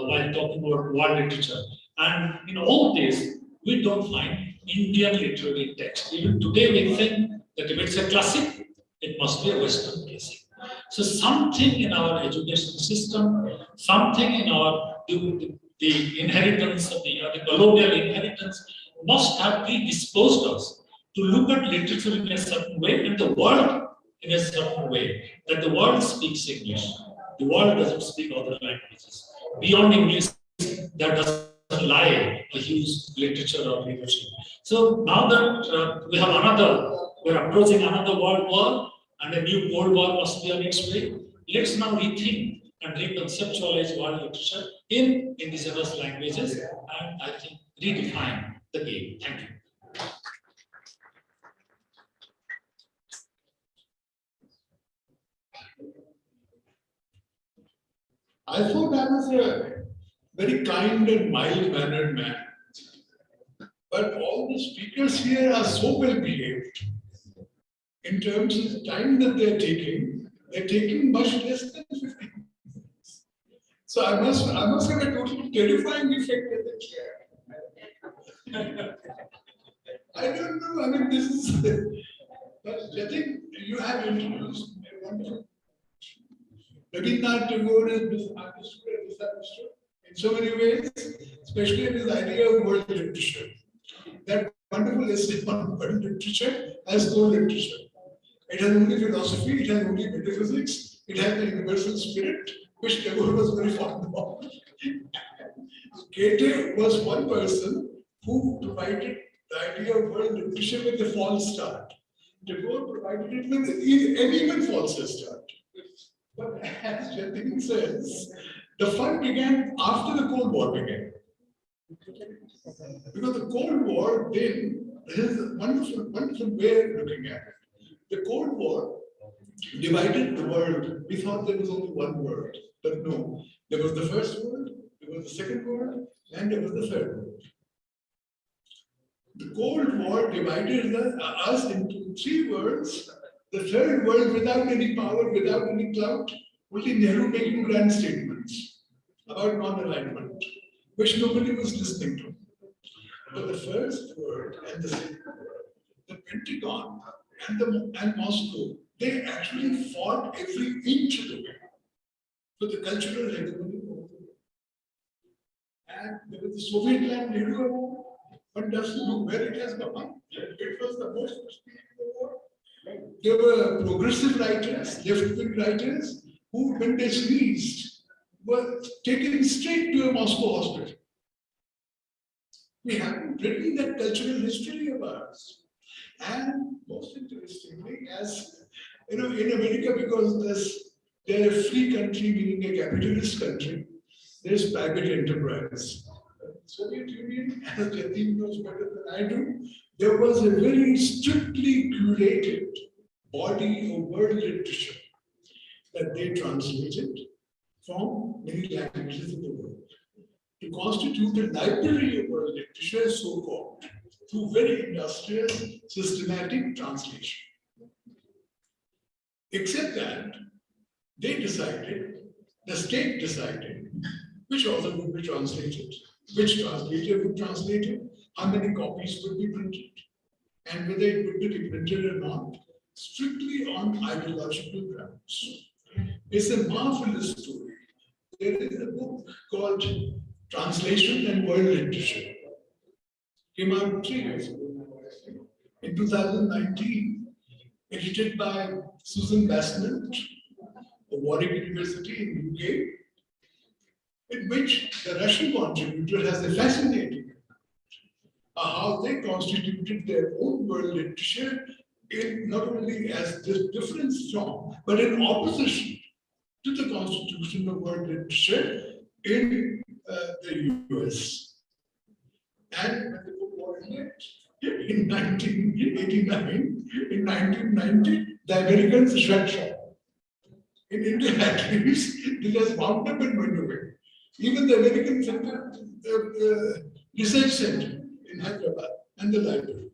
while talking about world literature. And in all this, we don't find Indian literary text. Even today, we think that if it's a classic, it must be a Western classic. So something in our education system, something in our the inheritance of the colonial inheritance must have predisposed us to look at literature in a certain way and the world in a certain way. That the world speaks English, the world doesn't speak other languages. Beyond English, there doesn't lie a huge literature or leadership. So now that we're approaching another world war and a new Cold War must be on its way, let's now rethink and reconceptualize world literature in indigenous languages and I think redefine the game. Thank you. I thought I was a very kind and mild-mannered man. But all the speakers here are so well behaved in terms of the time that they're taking much less than 15 minutes. So I must have a totally terrifying effect at the chair. I don't know, I mean, this is, but I think you have introduced a wonderful. Rabindranath Tagore is misunderstood and misunderstood in so many ways, especially in his idea of world literature. That wonderful essay on world literature has no literature. It has only philosophy, it has only metaphysics, it has the universal spirit, which Tagore was very fond of. Goethe was one person who provided the idea of world literature with a false start. Tagore provided it with an even falser start. But as Jatin says, the fun began after the Cold War began. Because the Cold War then, this is a wonderful way of looking at it. The Cold War divided the world. We thought there was only one world, but no. There was the first world, there was the second world, and there was the third world. The Cold War divided us into three worlds. The third world without any power, without any clout, only Nehru making grand statements about non-alignment, which nobody was listening to. But the first world and the second world, the Pentagon and Moscow, they actually fought every inch of the way for the cultural hegemony of the world. And there was the Soviet land Nehru, one doesn't know where it has gone. It was the most prestigious in the world. There were progressive writers, left-wing writers, who, when they sneezed, were taken straight to a Moscow hospital. We haven't written that cultural history of ours. And most interestingly, as you know, in America, because they're a free country, meaning a capitalist country, there's private enterprise. Soviet Union, as Jatin knows better than I do, there was a very strictly curated body of world literature that they translated from many languages of the world to constitute a library of world literature, so-called, through very industrial, systematic translation. Except that they decided, the state decided, which author would be translated, which translator would translate it, how many copies would be printed, and whether it would be reprinted or not, strictly on ideological grounds. It's a marvelous story. There is a book called Translation and World Literature. Came out 3 years ago, in 2019, edited by Susan Bassnett of Warwick University in UK, in which the Russian contributor has a fascinating how they constituted their own world literature in not only as this difference from, but in opposition to the constitution of world literature in the US. And when the book was ended in 1989, in 1990, the Americans shut shop. In India, at least, they just wound up and went away. Even the American Center, the Research Center in Hyderabad and the library.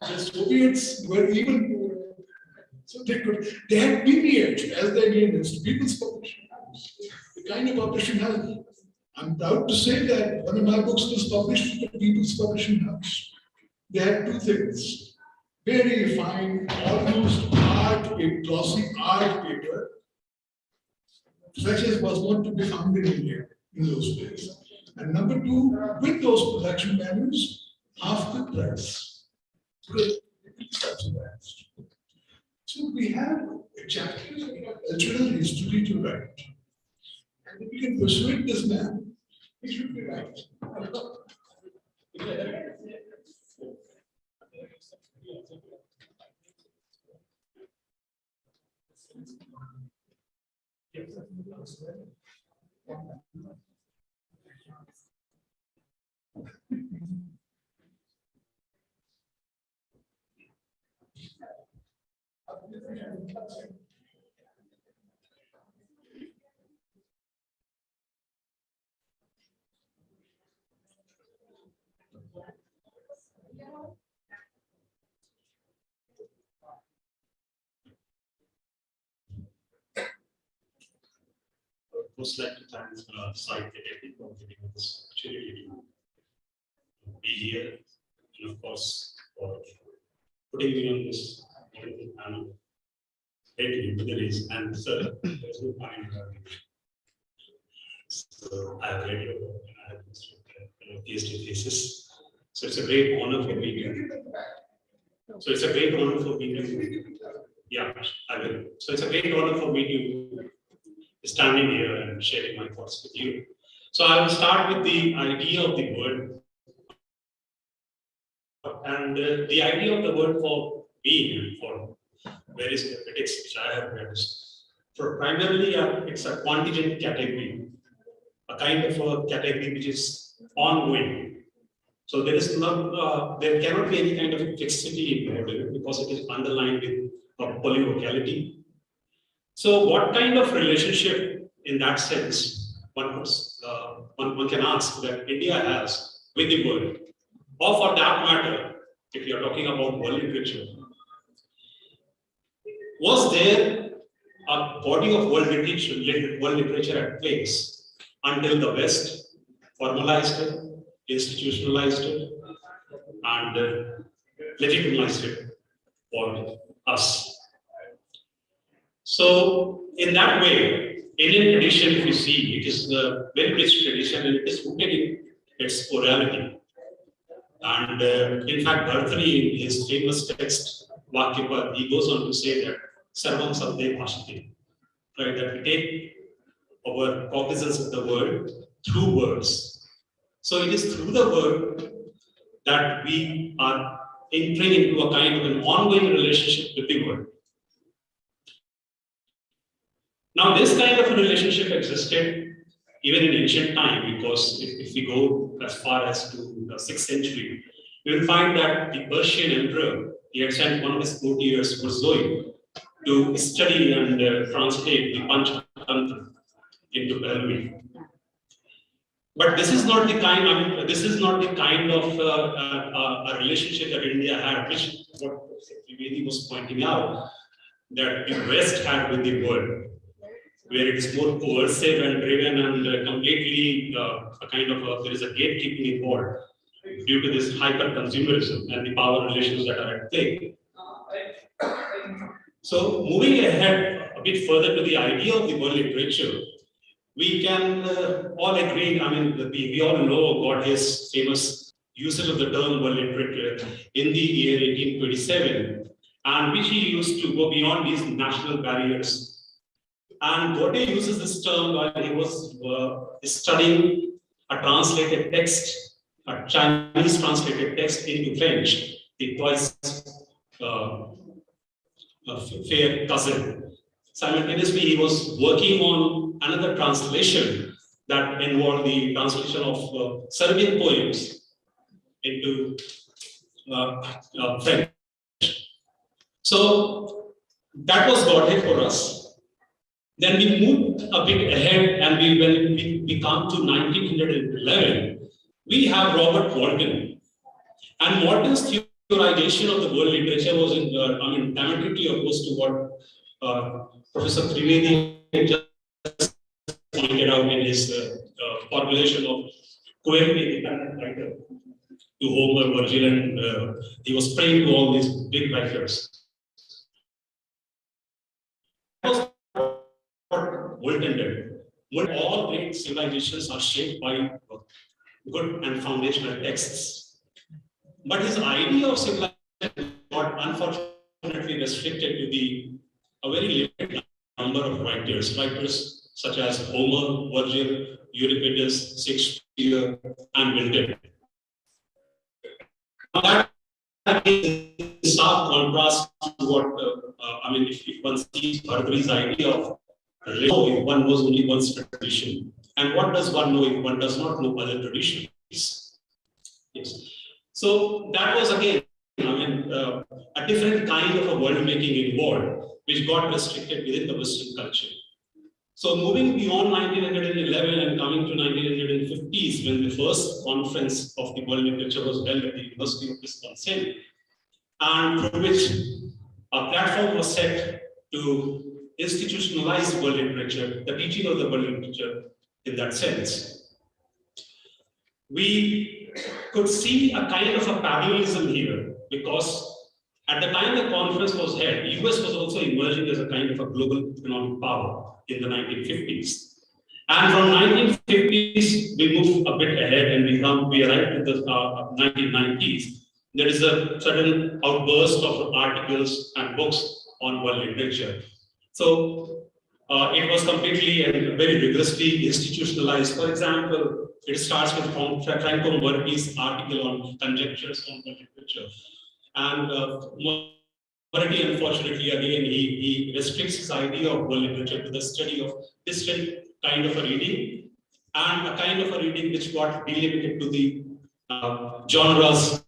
The Soviets were even more. So they had PPH as their name is, People's Publishing House. The kind of publishing house. I'm proud to say that one of my books was published with the People's Publishing House. They had two things. Very fine, almost glossy art paper, such as was not to be found in India in those days. And number two, with those production values, half the price. Because it's subsidized. So we have a chapter of cultural history to write. And if we can persuade this man, he should be right. Most like to thank Site Academy for giving us this opportunity to be here, and of course for putting me on this wonderful panel. Great to there is, and sir, there's no point in having it. So I have read your book and I have PhD thesis. So it's a great honor for me to. So it's a great honor for me to. Yeah, I will. So it's a great honor for me to standing here and sharing my thoughts with you. So I will start with the idea of the word. And the idea of the word for being, for various critics which I have read, for primarily it's a contingent category, a kind of a category which is ongoing. So there is not, there cannot be any kind of fixity involved in it because it is underlined with a polylocality. So what kind of relationship in that sense one can ask that India has with the world, or for that matter, if you are talking about world literature, was there a body of world literature at place until the West formalized it, institutionalized it, and legitimized it for us? So, in that way, Indian tradition, if you see, it is a very rich tradition and it is rooted in its orality. And in fact, Bhartari, in his famous text, Vakyapad, he goes on to say that Sarvam Sabde Bhashate, right? That we take our cognizance of the word through words. So it is through the word that we are entering into a kind of an ongoing relationship with the word. Now, this kind of a relationship existed even in ancient time, because if we go as far as to the 6th century, we will find that the Persian emperor, he had sent one of his courtiers, Khosroi, to study and translate the Panchatantra into Paravi. But this is not the kind. I mean, this is not the kind of a relationship that India had, which what Trivedi was pointing out, that the West had with the world, where it is more coercive and driven and completely a kind of there is a gatekeeping involved due to this hyper-consumerism and the power relations that are at play. So moving ahead a bit further to the idea of the world literature, we can all agree, I mean, we all know about his famous usage of the term world literature in the year 1827, and which he used to go beyond these national barriers. And Gaya uses this term while he was studying a translated text, a Chinese translated text into French, the twice fair cousin. Simultaneously, he was working on another translation that involved the translation of Serbian poems into French. So that was Gaya for us. Then we moved a bit ahead, and when we come to 1911, we have Robert Walton. And Walton's theorization of the world literature was diametrically opposed to what Professor Trivedi just pointed out in his formulation of Coelho, the independent writer, to Homer, Virgil, and he was praying to all these big writers. Walton did. All great civilizations are shaped by good and foundational texts. But his idea of civilization got unfortunately restricted to a very limited number of writers such as Homer, Virgil, Euripides, Shakespeare, year and wilted. Now that is stark contrast to what, if one sees Bhartari's idea of religion, if one knows only one's tradition, and what does one know if one does not know other traditions? Yes. So that was again, a different kind of a world making involved, which got restricted within the Western culture. So moving beyond 1911 and coming to 1950s, when the first conference of the world literature was held at the University of Wisconsin, and through which a platform was set to institutionalize world literature, the teaching of the world literature in that sense. We could see a kind of a parallelism here, because at the time the conference was held, the US was also emerging as a kind of a global economic power in the 1950s. And from 1950s, we move a bit ahead and we arrived at the 1990s. There is a sudden outburst of articles and books on world literature. So it was completely and very rigorously institutionalized. For example, it starts with Franco Moretti's article on conjectures on world literature. And Moretti, unfortunately, again, he restricts his idea of world literature to the study of distant kind of a reading, and a kind of a reading which got delimited to the genres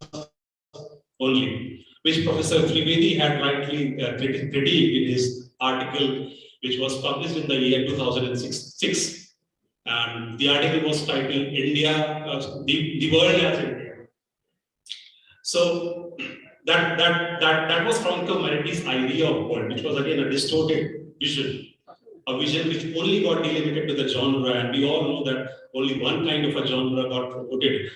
only, which Professor Trivedi had rightly critiqued in his article, which was published in the year 2006. And the article was titled India, the World as India. So that was Franco Moretti's idea of world, which was again a distorted vision, a vision which only got delimited to the genre, and we all know that only one kind of a genre got promoted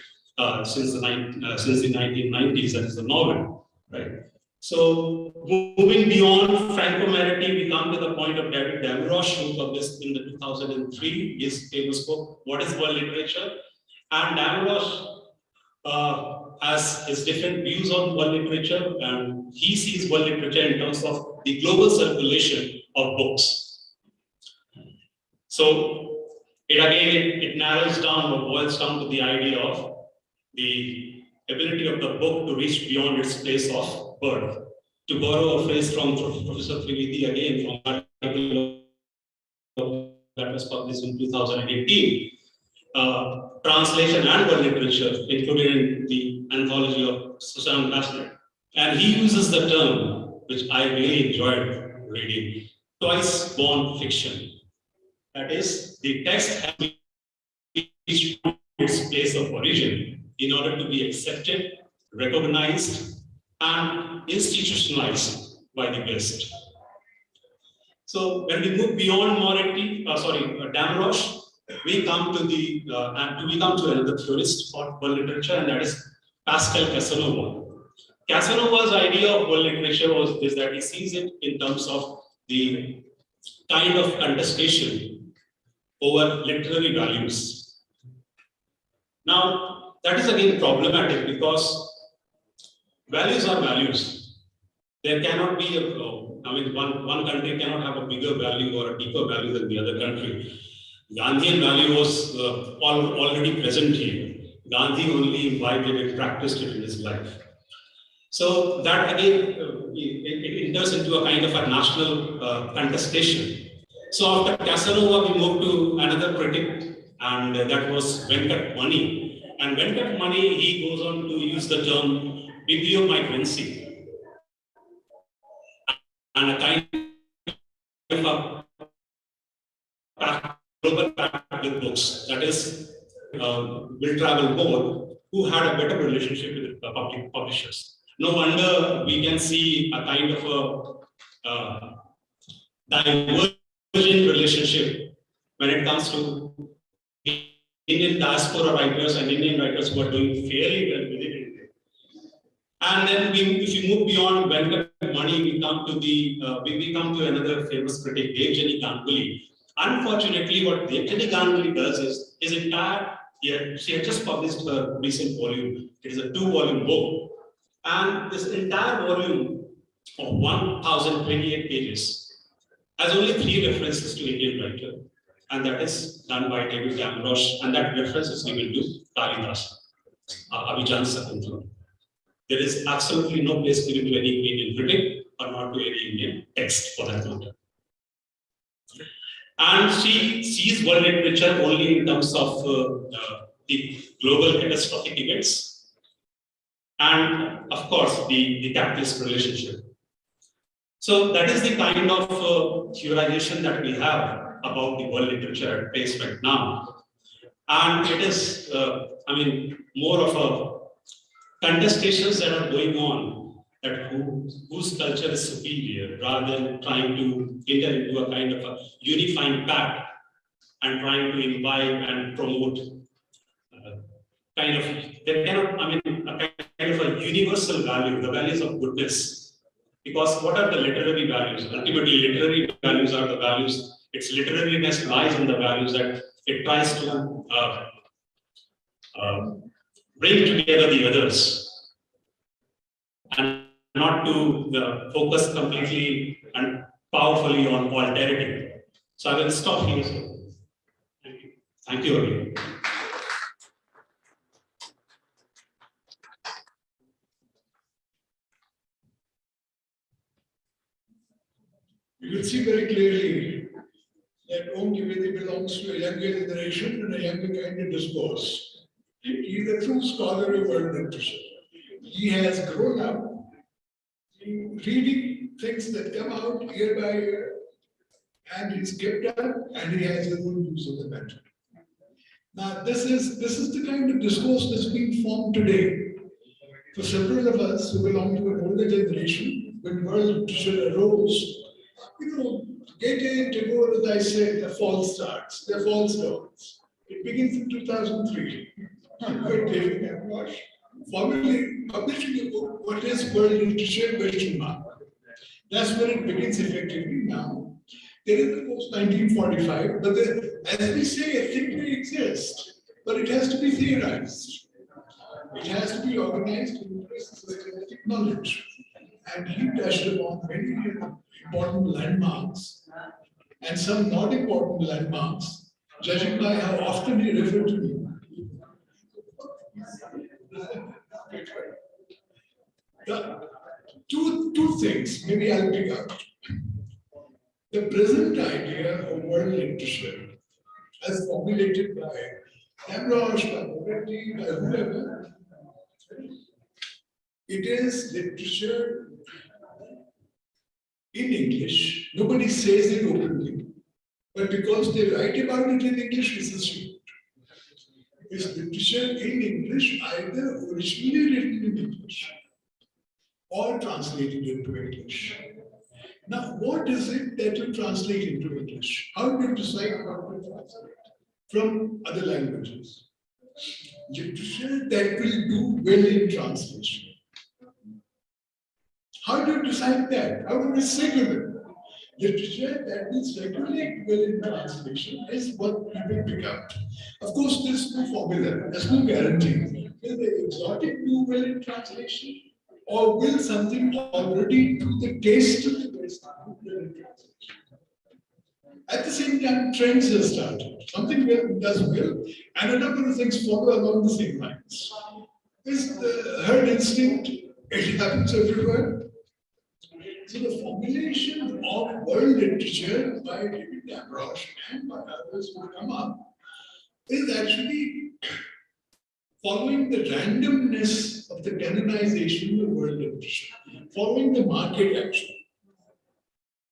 since the 1990s, that is the novel, right? So moving beyond Franco Moretti, we come to the point of David Damrosch, who published in the 2003 his famous book, What is World Literature? And Damrosch has his different views on world literature, and he sees world literature in terms of the global circulation of books. So it narrows down or boils down to the idea of the ability of the book to reach beyond its place of birth. To borrow a phrase from Professor Trivedi again from an article that was published in 2018, translation and world literature, including the anthology of Susan Bassler. And he uses the term, which I really enjoyed reading, twice-born fiction. That is, the text has to reach its place of origin in order to be accepted, recognized, and institutionalized by the West. So when we move beyond Damrosch, we come to another theorist for world literature, and that is Pascal Casanova. Casanova's idea of world literature is that he sees it in terms of the kind of contestation over literary values. Now, that is again problematic, because values are values. There cannot be one country cannot have a bigger value or a deeper value than the other country. Gandhian value was already present here. Gandhi only imbibed it, practiced it in his life. So that again, it enters into a kind of a national contestation. So after Casanova, we move to another critic, and that was Venkat Mani. And Venkat Mani, he goes on to use the term bibliomigrancy, and a kind of a global pact with books, that is, will travel more, who had a better relationship with the public publishers. No wonder we can see a kind of a divergent relationship when it comes to Indian diaspora writers and Indian writers who are doing fairly well within India. And then if you move beyond Venkat Mani, we come to another famous critic, Devjani Ganguly. Unfortunately, what Devjani Ganguly does is his entire, she had just published a recent volume. It is a 2-volume book. And this entire volume of 1,028 pages has only 3 references to Indian writer. and that is done by David Amrosh, and that reference is given to Kalidas, Abhijan Sakuntala. There is absolutely no place given to any Indian critic or not to any Indian text for that matter. And she sees world literature only in terms of the global catastrophic events and, of course, the capitalist relationship. So that is the kind of theorization that we have about the world literature at place right now. And it is, more of a contestations that are going on that whose culture is superior, rather than trying to enter into a kind of a unifying pact and trying to imbibe and promote a kind of a universal value, the values of goodness. Because what are the literary values? Ultimately, literary values are the values. Its literariness lies in the values that it tries to bring together the others, and not to focus completely and powerfully on alterity. So I will stop here. Thank you. Thank you again. You will see very clearly that Om Dwivedi belongs to a younger generation and a younger kind of discourse. He is a true scholar of world literature. He has grown up reading things that come out year by year, and he's kept up, and he has his own views of the matter. Now, this is the kind of discourse that's being formed today. For several of us who belong to an older generation, when world literature arose, Gaya and Tagore, as I said, are false starts, they're false dawns. It begins in 2003, with David Amrosh formally publishing a book, What is World Literature? ? That's where it begins effectively now. There is, of course, 1945, but as we say, a thing may exist, but it has to be theorized. It has to be organized into systematic knowledge. And he touched upon many important landmarks and some not important landmarks, judging by how often he referred to me. Two things, maybe I'll pick up. The present idea of world literature, as formulated by Amrosh, by Moretti, by whoever, it is literature in English. Nobody says it openly, but because they write about it in English, it's assumed. It's literature in English, either originally written in English or translated into English. Now, what is it that you translate into English? How do you decide how to translate from other languages? Literature that will do well in translation. How do you decide that? How do you circulate? Literature that will circulate well in translation is what people pick up. Of course, there's no formula, there's no guarantee. Will the exotic do well in translation? Or will something already do the taste of the West do well in translation? At the same time, trends have started. Something does well, and a number of things follow along the same lines. Is the herd instinct? It happens everywhere. So the formulation of world literature by David Amrosh and by others who come up is actually following the randomness of the canonization of world literature, following the market action.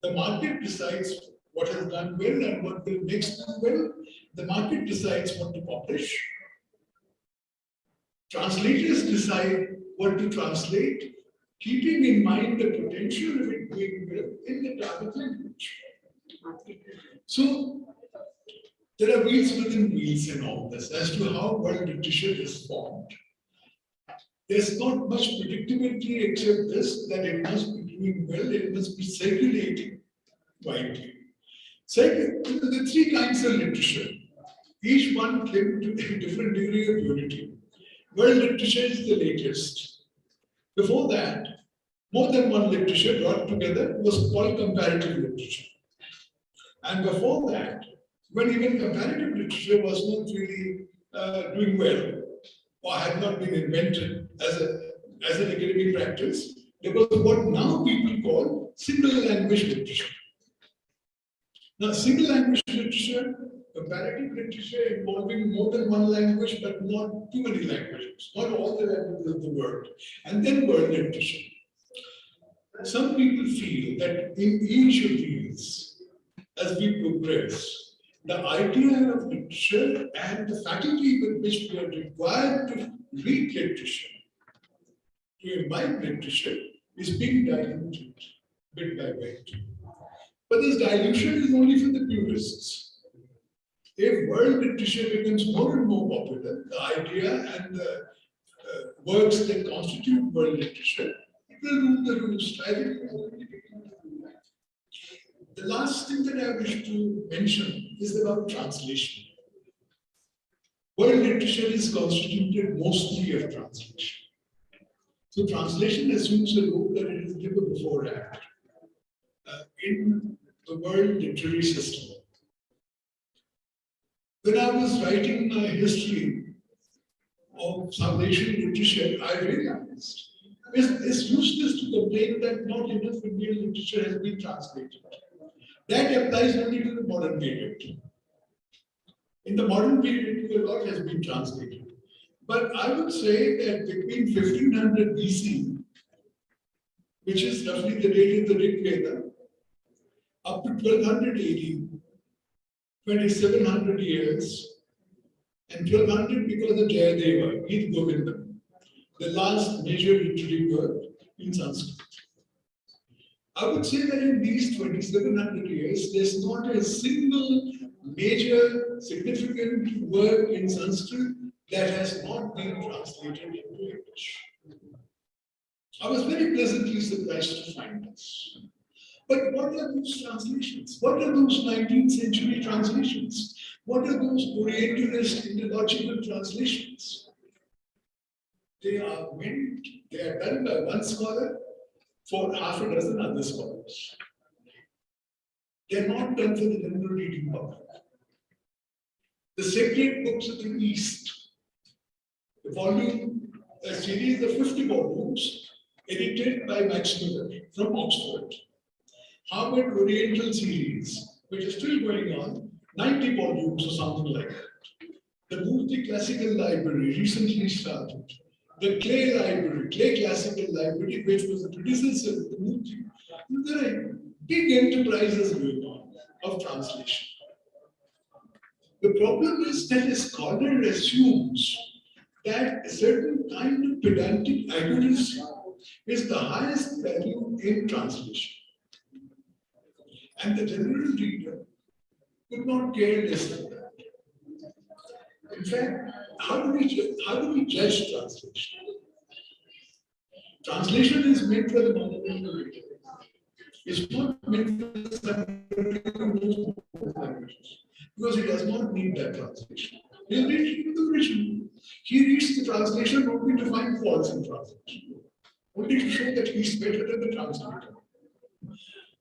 The market decides what has done well and what will next do well. The market decides what to publish. Translators decide what to translate, keeping in mind the potential of it doing well in the target language. So there are wheels within wheels in all this as to how world literature is formed. There's not much predictability except this, that it must be doing well, it must be circulating widely. Second, there are three kinds of literature. Each one came to a different degree of unity. World literature is the latest. Before that, more than one literature brought together was called comparative literature. And before that, when even comparative literature was not really doing well, or had not been invented as an academic practice, there was what now people call single language literature. Now, single language literature, comparative literature involving more than one language, but not too many languages, not all the languages of the world, and then world literature. Some people feel that in each of these, as we progress, the idea of literature and the faculty with which we are required to read literature, to imbibe literature, is being diluted bit by bit. But this dilution is only for the purists. If world literature becomes more and more popular, the idea and the works that constitute world literature, it will rule the roost. I think the last thing that I wish to mention is about translation. World literature is constituted mostly of translation. So translation assumes a role that it is never before had in the world literary system. When I was writing my history of South Asian literature, I realized it's useless to complain that not enough Indian literature has been translated. That applies only to the modern period. In the modern period, a lot has been translated. But I would say that between 1500 BC, which is roughly the date of the Rig Veda, up to 1200 AD, 2700 years, and 1200 because of Jayadeva, Gita Govinda, the last major literary work in Sanskrit. I would say that in these 2700 years, there's not a single major significant work in Sanskrit that has not been translated into English. I was very pleasantly surprised to find this. But what are those translations? What are those 19th century translations? What are those Orientalist ideological translations? They are done by one scholar for half a dozen other scholars. They're not done for the general reading public. The sacred books of the East, a series of 50 volumes, edited by Max Miller from Oxford. Harvard Oriental series, which is still going on, 90 volumes or something like that. The Murthy Classical Library recently started. The Clay Library, Clay Classical Library, which was the predecessor of the Murthy. There are big enterprises going on of translation. The problem is that a scholar assumes that a certain kind of pedantic accuracy is the highest value in translation. And the general reader could not care less than that. In fact, how do we judge translation? Translation is meant for the monumental reader. It's not meant for the languages, because he does not need that translation. He'll read the original. He reads the translation only to find faults in translation, only to show that he's better than the translator.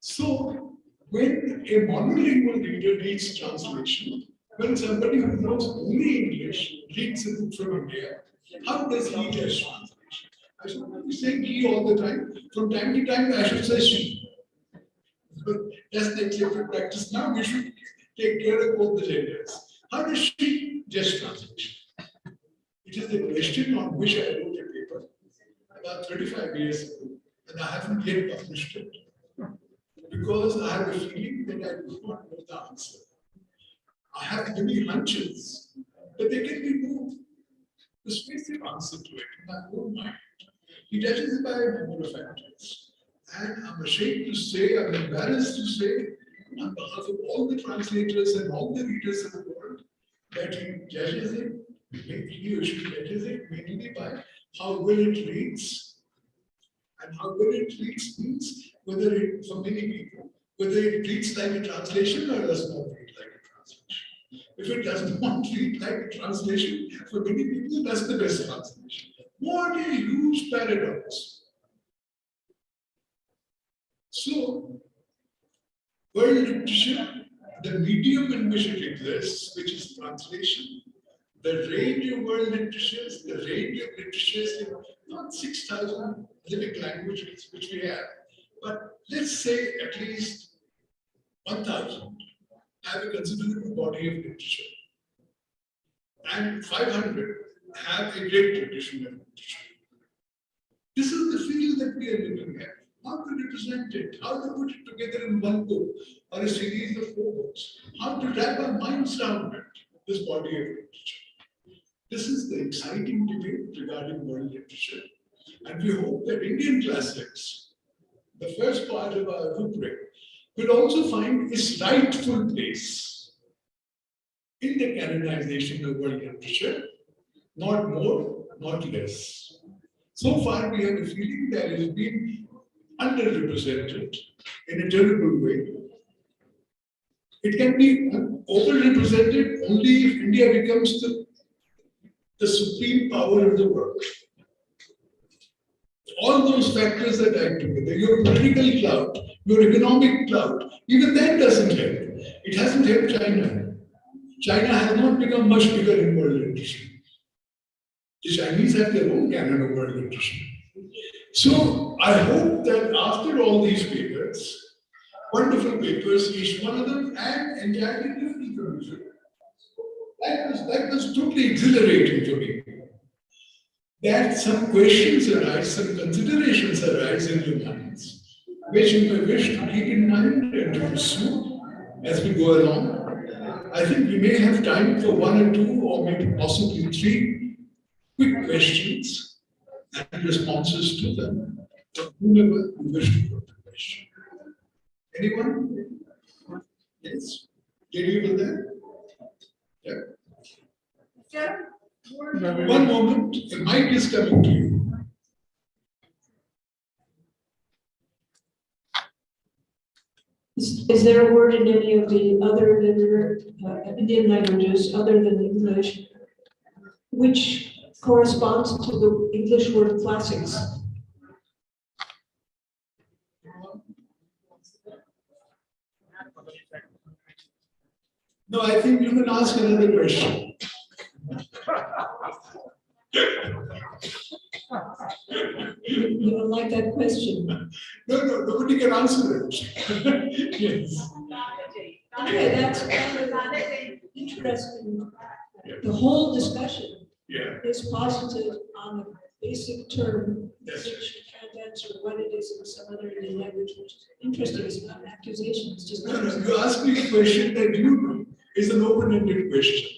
So, when a monolingual reader reads translation, when somebody who knows only English reads a book from India, how does he judge translation? I should not be saying he all the time. From time to time, I should say she. But that's the accepted practice now. We should take care of both the genders. How does she judge translation? It is the question on which I wrote a paper about 35 years ago, and I haven't yet published it, because I have a feeling that I do not know the answer. I have many hunches, but they can be moved. The specific answer to it in my own mind. He judges it by a number of factors. And I'm ashamed to say, I'm embarrassed to say, on behalf of all the translators and all the readers of the world, that he judges it, he or she judges it mainly by how well it reads. And how well it reads means whether it, for many people, whether it reads like a translation or does not read like a translation. If it does not read like a translation, for many people, that's the best translation. What a huge paradox. So, world literature the medium in which it exists, which is translation, the range of world literatures, the range of literatures in not 6,000 living languages which we have, but let's say at least 1,000 have a considerable body of literature, and 500 have a great tradition of literature. This is the field that we are looking at. How to represent it, how to put it together in one book or a series of 4 books, how to wrap our minds around it, this body of literature. This is the exciting debate regarding world literature. And we hope that Indian classics, the first part of our rubric, will also find its rightful place in the canonization of world literature, not more, not less. So far, we have a feeling that it has been underrepresented in a terrible way. It can be overrepresented only if India becomes the supreme power of the world. All those factors are tied together. Your political clout, your economic clout, even that doesn't help. It hasn't helped China. China has not become much bigger in world literature. The Chinese have their own canon of world literature. So I hope that after all these papers, wonderful papers, each one of them, and entirely different from each other. That was totally exhilarating for me. That some questions arise, some considerations arise in your minds, which you may wish to keep in mind and to pursue as we go along. I think we may have time for 1 or 2 or maybe possibly 3 quick questions and responses to them, from whomever you wish to put the question. Anyone? Yes? Lady over there? Yeah. One moment, the mic is coming to you. Is there a word in any of the other Indian languages other than English which corresponds to the English word classics? No, I think you can ask another question. You don't like that question? No, nobody can answer it. Yes. Anyway, that's kind of interesting. The whole discussion is posited on a basic term, which you can't answer what it is in some other Indian language, which is interesting. It's not an accusation, it's just interesting. You ask me a question that you know is an open-ended question.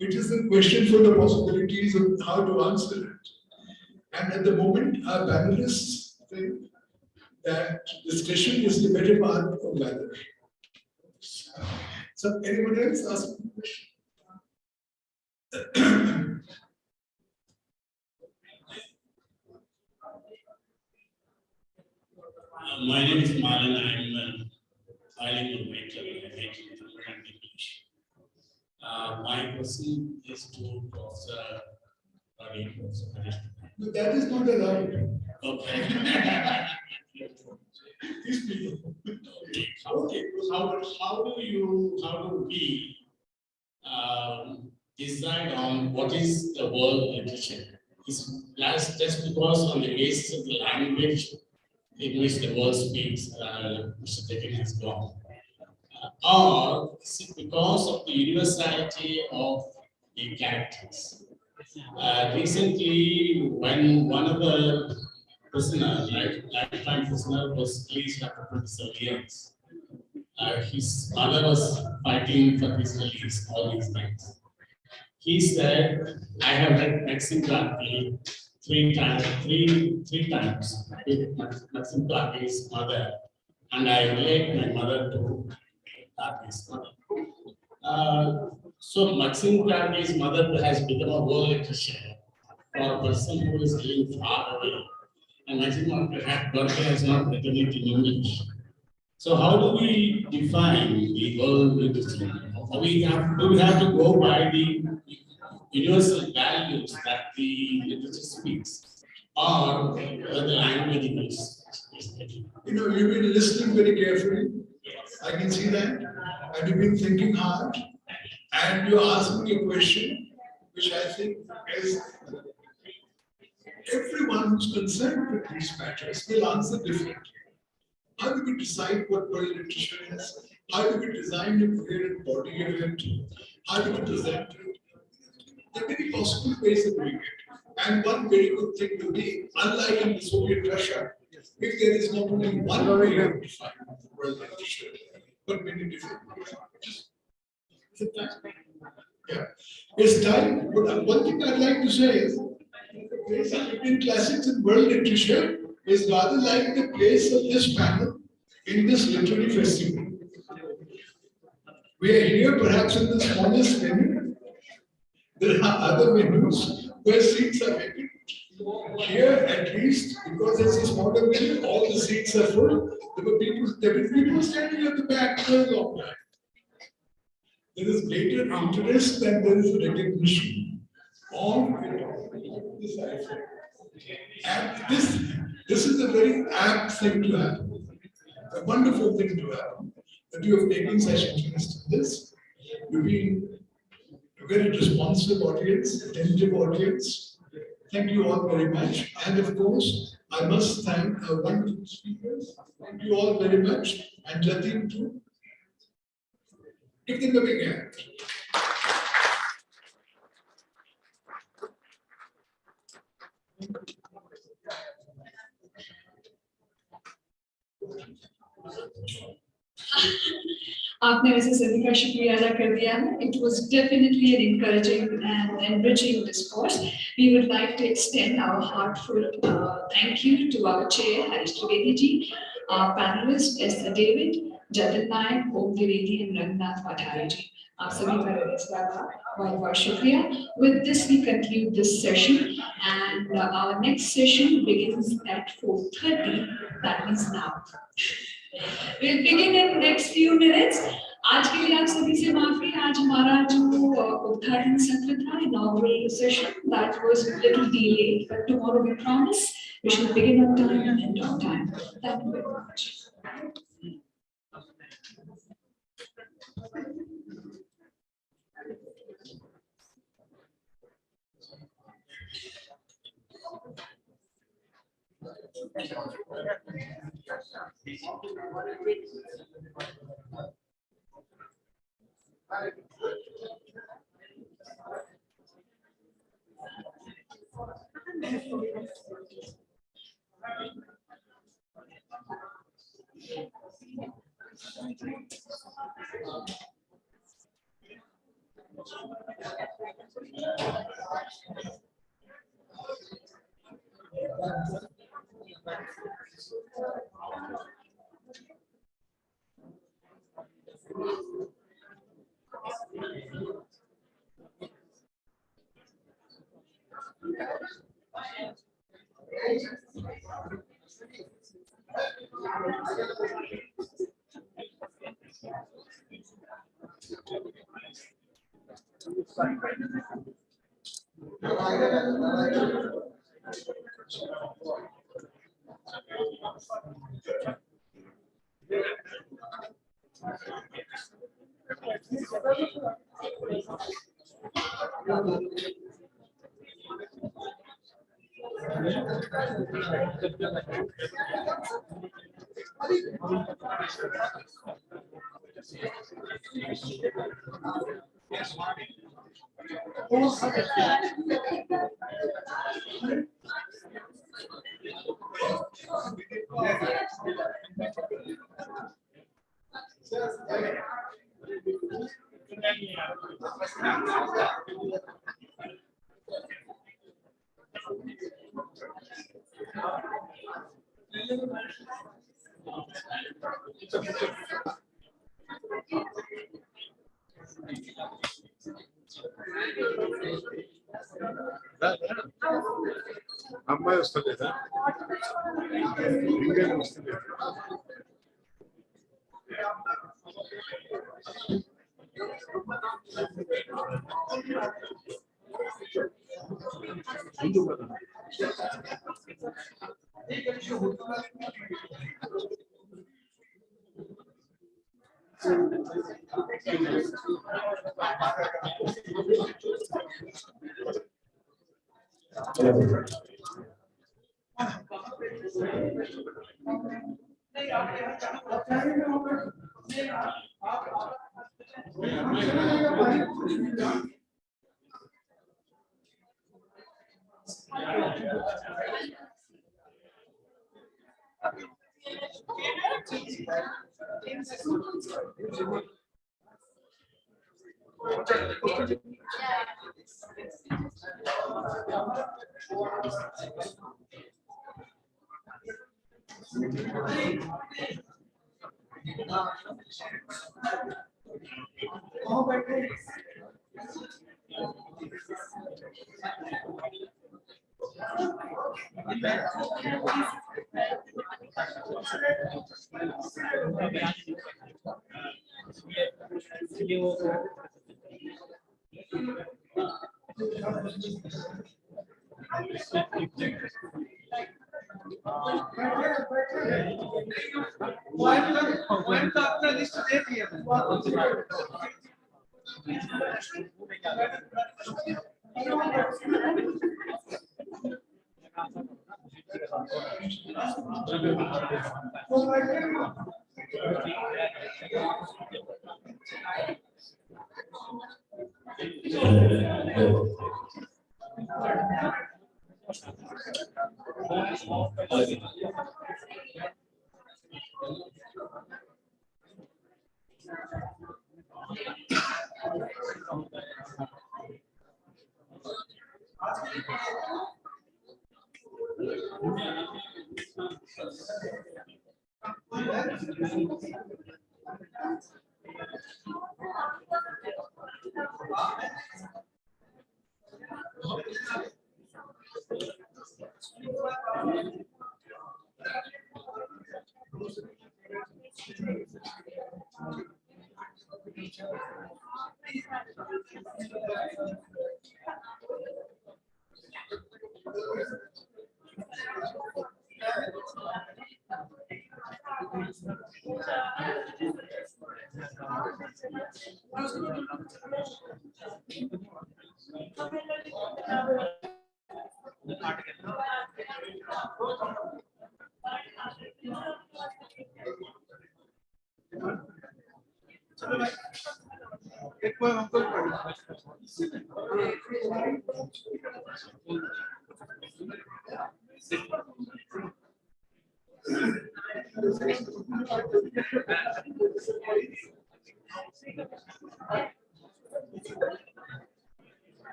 It is a question for the possibilities of how to answer it. And at the moment, our panelists think that discussion is the better part of valor. So, anyone else ask a question? My name is Malan. I'm bilingual writer. I write in Tamil and English. My question is to Professor Ravi. No, that is not allowed. Okay. These people. Okay. How do we decide on what is the world literature? Is just because on the basis of the language in which the world speaks, Mr. Degan has gone, or is it because of the universality of the characters? Recently, when one of the prisoners, lifetime prisoner, was released after 27 years, his mother was fighting for his release all these things. He said, I have read Maxim Gorky 3 times with Maxim Gorky's mother, and I relate my mother to Gorky's mother. So Maxim Gorky's mother has become a world literature for a person who is living far away, and Maxim Gorky has not written it in English. So how do we define the world literature? Do we have to go by the universal values that the literature speaks, or the language is? You know, you've been listening very carefully. Yes. I can see that. And you've been thinking hard. And you're asking me a question, which I think is everyone who's concerned with these matters will answer differently. How do we decide what world literature is? How do we design the coherent body of it? How do we present it? There are many possible ways of doing it. And one very good thing to be, unlike in the Soviet Russia, if there is not only one way of defining world literature, but many different ways. Is it time? Yeah. It's time. But one thing I'd like to say is, the place between classics and world literature is rather like the place of this panel in this literary festival. We are here perhaps in the smallest venue. There are other venues where seats are vacant. Here, at least, because it's a smaller venue, all the seats are full. There were people standing at the back for a long time. There is greater interest than there is recognition on this iPhone. And this is a very apt thing to happen, a wonderful thing to happen, that you have taken such interest in this. You've been a very responsive audience, attentive audience. Thank you all very much. And of course, I must thank our wonderful speakers. Thank you all very much. And Lalit too. Give them a big hand. आपने वैसे सभी का शुक्रिया अदा कर दिया है. It was definitely an encouraging and enriching discourse. We would like to extend our heartfelt thank you to our chair, Harish Trivedi ji, our panelists, Esther David, Jatin Nayak, Om Trivedi, and Rangnath Vathari ji. आप सभी का इस बार बहुत बहुत शुक्रिया. With this we conclude this session, and our next session begins at 4:30. That means now. We'll begin in next few minutes. आज के लिए आप सभी से माफी. आज हमारा जो उद्घाटन सत्र था, inaugural session, that was a little delayed, but tomorrow we promise we should begin on time and end on time. Thank you very much. అమ్మాయి వస్తలేదా ఇండియన్ వస్తలేదు ముందు కదా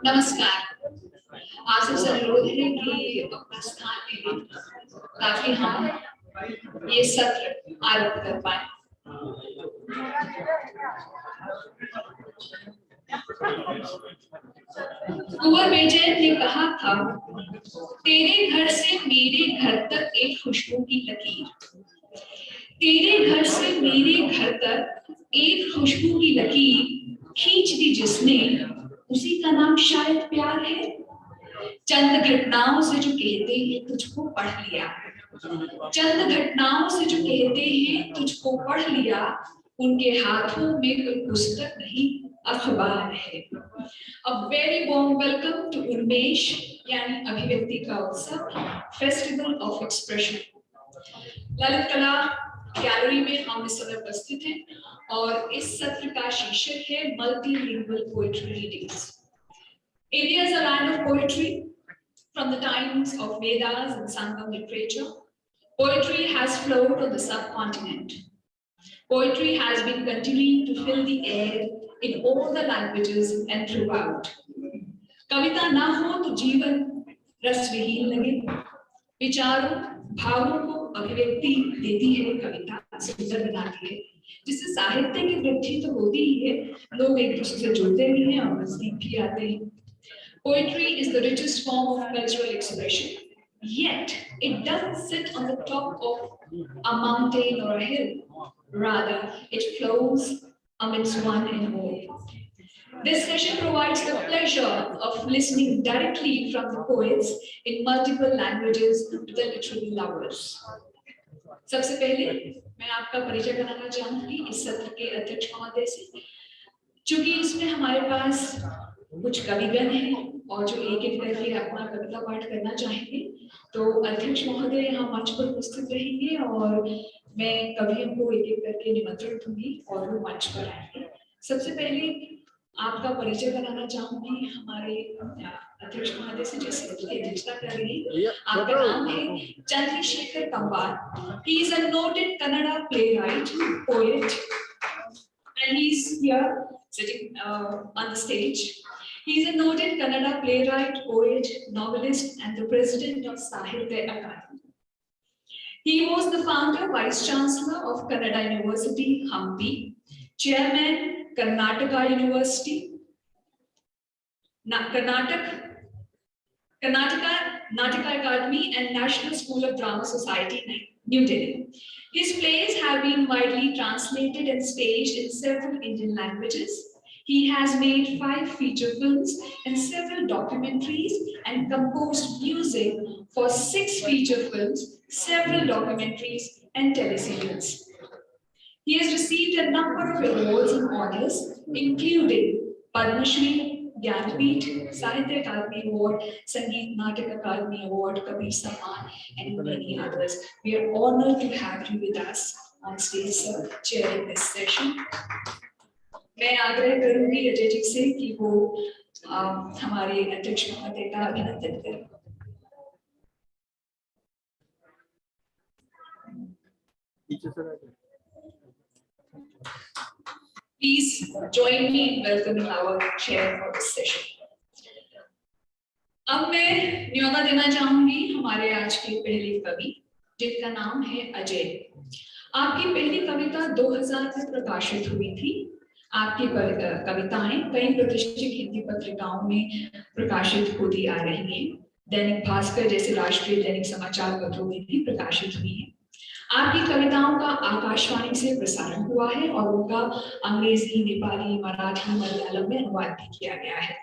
नमस्कार। आपसे अनुरोध है कि अपना स्थान ले लें ताकि हम ये सत्र आरंभ कर पाए। कुंवर विजय ने कहा था, तेरे घर से मेरे घर तक एक खुशबू की लकीर, तेरे घर से मेरे घर तक एक खुशबू की लकीर खींच दी जिसने, उसी का नाम शायद प्यार है। चंद घटनाओं से जो कहते हैं तुझको पढ़ लिया, चंद घटनाओं से जो कहते हैं तुझको पढ़ लिया, उनके हाथों में कोई पुस्तक नहीं, अखबार है। A very warm welcome to उन्मेष यानी अभिव्यक्ति का उत्सव, फेस्टिवल ऑफ एक्सप्रेशन। ललित कला गैलरी में हम इस समय उपस्थित हैं और इस सत्र का शीर्षक है multilingual poetry readings. India is a land of poetry. From the times of Vedas and Sangam literature, poetry has flowed on the subcontinent. Poetry has been continuing to fill the air in all the languages and throughout. कविता ना हो तो जीवन रस विहीन लगे, विचारों भावों को अभिव्यक्ति देती है, कविता सुंदर बनाती है, जिससे साहित्य की वृद्धि तो होती ही है, लोग एक दूसरे से जुड़ते भी हैं और नजदीक भी आते हैं। Poetry is the richest form of cultural expression, yet it doesn't sit on the top of a mountain or a hill. Rather, it flows amidst one and all. This session provides the pleasure of listening directly from the poets in multiple languages to the literary lovers. सबसे पहले मैं आपका परिचय कराना चाहूंगी इस सत्र के अध्यक्ष महोदय से, चूंकि इसमें हमारे पास कुछ कविगण हैं और जो एक एक करके अपना कविता पाठ करना चाहेंगे, तो अध्यक्ष महोदय यहाँ मंच पर उपस्थित रहेंगे और मैं कवियों को एक एक करके निमंत्रण दूंगी और वो मंच पर आएंगे। सबसे पहले आपका परिचय कराना चाहूंगी हमारे अध्यक्ष महोदय से, जिस सत्र की अध्यक्षता कर रही है। आपका नाम है Chandrashekhar Kambar. He is a noted Kannada playwright, poet, and he's here sitting on the stage. He is a noted Kannada playwright, poet, novelist, and the president of Sahitya Akademi. He was the founder, vice chancellor of Kannada University, Hampi, chairman, Karnataka University, Karnataka Natika Academy, and National School of Drama Society, New Delhi. His plays have been widely translated and staged in several Indian languages. He has made 5 feature films and several documentaries and composed music for 6 feature films, several documentaries and teleserials. He has received a number of awards and honors, including Padma Shri, Jnanpith, Sahitya Akademi Award, Sangeet Natak Akademi Award, Kabir Samman, and many others. We are honored to have you with us on stage, sir, chairing this session. मैं आग्रह करूंगी अजय जी से कि वो हमारे अध्यक्ष महोदय का अभिनंदन करें। Please join me in welcoming our chair for this session. अब मैं न्योता देना चाहूंगी हमारे आज के पहले कवि, जिनका नाम है अजय। आपकी पहली कविता 2000 में प्रकाशित हुई थी। आपकी कविताएं कई प्रतिष्ठित हिंदी पत्रिकाओं में प्रकाशित होती आ रही हैं। दैनिक भास्कर जैसे राष्ट्रीय दैनिक समाचार पत्रों में भी प्रकाशित हुई हैं। आपकी कविताओं का आकाशवाणी से प्रसारण हुआ है और उनका अंग्रेजी, नेपाली, मराठी, मलयालम में अनुवाद भी किया गया है।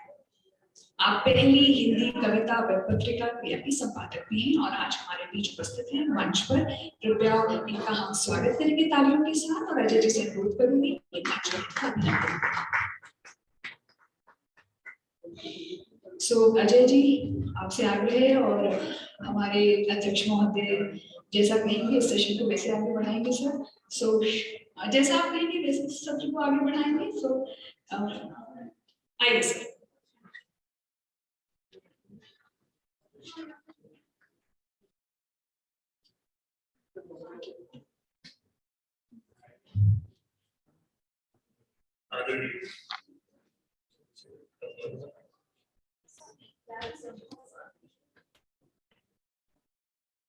आप पहली हिंदी कविता वेब पत्रिका क्रिया की संपादक भी हैं और आज हमारे बीच उपस्थित हैं मंच पर। कृपया इनका हम स्वागत करेंगे तालियों के साथ और अजय जी से अनुरोध करूंगी कि मंच पर। सो अजय जी, आपसे आग्रह है और हमारे अध्यक्ष महोदय जैसा कहेंगे इस सेशन को वैसे आगे बढ़ाएंगे सर। सो जैसा आप कहेंगे वैसे सत्र को आगे बढ़ाएंगे। सो आइए सर।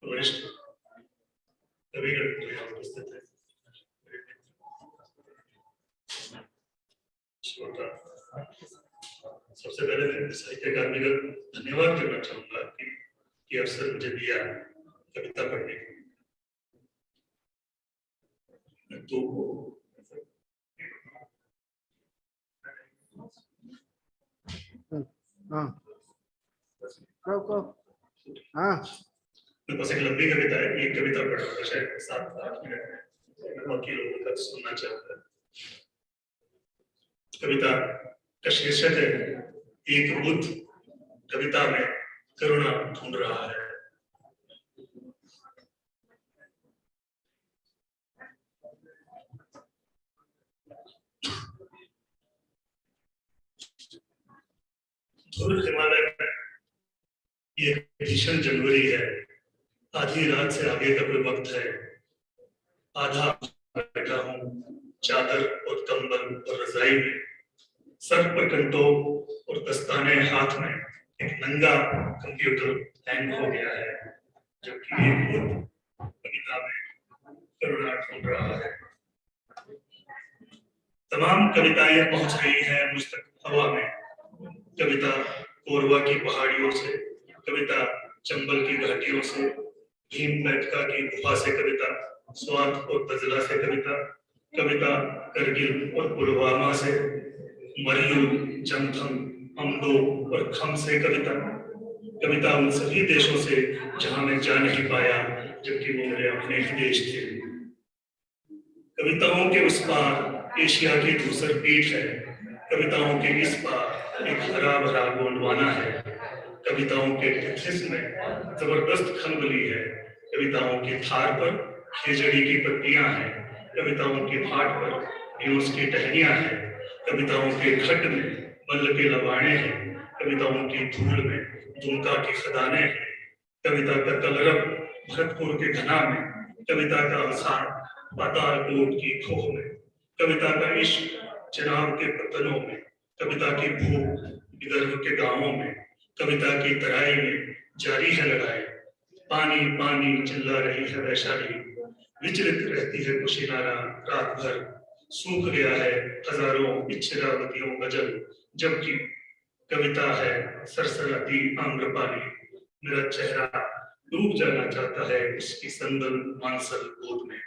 वरिष्ठ कविगण यहाँ उपस्थित है। सबसे पहले साहित्य अकादमी का धन्यवाद करना चाहूंगा कि अवसर मुझे दिया कविता पढ़ने का। तो बस एक लंबी कविता है, एक कविता पढ़ूंगा शायद 7-8 मिनट में, बाकी लोगों तक सुनना चाहूंगा। कविता का शीर्षक है एक बुद्ध कविता में करुणा ढूंढ रहा है। धूल हिमालय में ये भीषण जनवरी है, आधी रात से आगे का कोई वक्त है। आधा बैठा हूँ चादर और कंबल और रजाई में, सर पर कंटोप और दस्ताने हाथ में। एक नंगा कंप्यूटर हैंग हो गया है, जबकि एक बुद्ध कविता में करुणा ढूंढ रहा है। तमाम कविताएं पहुंच रही हैं मुझ तक हवा में। कविता कोरवा की पहाड़ियों से, कविता चंबल की घाटियों से, भीमबेटका की गुफा से कविता, स्वात और तजला से कविता, कविता करगिल और पुलवामा से, मरियम, जमथम, अमदो और खम से कविता, कविता उन सभी देशों से जहां मैं जा नहीं पाया जबकि वो मेरे अपने ही देश थे। कविताओं के उस पार एशिया की धूसर पीठ है, कविताओं के इस पार एक हरा भरा गोंडवाना है। कविताओं के हिस्से में जबरदस्त खलबली है, कविताओं की थार पर खेजड़ी की पत्तियां हैं, कविताओं के फाट पर न्यूज की टहनियां हैं, कविताओं के खड्ड में बल्ल के लवाणे हैं, कविताओं की धूल में दुमका की खदाने हैं, कविता का कलरव भरतपुर के घना में, कविता का अवसान पातालकोट की खोह में, कविता का इश्क चनाव के पत्तनों में, कविता की भूख विदर्भ के गांवों में, कविता की तराई में जारी है लड़ाई। पानी पानी चिल्ला रही है वैशाली, विचलित रहती है कुशीनारा रात भर। सूख गया है हजारों इच्छरावतियों गजल, जबकि कविता है सरसराती आम्रपाली। मेरा चेहरा डूब जाना चाहता है उसकी संदन मानसल गोद में,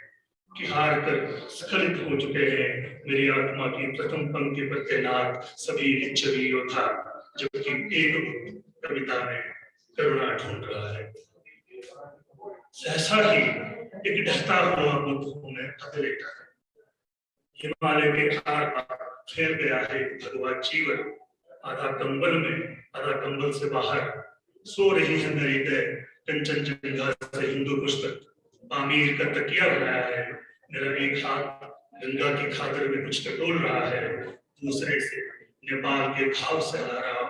कि हार कर स्खलित हो चुके हैं मेरी आत्मा की प्रथम पंक्ति पर तैनात सभी लिच्छवी योद्धा, जबकि एक कविता में करुणा ढूंढ रहा है। सहसा ही एक ढहता हुआ बुद्ध उन्हें अधलेटा है। हिमालय के आर पार फैल गया है भगवा जीवन, आधा कंबल में आधा कंबल से बाहर सो रही है मेरी दे कंचनजंगा से हिंदू कुश तक। पामीर का तकिया बनाया है, मेरा एक हाथ गंगा की खातिर में कुछ टटोल रहा है, दूसरे से नेपाल के भाव से ला रहा हूं,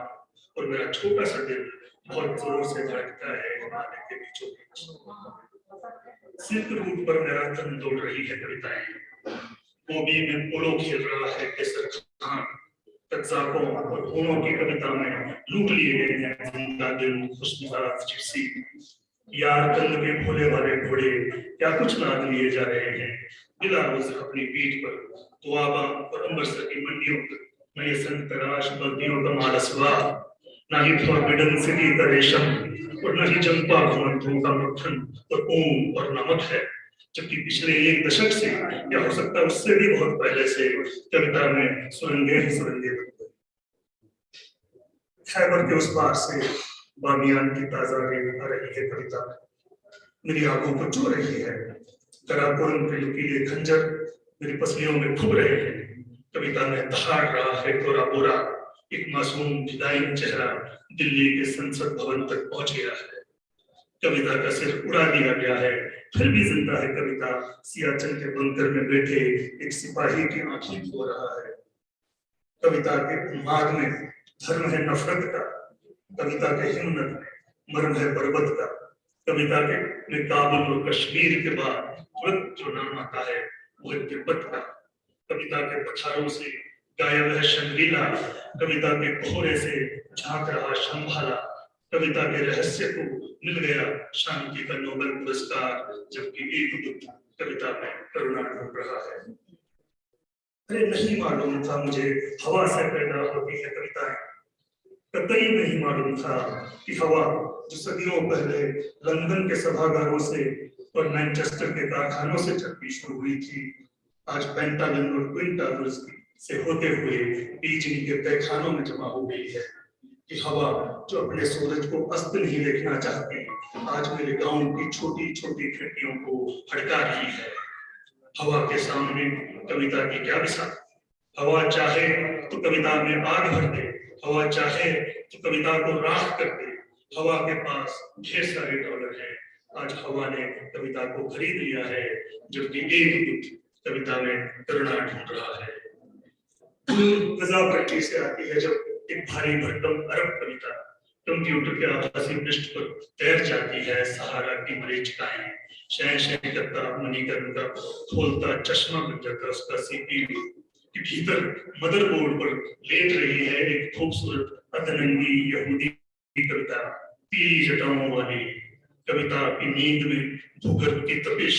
और मेरा छोटा सा दिल बहुत जोर से धड़कता है हिमालय के बीचों बीच। सिल्क रूट पर मेरा तन दौड़ रही है कविताएं, गोभी में पोलो खेल रहा है केसर खान, तत्साकों और खूनों की कविता में लूट लिए गए हैं जिनका दिल खुशमिजाज जिप्सी। यार कंद के भोले वाले घोड़े क्या कुछ लाद लिए जा रहे हैं बिला उज़्र अपनी पीठ पर, दुआबा और अमृतसर की मंडियों पर न ये संग तराश बल्दियों का मालसवा, न ही फॉरबिडन सिटी का रेशम, और न ही चंपा घुमंतों का मक्खन और ऊन और नमक है। जबकि पिछले एक दशक से या हो सकता है उससे भी बहुत पहले से कविता में सुरंगे ही सुरंगे बन गई। खैबर के उस पार से बामियान की ताजा रेत आ रही है कविता, मेरी आंखों को छू रही है। कराकोरम के लुकीले खंजर मेरी पसलियों में फूब रहे हैं। कविता में दहाड़ रहा है कोरा बोरा, एक मासूम विदाई चेहरा दिल्ली के संसद भवन तक पहुंच गया है। कविता का सिर उड़ा दिया गया है, फिर भी जिंदा है कविता। सियाचिन के बंकर में बैठे एक सिपाही की आंखें धो रहा है। कविता के उन्माद में धर्म है नफरत का, कविता के हिम्मत में मर्म है पर्वत का। कविता के काबुल और कश्मीर के बाद तुरंत जो नाम आता है वो है तिब्बत का। कविता के पठारों से गायब है शंगरीला, कविता के कोहरे से झांक रहा शंभाला। कविता के रहस्य को मिल गया शांति का नोबेल पुरस्कार, जबकि एक बुद्ध कविता में करुणा ढूंढ रहा है। अरे नहीं मालूम था मुझे हवा से पैदा होती है कविताएं, कतई नहीं मालूम था कि हवा जो सदियों पहले लंदन के सभागारों से और मैनचेस्टर के कारखानों से चलनी शुरू हुई थी, आज पेंटागन और ट्विन टावर्स से होते हुए बीजिंग के तहखानों में जमा हो गई है। कि हवा जो अपने सूरज को अस्त नहीं देखना चाहती, आज मेरे गांव की छोटी छोटी खिड़कियों को फटका रही है। हवा के सामने कविता की क्या विशाल, हवा चाहे तो कविता में आग भर दे, हवा चाहे तो कविता को राख कर दे, हवा के पास ढेर सारे डॉलर है, आज हवा ने कविता को खरीद लिया है, जबकि एक बुद्ध कविता में करुणा ढूंढ रहा है। फजा पट्टी से आती है जब एक भारी भरकम अरब कविता कंप्यूटर के आभासी पृष्ठ पर तैर जाती है, सहारा की मरीचिकाएं शह शह करता मणिकर्ण का खोलता चश्मा बन जाता उसका सीपीयू के भीतर मदरबोर्ड पर लेट रही है एक खूबसूरत अधरंगी यहूदी कविता, पीली जटाओं वाली कविता की नींद में भूगर्भ की तपिश,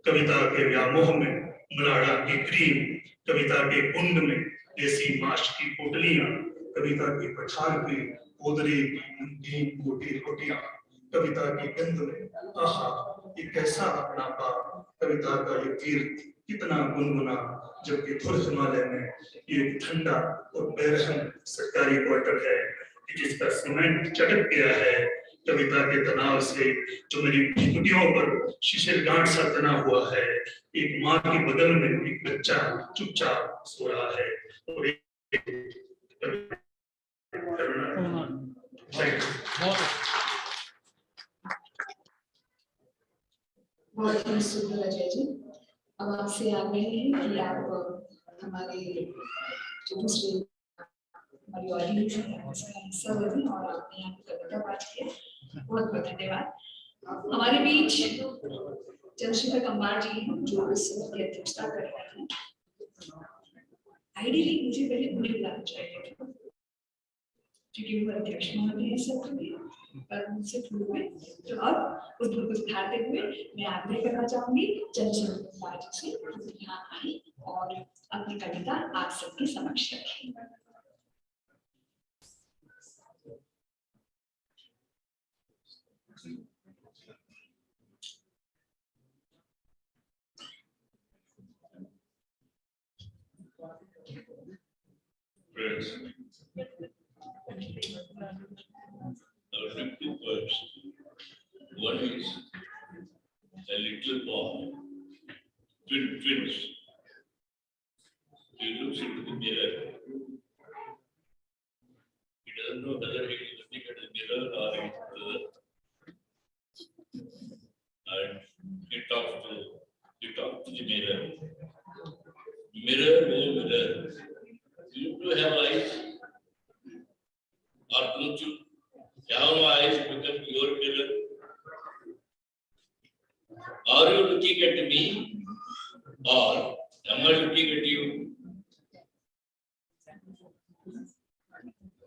कविता के व्यामोह में मलाड़ा की क्रीम, कविता के कुंड में देसी माश की पोटलियां, कविता की पठार की ओदरे की नमकीन मोटी रोटियां, कविता की गंध में आहा ये कैसा अपनापा, कविता का ये तीर्थ कितना गुनगुना, जबकि धुर हिमालय में ये ठंडा और बेरहम सरकारी क्वार्टर है कि जिसका सीमेंट चटक गया है कविता के तनाव से, जो मेरी घुटनियों पर शिशिर गांठ सा तना हुआ है, एक माँ के बगल में एक बच्चा चुपचाप सो रहा है और बहुत ही सुंदर अजय जी। अब आपसे आग्रह है कि आप हमारे जो दूसरे हमारी ऑडियंस है उसका हिस्सा बने और आपने यहाँ पे कविता पाठ किया, बहुत बहुत धन्यवाद। हमारे बीच चंद्रशेखर कम्बार जी हैं जो इस सत्र की अध्यक्षता कर रहे हैं। आइडियली मुझे पहले उन्हें बुलाना चाहिए था क्योंकि वो अध्यक्ष महोदय हैं सत्र में, पर उनसे पूर्व में तो अब उस को सुधारते हुए मैं आग्रह करना चाहूंगी चंद्रशेखर कम्बार जी से यहाँ आए और अपनी कविता आप सबके समक्ष रखें। Friends, I'll read two words. One is a little boy, twins. He looks into the mirror. He doesn't know whether he is looking at the mirror or his brother. And he talks to the mirror. Mirror, oh mirror, you do have eyes, or don't you have no eyes become your mirror? Are you looking at me, or am I looking at you?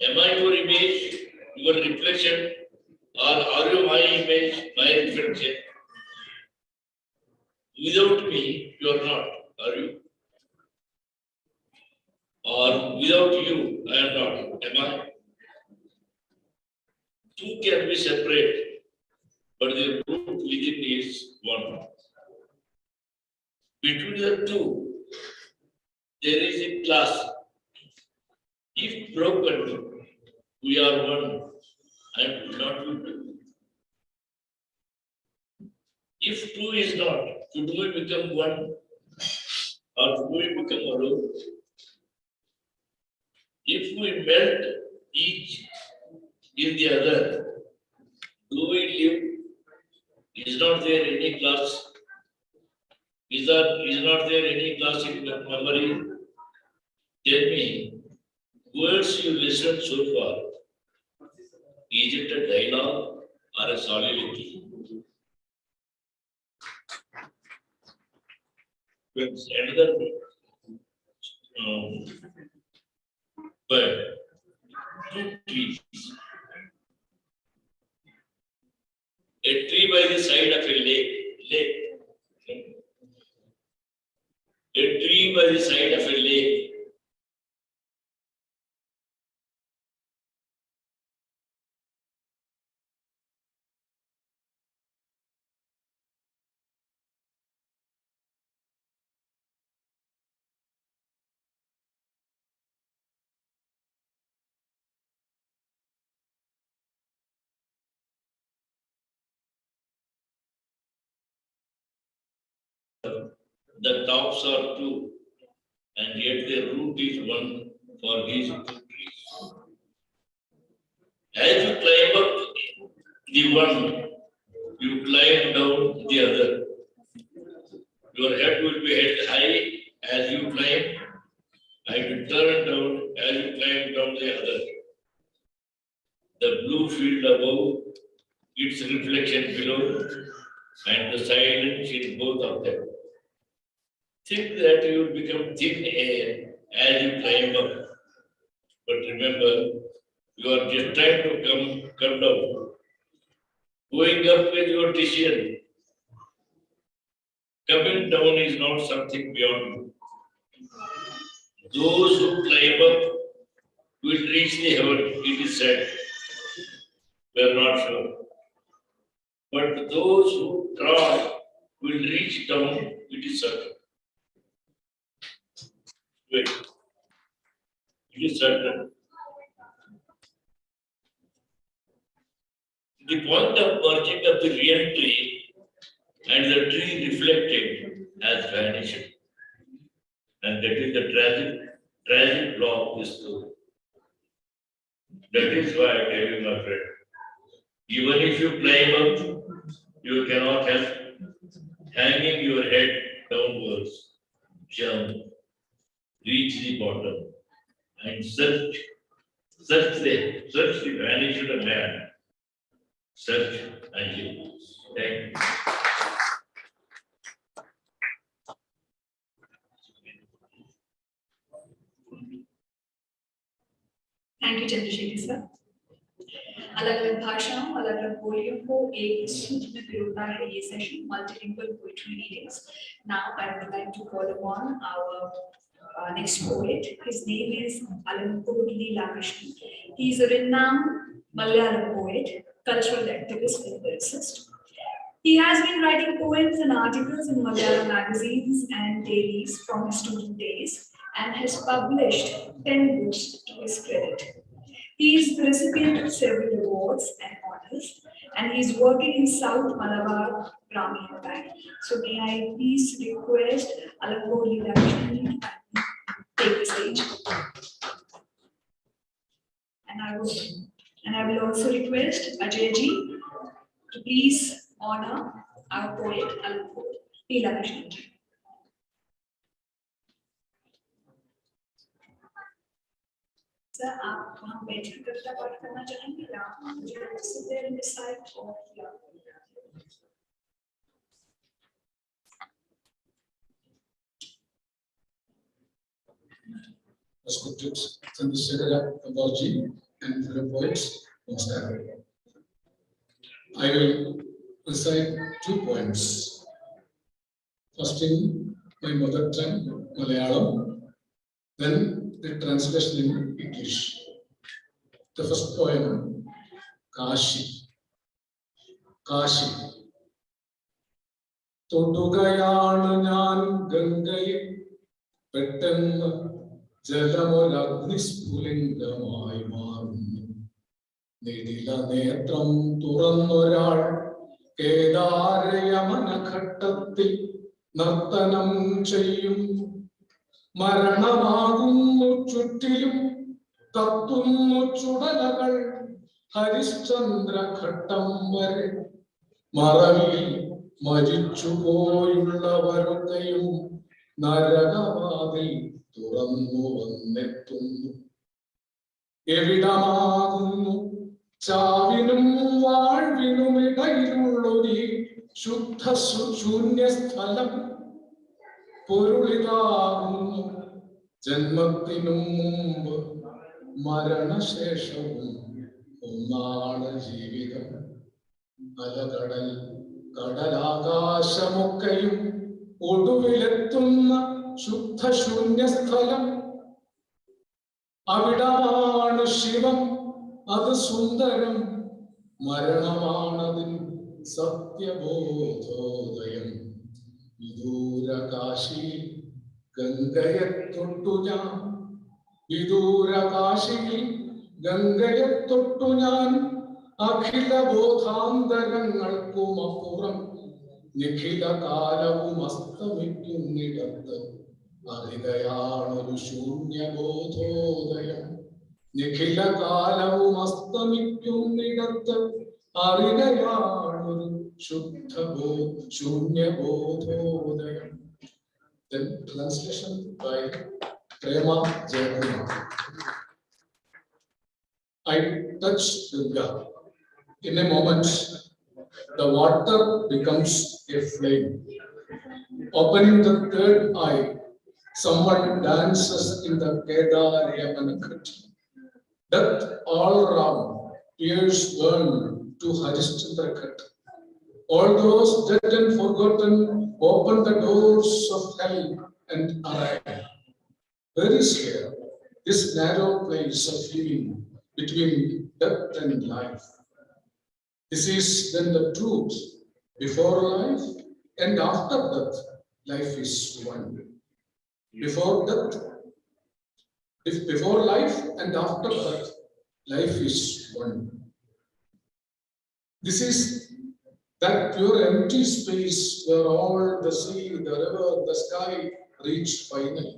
Am I your image, your reflection, or are you my image, my reflection? Without me, you are not, are you? Or without you, I am not, am I? Two can be separate, but the root within is one. Between the two, there is a class. If broken, we are one and not two. If two is not, should we become one or should we become alone? If we melt each in the other, do we live? Is not there any class? Is not there any class in the memory? Tell me, words you listened so far, is it a dialogue or a soliloquy? With another but two trees. A tree by the side of a lake. A tree by the side of a lake. The tops are two, and yet the root is one for these two trees. As you climb up the one, you climb down the other. Your head will be held high as you climb, and you turn down as you climb down the other. The blue field above, its reflection below, and the silence in both of them. Think that you will become thin air as you climb up. But remember, you are just trying to come down. Going up with your decision. Coming down is not something beyond you. Those who climb up will reach the heaven, it is said. We are not sure. But those who try will reach down, it is certain. Wait. It is certain. The point of merging of the real tree and the tree reflected has vanished. And that is the tragic law of this story. That is why I tell you, my friend, even if you climb up, you cannot help hanging your head downwards, jump, reach the bottom, and search the vanished man. Search and live. Thank you. Thank you Chandrashekhar sir. अलग अलग भाषाओं अलग अलग बोलियों को एक सूत्र में पिरोता है ये session multilingual poetry readings. Now I would like to call upon our next poet. His name is Lalit. He is a renowned Malayalam poet, cultural activist and lyricist. He has been writing poems and articles in Malayalam magazines and dailies from his student days and has published 10 books to his credit. He is the recipient of several awards and honors, and he is working in South Malabar Brahmin Bank. So may I please request Lalit to take the stage. And I will also request Ajay ji to please honor our poet Lalit. Sir, आप वहाँ बैठकर कविता पाठ करना चाहेंगे या मुझे sit there in the side or here? Respected Chandrasekhara Kabalji and fellow poets, namaskar. I will recite 2 poems. First in my mother tongue, Malayalam, then the translation in English. The first poem, Kashi. Kashi. Todugayanu njan Gangaye pettennu ജലമൊരഗ്നിസ്ഫുലിംഗമായി മാറുന്നു നെടില നേത്രം തുറന്നൊരാൾ കേദാരയമനഘട്ടത്തിൽ നർത്തനം ചെയ്യും മരണമാകുന്നു ചുറ്റിലും കത്തുന്നു ചുടലകൾ ഹരിശ്ചന്ദ്രഘട്ടം വരെ മറവിൽ മരിച്ചുപോയുള്ളവരൊക്കെയും നരകവാതിൽ തുറന്നു വന്നെത്തുന്നു എവിടമാകുന്നു ചാവിനും വാഴ്വിനുമിടയിലുള്ളൊരു ശുദ്ധ ശൂന്യസ്ഥലം പൊരുളിതാകുന്നു ജന്മത്തിനും മുമ്പ് മരണശേഷവും ഒന്നാണ് ജീവിതം അലകടൽ കടലാകാശമൊക്കെയും ഒടുവിലെത്തുന്ന ശുദ്ധ ശൂന്യസ്ഥലം അവിടമാണ് ശിവം അത് സുന്ദരം മരണമാണതിൻ സത്യബോധോദയം വിദൂരകാശി ഗംഗയെ തൊട്ടു ഞാൻ വിദൂരകാശിയിൽ ഗംഗയെ തൊട്ടു ഞാൻ അഖില ബോധാന്തരങ്ങൾക്കും അപ്പുറം നിഖില കാലവും അസ്തമിക്കുന്നിടത്ത് അറികയാണൊരു ശൂന്യബോധോദയം നിഖില കാലവും അസ്തമിക്കുന്നിടത്ത് അറികയാണൊരു ശൂന്യബോധോദയം. Then translation by Prema Jayakumar. I touched Durga. In a moment, the water becomes a flame. Opening the third eye, someone dances in the Kedaryamanakhat. Death all around, tears burn to Harishchandrakhat. All those dead and forgotten open the doors of hell and arrive. Where is here, this narrow place of living between death and life? This is then the truth. Before life and after death, life is one. Before life and after death, life is one. This is that pure empty space where all the sea, the river, the sky reach finally.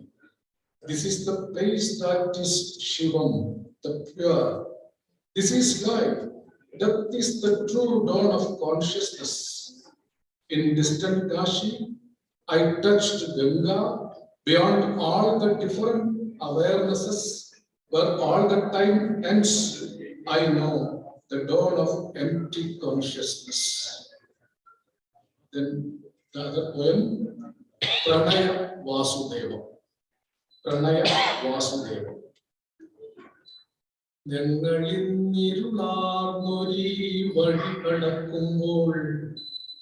This is the place that is Shivam, the pure. This is life. Death is the true dawn of consciousness. In distant Kashi, I touched Ganga beyond all the different awarenesses, where all the time ends. I know the dawn of empty consciousness. Then the other poem, Pranaya Vasudeva. Pranaya Vasudeva. ഞങ്ങളിരുളാർന്നൊരീ വഴി കടക്കുമ്പോൾ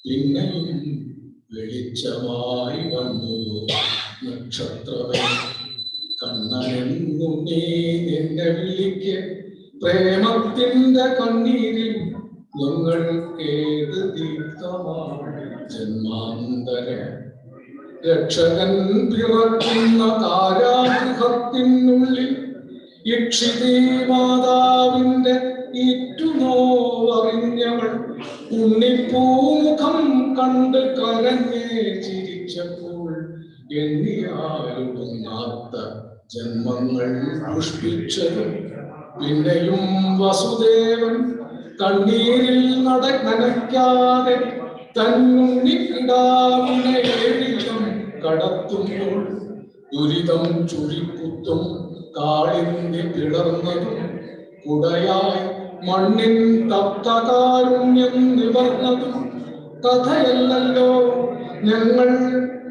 പിന്നെയും വെളിച്ചമായി വന്നു നക്ഷത്രമേ കണ്ണനെന്നു നീ നിന്നെ വിളിക്ക് പ്രേമത്തിന്റെ കണ്ണീരിൽ ഞങ്ങൾക്കേത് ദീപ്തമാണ് ജന്മാന്തരം രക്ഷകൻ പിറക്കുന്ന കാരാഗൃഹത്തിനുള്ളിൽ ഇക്ഷിതീ മാതാവിന്റെ ഈറ്റുനോവറിഞ്ഞവൾ ഉണ്ണിപ്പൂമുഖം കണ്ട് കരഞ്ഞേ ചിരിച്ചപ്പോൾ എണ്ണിയാലൊടുങ്ങാത്ത ജന്മങ്ങൾ പുഷ്പിച്ചതും പിന്നെയും വസുദേവൻ കണ്ണീരിൽ നനയ്ക്കാതെ തന്നുണ്ണിക്കിടാവിനെ ഏഴിലും കടത്തുമ്പോൾ ദുരിതം ചുഴിക്കുത്തും കാളിന്തി പിളർന്നതും കുടയായി മണ്ണിൻ തപ്തകാരുണ്യം നിവർന്നതും കഥയല്ലല്ലോ ഞങ്ങൾ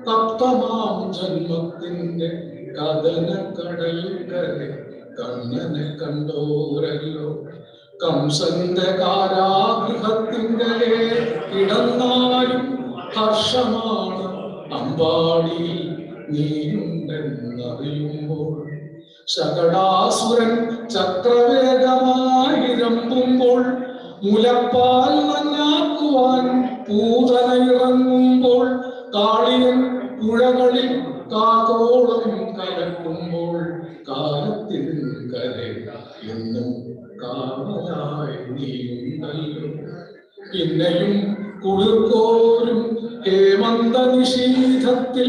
തപ്തമാം ജന്മത്തിന്റെ കഥന കടൽ കരെ കണ്ണനെ കണ്ടോരല്ലോ കംസന്റെ കാരാഗൃഹത്തിന്റെ കിടന്നാലും ഹർഷമാണ് അമ്പാടിയിൽ നീയുണ്ടെന്നറിയുമ്പോൾ ശകടാസുരൻ ചക്രവേഗമായി രമ്പുമ്പോൾ മുലപ്പാൽ നന്നാക്കുവാൻ പൂതന ഇറങ്ങുമ്പോൾ കാളിയൻ പുഴകളിൽ കാതോളം കലക്കുമ്പോൾ കാലത്തിൻ കരെ എന്നും കാവലായി നീയുണ്ടല്ലോ പിന്നെയും കുളിർക്കോരും ഹേമന്ത നിഷീധത്തിൽ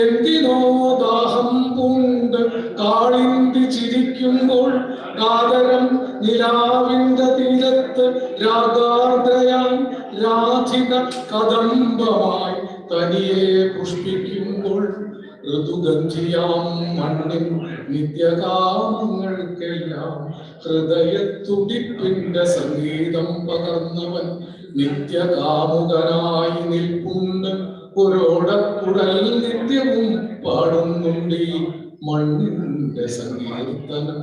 എന്തിനോ ദാഹം പൂണ്ട് കാളിന്തി ചിരിക്കുമ്പോൾ കാതരം നിലാവിന്റെ തീരത്ത് രാഗാർദ്രയാൻ രാധിക കദംബമായി തനിയെ പുഷ്പിക്കുമ്പോൾ ഋതുഗന്ധിയാം മണ്ണിൻ നിത്യകാമങ്ങൾക്കെല്ലാം ഹൃദയത്തുടിപ്പിന്റെ സംഗീതം പകർന്നവൻ നിത്യകാമുകനായി നിൽപ്പുണ്ട് ഒരോടക്കുഴൽ നിത്യവും പാടുന്നുണ്ട് ഈ മണ്ണിന്റെ സങ്കീർത്തനം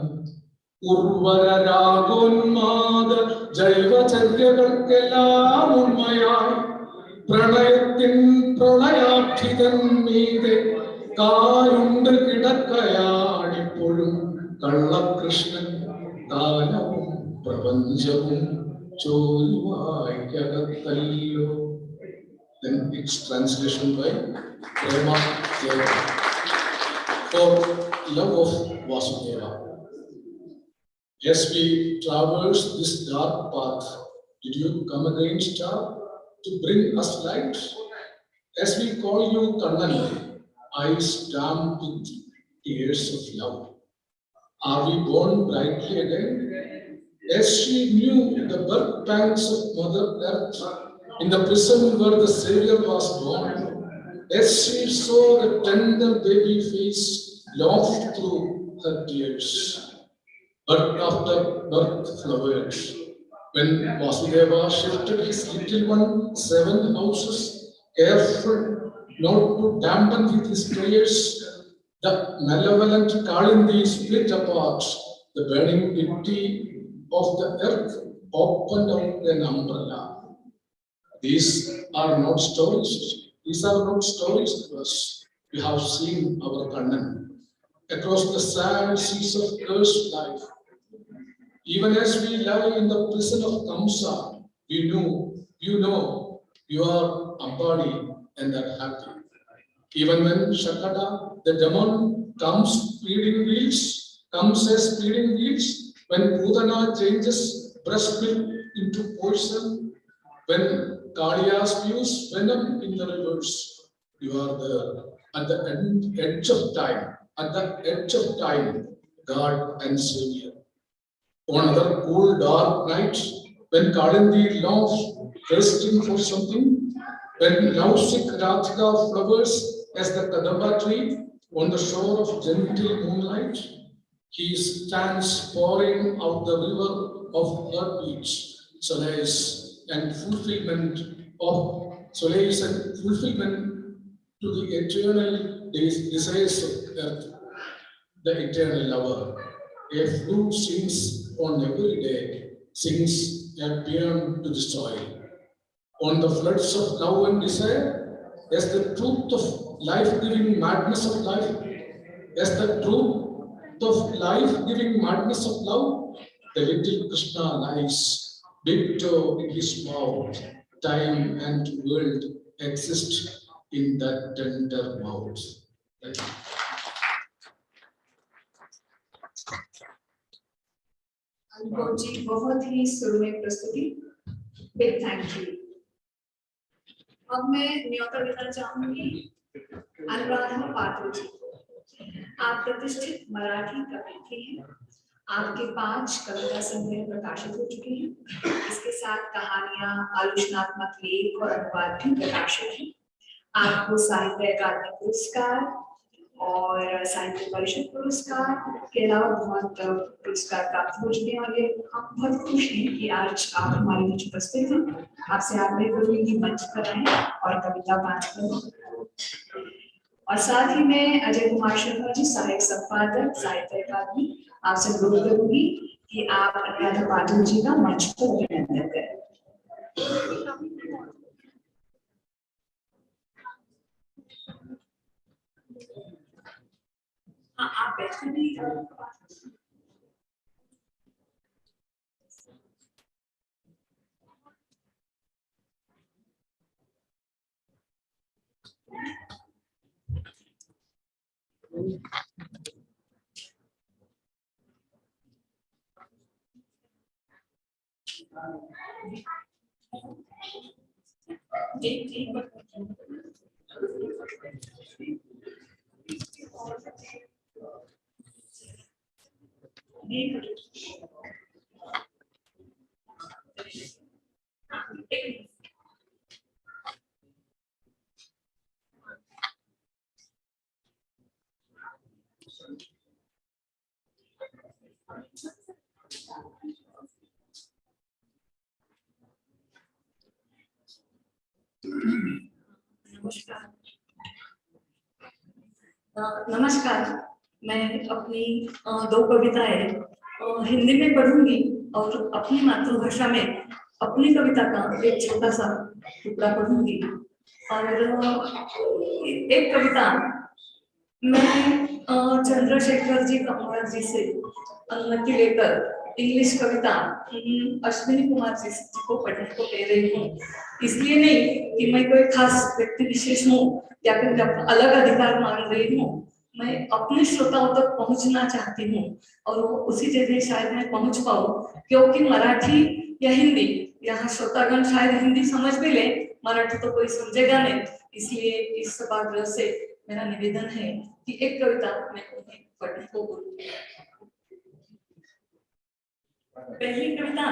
ഉർവര രാഗോന്മാദ ജൈവചര്യകൾക്കെല്ലാം ഉണ്മയായി പ്രണയത്തിൻ പ്രളയാഭിതൻ മീതെ കാലുണ്ട് കിടക്കയാണിപ്പോഴും കള്ളകൃഷ്ണൻ കാലവും പ്രപഞ്ചവും ചോരുവായ്ക്കകത്തല്ലോ. Then its translation by Prema Jayakumar. For love of Vasudeva. As we traverse this dark path, did you come again, star, to bring us light? As we call you Kannan, eyes damp with tears of love. Are we born brightly again? As she knew the birth pangs of Mother Earth in the prison where the Savior was born, as she saw the tender baby face laughed through her tears, birth after birth flowered. When Vasudeva shifted his little one 7 houses, careful not to dampen with his prayers, the malevolent Kalindi split apart. The burning empty of the earth opened out an umbrella. These are not stories. These are not stories to us. We have seen our Kannan across the sad seas of cursed life. Even as we lie in the prison of Kamsa, we know, you are Ambadi and are happy. Even when Shakada, the demon, comes as feeding wheels, when Pudana changes breast milk into poison, when Kaliya spews venom in the rivers, you are there at the edge of time, God and Savior. On other cool, dark nights, when Kalindi laughs, thirsting for something, when lovesick Radhika flowers as the Kadamba tree on the shore of gentle moonlight, he stands pouring out the river of heartbeats, solace and fulfillment to the eternal desires of earth, the eternal lover. A flute sings on every day, sings a paean to the soil. On the floods of love and desire, as the truth of life-giving madness of life, as the truth of life-giving madness of love, the little Krishna lies, big toe in his mouth. Time and world exist in that tender mouth. Thank you. अनुभव जी बहुत ही सुरमई प्रस्तुति, big thank you. अब मैं न्योता देना चाहूंगी अनुराधा पाटिल जी को। आप प्रतिष्ठित मराठी कवयित्री हैं। आपके 5 कविता संग्रह प्रकाशित हो चुके हैं। इसके साथ कहानियां, आलोचनात्मक लेख और अनुवाद भी प्रकाशित हैं। आपको साहित्य अकादमी पुरस्कार और साहित्य परिषद पुरस्कार के अलावा बहुत पुरस्कार प्राप्त हो चुके हैं और ये हम बहुत खुश हैं कि आज आप हमारे बीच उपस्थित हैं। आपसे आग्रह करूंगी मंच पर आएं और कविता पाठ करें। और साथ ही मैं अजय कुमार शर्मा जी, सहायक संपादक साहित्य अकादमी, आपसे अनुरोध करूंगी कि आप अनुराधा पाटिल जी का मंच पर अभिनंदन करें। आप बैठे नहीं नमस्कार। मैं अपनी 2 कविताएं हिंदी में पढ़ूंगी और अपनी मातृभाषा में अपनी कविता का एक छोटा सा टुकड़ा पढ़ूंगी। और एक कविता मैं चंद्रशेखर जी कमला जी से अनुमति लेकर इंग्लिश कविता अश्विनी कुमार जी को पढ़ने को दे रही हूँ। इसलिए नहीं कि मैं कोई खास व्यक्ति विशेष हूँ या फिर अलग अधिकार मान रही हूँ। मैं अपने श्रोताओं तक पहुंचना चाहती हूँ और वो उसी जगह शायद मैं पहुंच पाऊँ, क्योंकि मराठी या हिंदी, यहाँ श्रोतागण शायद हिंदी समझ भी ले, मराठी तो कोई समझेगा नहीं। इसलिए इस सभागृह से मेरा निवेदन है कि एक कविता मैं उन्हें पढ़ने को बोलूंगी। पहली कविता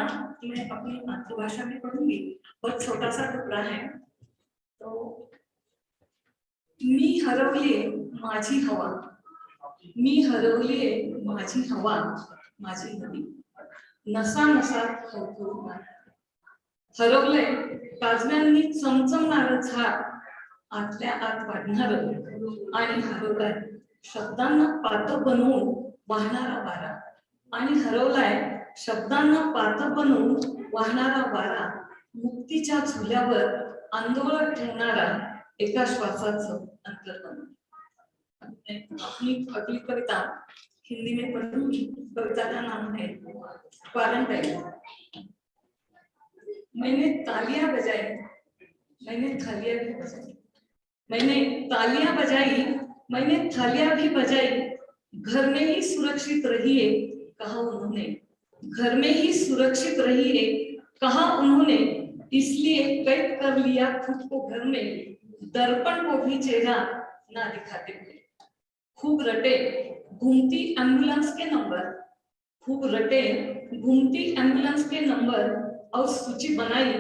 मैं अपनी मातृभाषा में पढ़ूंगी, बहुत छोटा सा टुकड़ा है। तो मी हरवले माझी हवा, मी हरवले माझी हवा, माझी नदी नसा नसात खवखवून आहे. हरवले काजव्यांनी चमचमणारं झाड, आतल्या आत वाढणार आणि हरवलाय शब्दांना पातं बनवून वाहणारा वारा, आणि हरवलाय शब्दांना पातं बनवून वाहणारा वारा, मुक्तीच्या झुल्यावर आंदोलन ठेवणारा एका श्वासाचं अंतर्मन. अपनी अगली कविता हिंदी में पढ़ूंगी। कविता का नाम है क्वारंटाइन। मैंने तालियां बजाई, मैंने थालियां भी बजाई, मैंने तालियां बजाई, मैंने थालियां भी बजाई, घर में ही सुरक्षित रहिए कहा उन्होंने, घर में ही सुरक्षित रहिए कहा उन्होंने, इसलिए कैद कर लिया खुद को घर में, दर्पण को भी चेहरा ना दिखाते हुए. खूब रटे घूमती एम्बुलेंस के नंबर, खूब रटे घूमती एम्बुलेंस के नंबर, और सूची बनाई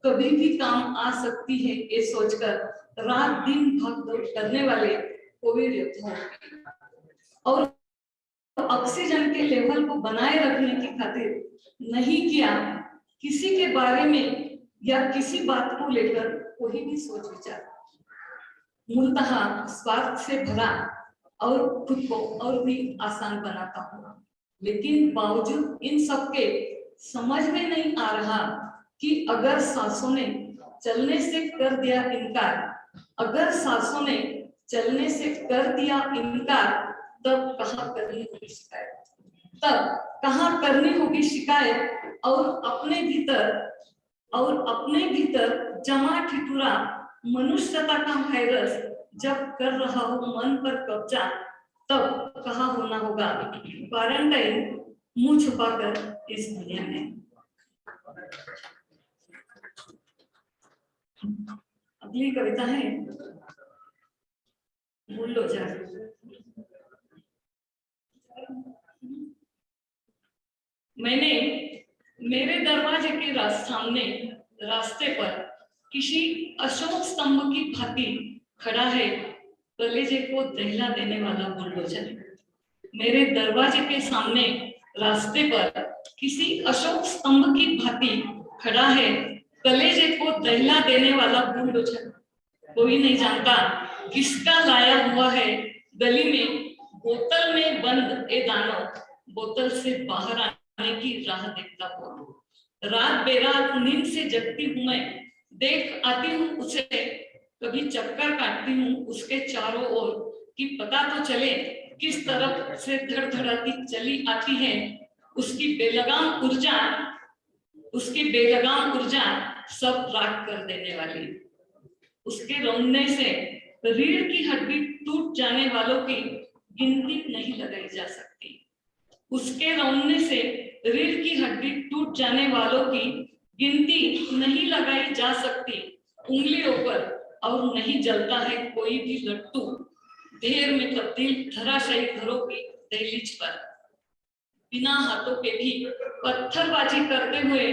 कभी भी काम आ सकती है ये सोचकर रात दिन भाग दौड़ करने वाले कोविड योद्धाओं, और ऑक्सीजन के लेवल को बनाए रखने की खातिर नहीं किया किसी के बारे में या किसी बात को लेकर कोई भी सोच विचार, मूलतः स्वार्थ से भरा और खुद को और भी आसान बनाता हूँ. लेकिन बावजूद इन सब के समझ में नहीं आ रहा कि अगर सांसों ने चलने से कर दिया इनकार, अगर सांसों ने चलने से कर दिया इनकार, तब कहाँ करनी होगी शिकायत, तब कहाँ करनी होगी शिकायत, और अपने भीतर जमा ठिठुरा मनुष्यता का वायरस जब कर रहा हो मन पर कब्जा, तब कहाँ होना होगा क्वारंटाइन मुंह छुपाकर इस दुनिया में. अगली कविता है बुलडोजर. मैंने मेरे दरवाजे के सामने रास्ते पर किसी अशोक स्तंभ की भांति खड़ा है कलेजे को दहला देने वाला बुलडोजर. मेरे दरवाजे के सामने रास्ते पर किसी अशोक स्तंभ की भांति खड़ा है कलेजे को दहला देने वाला बुलडोजर. कोई नहीं जानता किसका लाया हुआ है गली में, बोतल में बंद ए दानव, बोतल से बाहर आने की राह देखता हुआ. रात बेरात नींद से जगती हूँ मैं, देख आती हूँ उसे, कभी चक्कर काटती हूँ उसके चारों ओर कि पता तो चले किस तरफ से धड़धड़ाती चली आती है उसकी बेलगाम ऊर्जा सब राख कर देने वाली. उसके रोने से रीढ़ की हड्डी टूट जाने वालों की गिनती नहीं लगाई जा सकती. उसके रोने से रीढ़ की हड्डी टूट जाने वालों की गिनती नहीं लगाई जा सकती उंगलियों पर, और नहीं जलता है कोई भी लट्टू ढेर में तब्दील धराशायी घरों की दहलीज पर. बिना हाथों के भी पत्थरबाजी करते हुए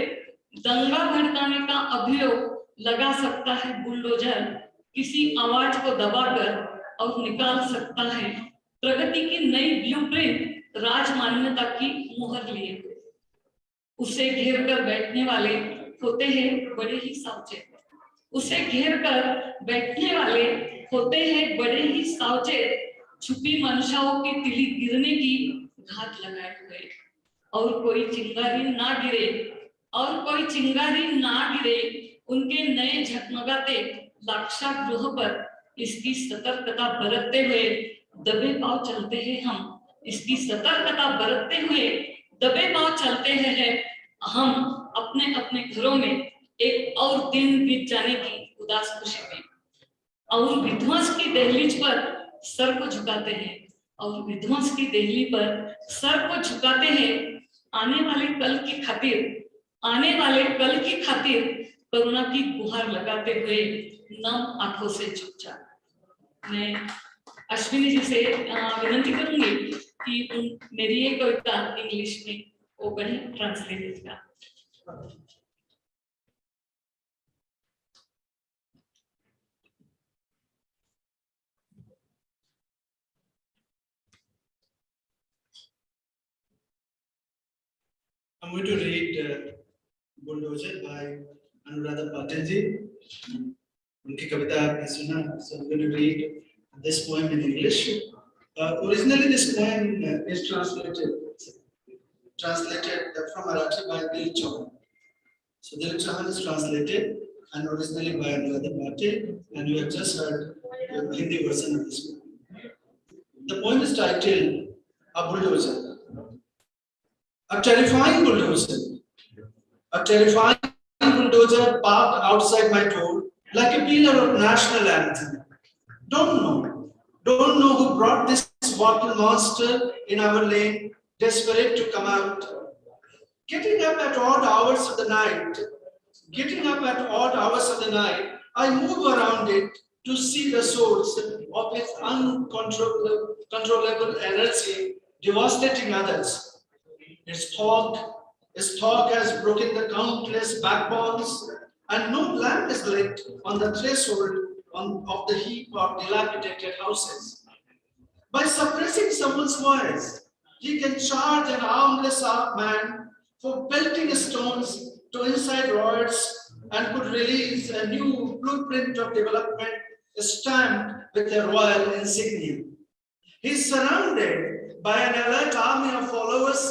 दंगा भड़काने का अभियोग लगा सकता है बुलडोजर, किसी आवाज को दबाकर, और निकाल सकता है प्रगति की नई ब्लूप्रिंट राजमान्यता की मुहर लिए. उसे घेर कर बैठने वाले होते हैं बड़े ही सावचेत, उसे घेर कर बैठने वाले होते हैं बड़े ही सावचेत, छुपी मंशाओं की तिली गिरने की घात लगाए हुए. और कोई चिंगारी ना गिरे उनके नए झगमगाते लाक्षा गृह पर, इसकी सतर्कता बरतते हुए दबे पांव चलते हैं हम, इसकी सतर्कता बरतते हुए दबे पांव चलते हैं हम अपने अपने घरों में, एक और दिन बीत जाने की उदास खुशी में. और विध्वंस की दहलीज पर सर को झुकाते हैं, और विध्वंस की दहली पर सर को झुकाते हैं आने वाले कल की खातिर करुणा की गुहार लगाते हुए नम आंखों से चुपचाप. मैं अश्विनी जी से विनती करूंगी कि मेरी ये कविता इंग्लिश में वो बने ट्रांसलेट का। I'm going to read Bulldozer by Anuradha Patil ji. उनकी कविता आपने सुना, so I'm going to read this poem in English. Originally, this poem is translated from Marathi by Lalit. So Lalit is translated and originally by Anuradha Patil, and you have just heard the Hindi version of this poem. The poem is titled "A Bulldozer." A terrifying bulldozer. A terrifying bulldozer parked outside my door like a pillar of national anthem. Don't know who brought this wattle monster in our lane, desperate to come out. Getting up at odd hours of the night, I move around it to see the source of its uncontrollable energy devastating others. Its talk has broken the countless backbones, and no lamp is lit on the threshold of the heap of dilapidated houses. By suppressing someone's voice, he can charge an armless man for pelting stones to inside roads and could release a new blueprint of development stamped with a royal insignia. He is surrounded by an alert army of followers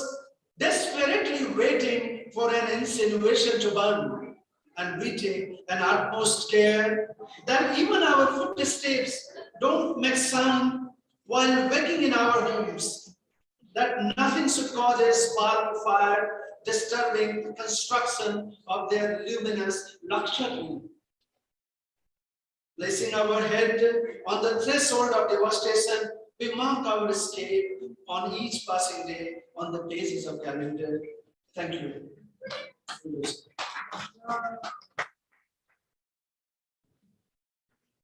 desperately waiting for an insinuation to burn, and we take an utmost care that even our footsteps don't make sound while waking in our homes, that nothing should cause a spark of fire disturbing the construction of their luminous luxury. Placing our head on the threshold of devastation, we mark our escape on each passing day on the pages of calendar. Thank you.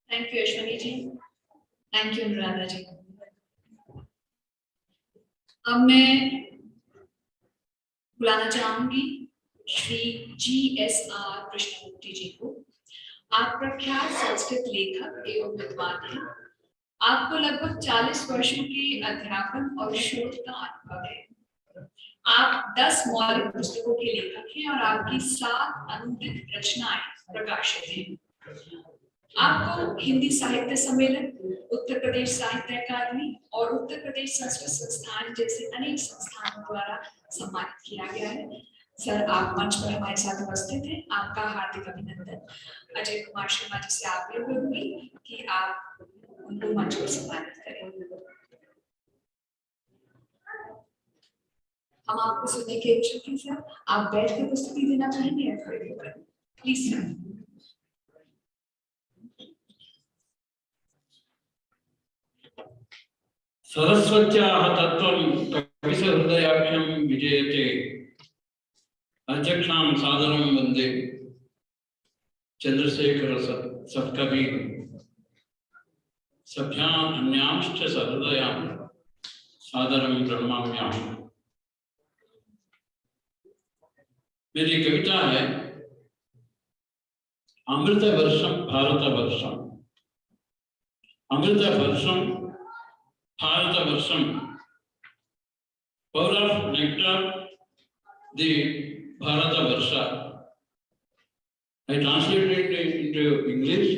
Thank you, Ashwini ji. Thank you, Anuradha ji. अब मैं बुलाना चाहूंगी Shri GSR Krishnamurthy जी को। आप प्रख्यात संस्कृत लेखक एवं विद्वान हैं। आपको लगभग 40 वर्षों के अध्यापन और शोध का अनुभव है। आप 10 मौलिक पुस्तकों के लेखक हैं और आपकी 7 अनुदित रचनाएं प्रकाशित हैं। आपको हिंदी साहित्य सम्मेलन, उत्तर प्रदेश साहित्य अकादमी और उत्तर प्रदेश संस्कृत संस्थान जैसे अनेक संस्थानों द्वारा सम्मानित किया गया है। सर, आप मंच पर हमारे साथ उपस्थित हैं। आपका हार्दिक अभिनंदन। अजय कुमार शर्मा जी से आग्रह करूंगी कि आप उनको मंच पर सम्मानित करें। हम आपको सुनने के इच्छुक हैं सर। आप बैठ कर प्रस्तुति देना चाहेंगे या खड़े होकर? Please sir. सरस्वत्याः तत्त्वं कविसहृदयाभ्यां विजयते अध्यक्षां सादरं वन्दे चंद्रशेखर सत्कवि सभ्याम् अन्यांश्च सहृदयां सादरं प्रणमाम्यहम्। मेरी कविता है अमृतवर्षं भारतवर्षम्। अमृतवर्षं भारतवर्षं, pour of nectar the Bharatavarsa. I translated it into English,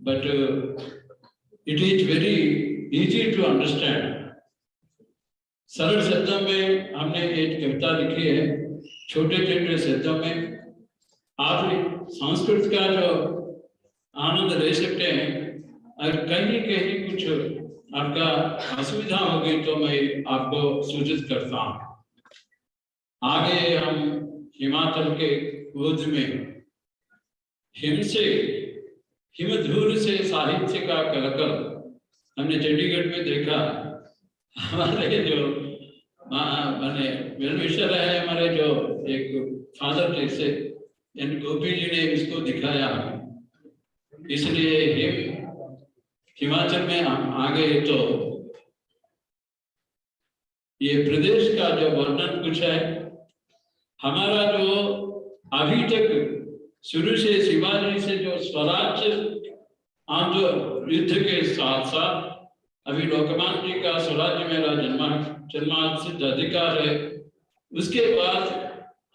but it is very easy to understand. सरल शब्दों में हमने एक कविता लिखी है, छोटे छोटे शब्दों में आप संस्कृत का जो आनंद ले सकते हैं। अगर कहीं कुछ आपका असुविधा होगी तो मैं आपको सूचित करता हूँ। आगे हम हिमाचल के गोद में हिमधूल से साहित्य का कलकल हमने चंडीगढ़ में देखा। हमारे जो माने वेलविशर है, हमारे जो एक फादर थे से गोपी जी ने इसको दिखाया। इसलिए हिमाचल में हम आ गए तो ये प्रदेश का जो वर्णन कुछ है, हमारा जो अभी तक शुरू से शिवाजी से जो स्वराज्य आंदोलन युद्ध के साथ साथ अभी लोकमान जी का स्वराज्य मेरा जन्मासिद्ध अधिकार है, उसके बाद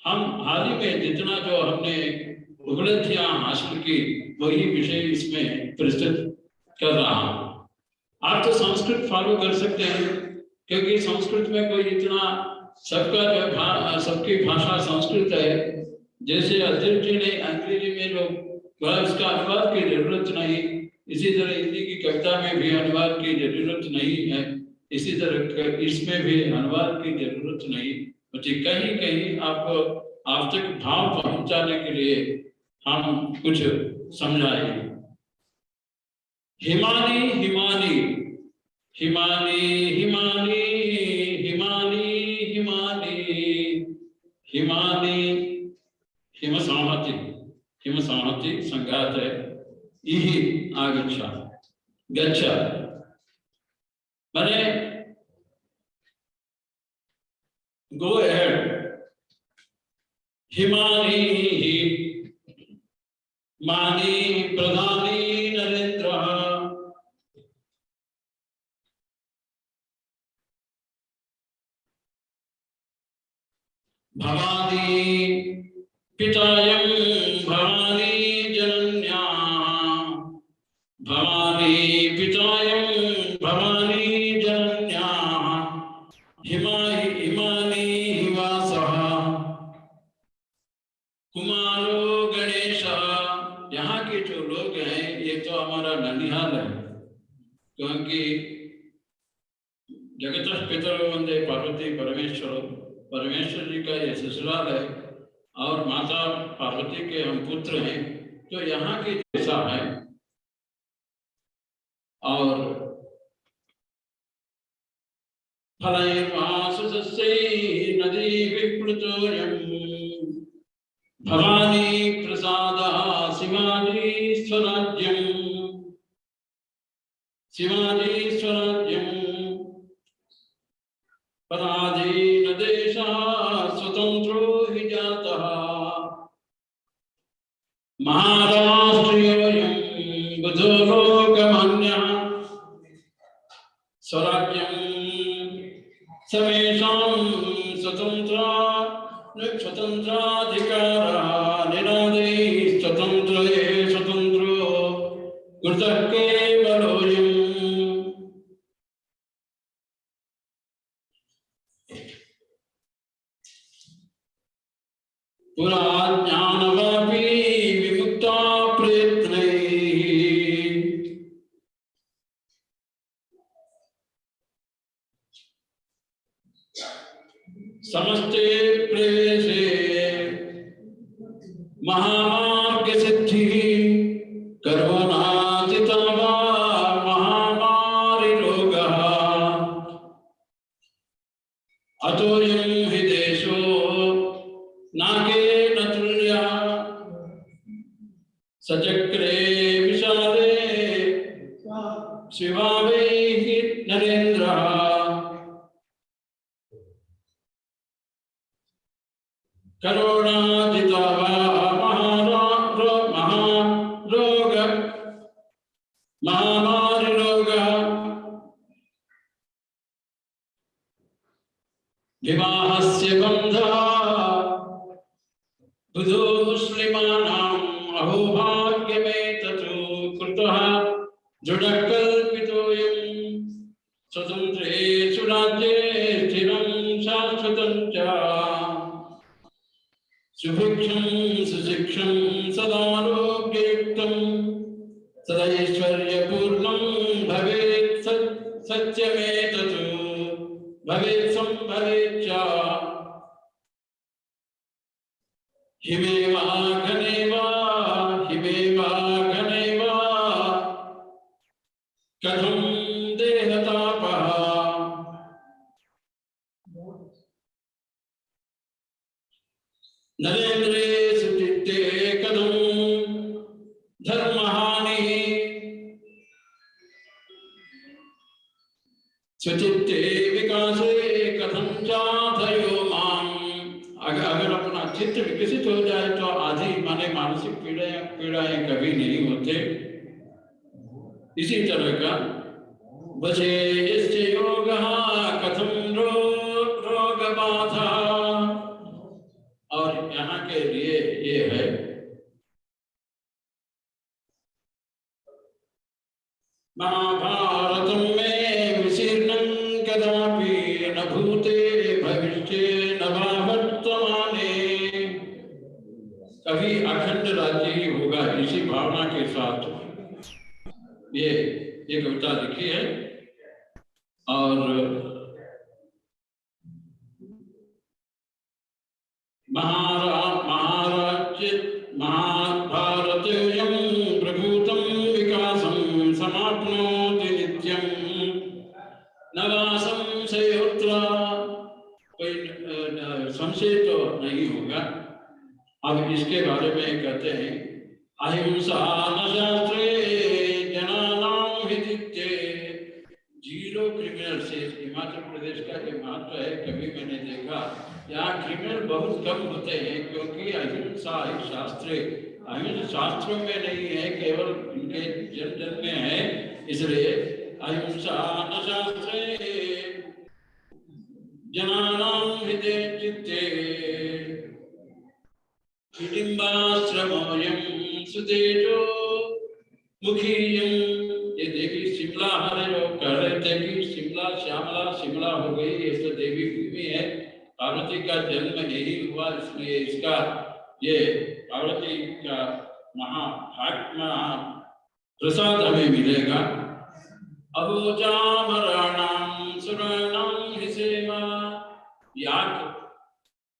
हम हाल ही में जितना जो हमने उपलब्धियां हासिल की वही विषय इसमें प्रस्तुत कर रहा हूँ। आप तो संस्कृत फॉलो कर सकते हैं क्योंकि संस्कृत में कोई इतना सबका जो सबकी भाषा संस्कृत है। जैसे अध्यक्ष जी ने अंग्रेजी में जो उसका अनुवाद की जरूरत नहीं, इसी तरह हिंदी की कविता में भी अनुवाद की जरूरत नहीं है, इसी तरह इसमें भी अनुवाद की जरूरत नहीं। मुझे कहीं कहीं आपको आप तक भाव पहुंचाने के लिए हम कुछ समझाएं। हिमानी हिमानी हिमानी हिमानी हिमानी हिमानी हिमानी हिमसाहति संघात है इहि आगच्छा गच्छा माने गो अहेड। हिमानी मानी प्रधानी नरेंद्र भवानी पितायं भवानी जनन्या भवानी पितायं भवानी जनन्या हिमानी हिवासः कुमारो गणेश। यहाँ के जो लोग हैं ये तो हमारा ननिहाल है, क्योंकि जगतः पितरो वंदे पार्वती परमेश्वर, परमेश्वर जी का ये ससुराल है और माता पार्वती के हम पुत्र हैं, तो यहाँ के जैसा है। और फलैर्वासुसस्यै नदी विप्लुतोऽयं भवानी प्रसादः शिवाजी स्वराज्यं शिवाजी स्वराज्यं पराधीन देशः स्वतंत्रो हि जातः महाराष्ट्रियोऽयं बुधो लोकमान्यः स्वराज्यं समेषां स्वतंत्राधिकारः निनादैः स्वतंत्रे स्वतंत्रो कृतः केवलोऽयम्। पुरा ज्ञानवापी विमुक्ता प्रयत्नैः समस्ते प्रेषे महामार्ग सिद्धिः करोनातिता वा महामारी रोगः अतोऽयं हि देशो नागेन तुल्यः सचक्रे विशाले शिवावैः नरेन्द्रः करोनाजिता वा महामारी रोगः विवाहस्य बन्धः बुधो मुस्लिमानाम् अहोभाग्यमेतत् कृतः दृढकल्पितोऽयं स्वतन्त्रे सुराज्ये स्थिरं शाश्वतं च सुभिक्षं सुशिक्षं सदारोग्ययुक्तं सदैश्वर्यपूर्णं भवेत् सत्यमेतत् भवेत् संभवेत् च हिमेव घनेव कथं देहतापः नरेन्द्रे सुचित्ते कथं धर्महानिः चित्त विकसित हो जाए तो आधी माने मानसिक पीड़ाएं कभी नहीं होते। इसी तरह का बचे यस्य योगः कथम रोग बाधा, और यहाँ के लिए ये है महाभारतम में विशीर्णं कदापि न भूते भविष्ये न वा वर्तमाने, कभी अखंड राज्य ही होगा, इसी भावना के साथ ये कविता लिखी है। और महाभारतोऽयं प्रभूतं विकासं समाप्नोति नित्यं न वा संशयोऽत्र, कोई संशय तो नहीं होगा। अब इसके बारे में कहते हैं अहिंसा न शास्त्रे जनानां हिते, जीरो क्रिमिनल से। हिमाचल प्रदेश का ये महत्व है। कभी मैंने देखा यहाँ क्रिमिनल बहुत कम होते हैं, क्योंकि अहिंसा एक शास्त्र, अहिंसा शास्त्रों में नहीं है, केवल इनके जन जन में है। इसलिए अहिंसा न शास्त्रे जनानां हिते चित्ते हिडिम्बाश्रमोऽयं सुतेजो मुखीयं। ये देवी शिमला, हमारे लोग कह रहे थे कि शिमला श्यामला शिमला हो गई, ये तो देवी भूमि है। पार्वती का जन्म यही हुआ, इसलिए इसका ये पार्वती का प्रसाद हमें मिलेगा। अभोजामराणां सुराणां हि सेवा, याक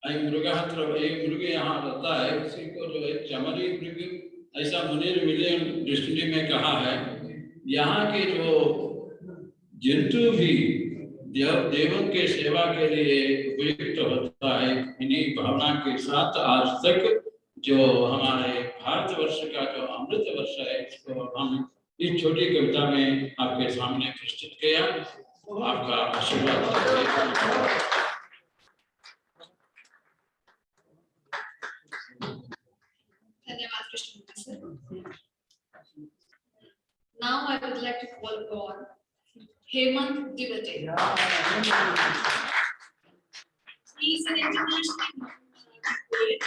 मृग यहाँ रहता है, उसी को जो है चमरी मृग ऐसा मुनीर विलियम डिक्शनरी में कहा है। यहाँ के जो जंतु भी देवों के सेवा के लिए उपयुक्त होता है। इन्हीं भावना के साथ आज तक जो हमारे भारतवर्ष का जो अमृत वर्ष है, इसको हम इस छोटी कविता में आपके सामने प्रस्तुत किया। आपका आशीर्वाद। धन्यवाद Krishna sir. Now I would like to call upon Hemant Divate. He is an international poet,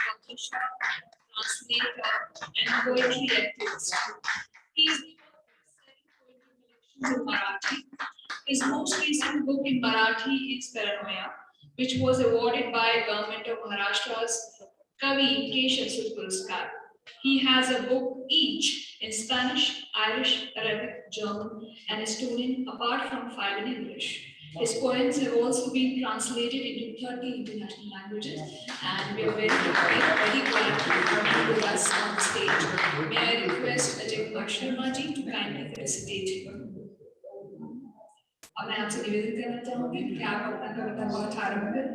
publisher, translator, and poetry activist. He is in Marathi. His most recent book in Marathi is Paranoia, which was awarded by Government of Maharashtra's Kavi Keshav Puraskar. He has a book each in Spanish, Irish, Arabic, German, and Estonian, apart from 5 in English. His poems have also been translated into 30 international languages, and we are very glad to have him with us on the stage. May I request Ajay Sharma ji to kindly felicitate him. अब मैं आपसे निवेदन करना चाहूंगी कि आप अपना कविता पाठ आरंभ करें।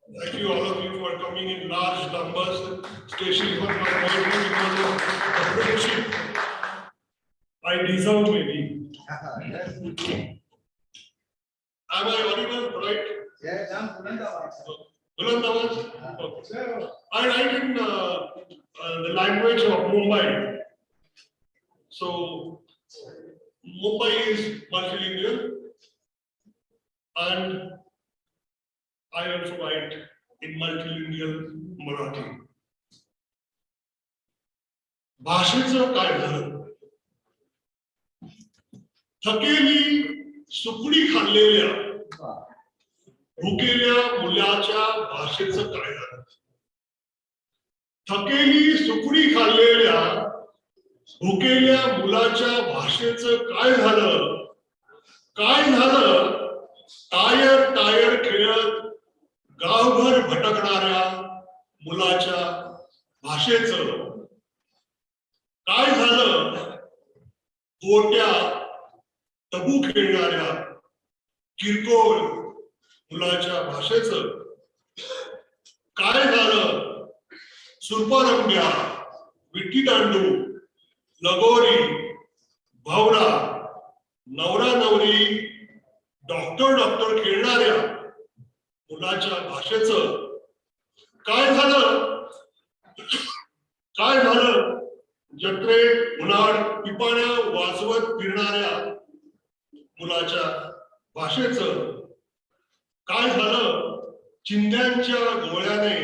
Thank you all of you for coming in large numbers, especially for my poetry because of the friendship I deserve maybe. Am I audible, right? Yes, I'm Buland Awaz? Okay. I write in the language of Mumbai. So, Mumbai is multilingual, and I also write in multilingual Marathi. भाषेचं काय झालं? थकेली सुकडी खाल्लेल्या भुकेल्या मुलाच्या भाषेचं काय झालं? थकेली सुकडी खाल्लेल्या भुकेल्या मुलाच्या भाषेचं काय झालं? काय झालं? टायर टायर खेळत गावभर भटकणाऱ्या मुलाच्या भाषेचं काय झालं? गोट्या तबू खेळणाऱ्या किरकोळ मुलाच्या भाषेचं काय झालं? सुरपारंब्या, विटी दांडू, लगोरी, भवरा, नवरा नवरी, डॉक्टर खेळणाऱ्या मुलाच्या भाषेचं काय झालं? काय झालं? जत्रेत उन्हाळ पिपाण्या वाजवत फिरणाऱ्या मुलाच्या भाषेचं काय झालं? चिंध्यांच्या गोळ्याने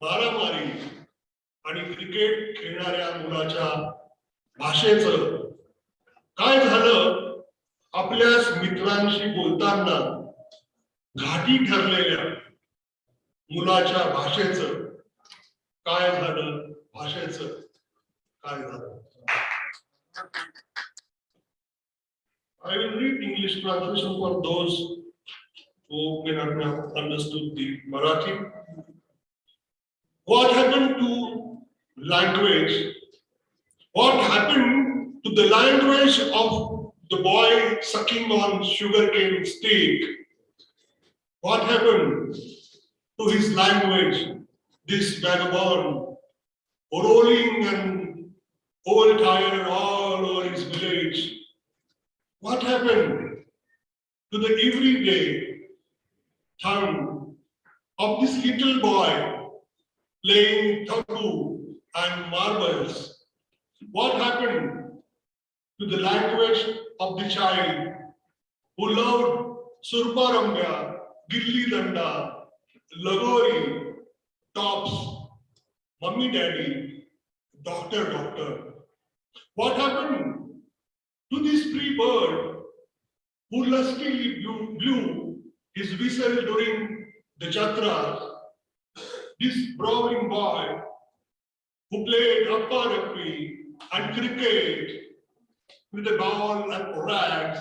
मारामारी आणि क्रिकेट खेळणाऱ्या मुलाच्या भाषेचं काय झालं? आपल्याच मित्रांशी बोलताना घाटी ठरलेल्या मुलाच्या भाषेचं काय झालं? भाषेचं काय झालं? I will read English translation for those who may not have understood the Marathi. What happened to language? What happened to the language of the boy sucking on sugarcane stick? What happened to his language? This vagabond rolling an old tire all over his village. What happened to the everyday tongue of this little boy playing tabu and marbles? What happened to the language of the child who loved Surparambya, Gilli Danda, Lagori, tops, mummy daddy, doctor? What happened to this free bird who lustily blew his whistle during the jatras? This brawling boy who played appa-rappi and cricket with a ball and rags?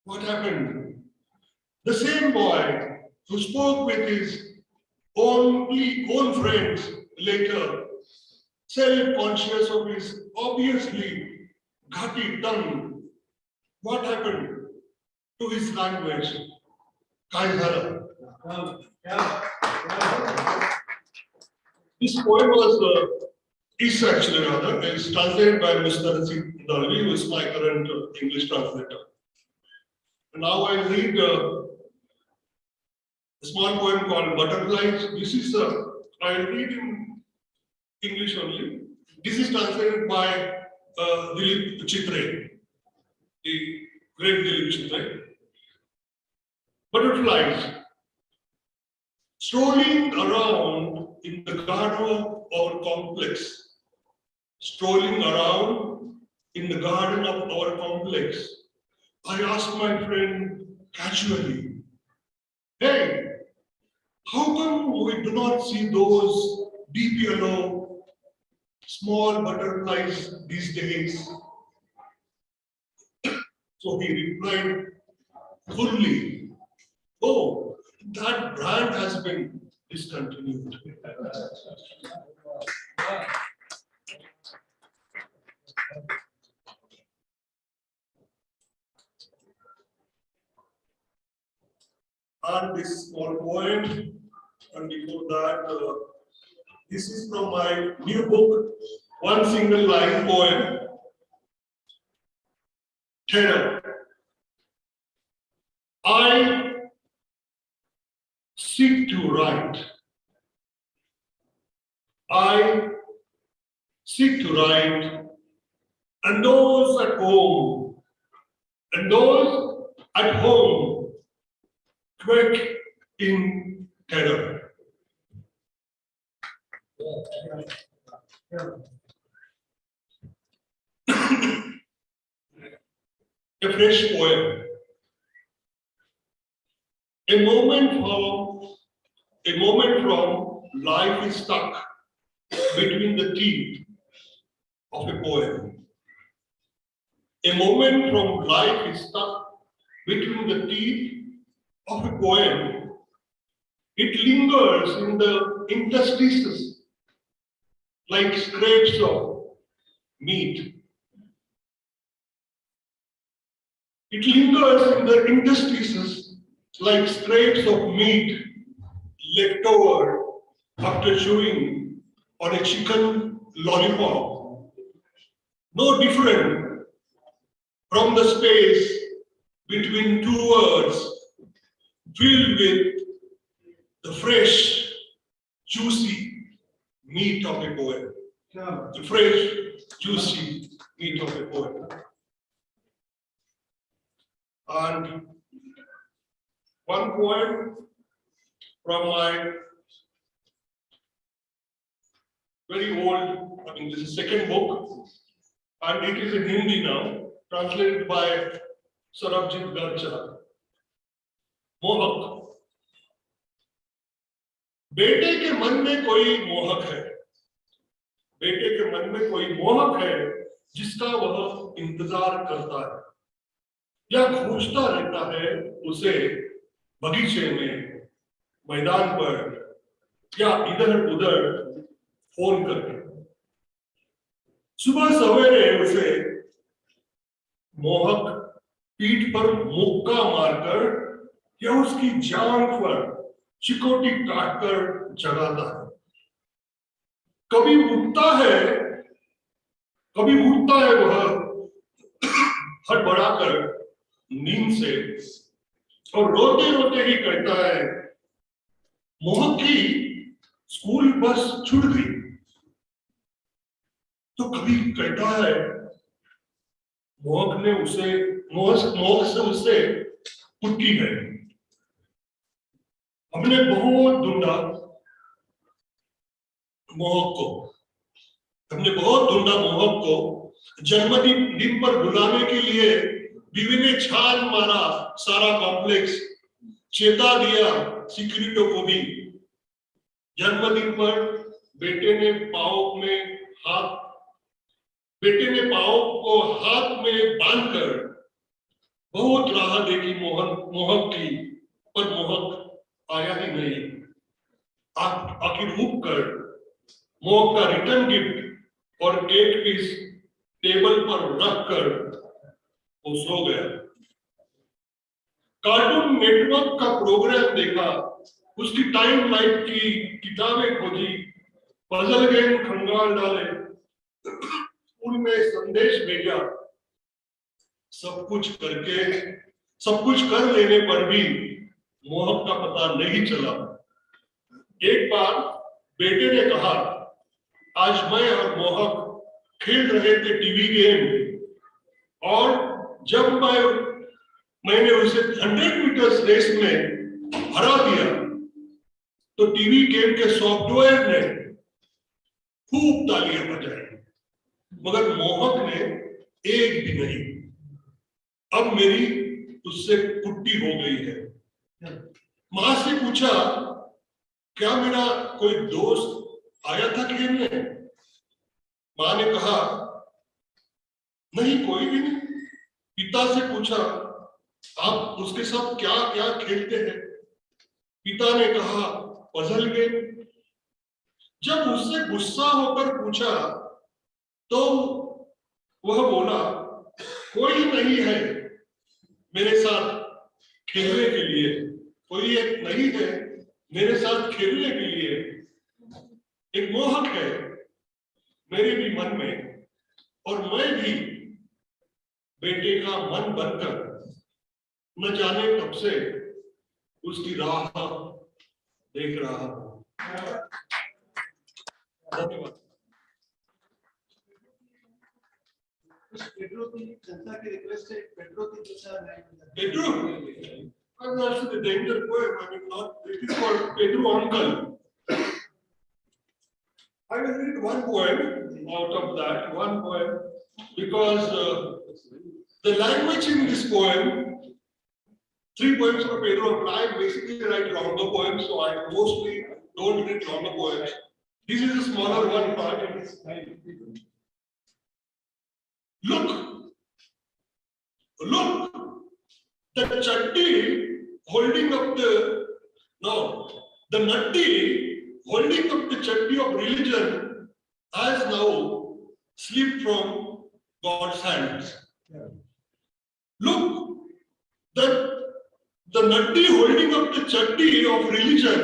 What happened? The same boy who spoke with his own friends later, self-conscious of his obviously ghati tongue. What happened to his language? Kai Dhara. This poem is actually rather, is translated by Mr. Dalvi, who is my current English translator. And now I read a small poem called Butterflies. This is, I'll read in English only. This is translated by Lalit Chitre, the great Lalit Chitre. Butterflies, strolling around in the garden of our complex, strolling around in the garden of our complex, I asked my friend casually, hey, how come we do not see those deep yellow, small butterflies these days? So he replied fully, oh, that brand has been discontinued. And this small poem, and before that, this is from my new book, one single line poem, Terror. I seek to write. I seek to write, and those at home, quake in terror. A fresh poem. A moment from life is stuck between the teeth of a poem. A moment from life is stuck between the teeth of a poem. It lingers in the interstices like scraps of meat. It lingers in the interstices like scraps of meat left over after chewing on a chicken lollipop. No different from the space between between two words, filled with the fresh, juicy meat of a poem. The fresh, juicy meat of a poem. And one poem from my very old, this is second book, and it is in Hindi now, translated by Sarabjit Garcha. मोहक। बेटे के मन में कोई मोहक है, बेटे के मन में कोई मोहक है जिसका वह इंतजार करता है या खोजता रहता है उसे बगीचे में, मैदान पर या इधर उधर फोन करके। सुबह सवेरे उसे मोहक पीठ पर मुक्का मारकर या उसकी जांघ पर चिकोटी काटकर जगाता है। कभी उठता है वह हड़बड़ाकर नींद से और रोते रोते ही कहता है, मोहक की स्कूल बस छूट गई। तो कभी कहता है, मोहक से उससे कुटी है। हमने बहुत ढूंढा मोहक को जन्मदिन पर बुलाने के लिए। बीवी ने छान मारा सारा कॉम्प्लेक्स, चेता दिया सिक्योरिटी को भी। जन्मदिन पर बेटे ने पाँव को हाथ में बांधकर बहुत राह देखी मोहक की, पर मोहक आया ही नहीं। आखिर रुक कर मोहक का रिटर्न गिफ्ट और केक पीस टेबल पर रखकर वो सो गया। कार्टून नेटवर्क का प्रोग्राम देखा, उसकी टाइम लाइन की किताबें खोजी, पजल गेम खंगाल डाले, स्कूल में संदेश भेजा। सब कुछ कर लेने पर भी मोहक का पता नहीं चला। एक बार बेटे ने कहा, आज मैं और मोहक खेल रहे थे टीवी गेम और जब मैंने उसे 100 मीटर्स रेस में हरा दिया तो टीवी गेम के सॉफ्टवेयर ने खूब तालियां बजाई, मगर मोहक ने एक भी नहीं। अब मेरी उससे कुट्टी हो गई है। मां से पूछा, क्या मेरा कोई दोस्त आया था खेलने? मां ने कहा, नहीं कोई भी नहीं। पिता से पूछा, आप उसके साथ क्या क्या खेलते हैं? पिता ने कहा, पजल गेम। जब उससे गुस्सा होकर पूछा तो वह बोला, कोई नहीं है मेरे साथ खेलने के लिए, कोई एक नहीं है मेरे साथ खेलने के लिए। एक मोहक है मेरे भी मन में और मैं भी बेटे का मन बनकर न जाने कब से उसकी राह देख रहा हूं। धन्यवाद। पेड्रो की जनता की रिक्वेस्ट है, पेड्रो की दूसरा Pedro? I'm also the danger poem. I mean, not, it is called Pedro Uncle. I will read one poem out of that, one poem, because the language in this poem, 3 poems from Pedro Uncle. I basically write longer poems, so I mostly don't read longer poems. This is a smaller one part in this. Look, the chatti holding up the nutty holding up the chatti of religion has now slipped from God's hands. Look, the nutty holding up the chatti of religion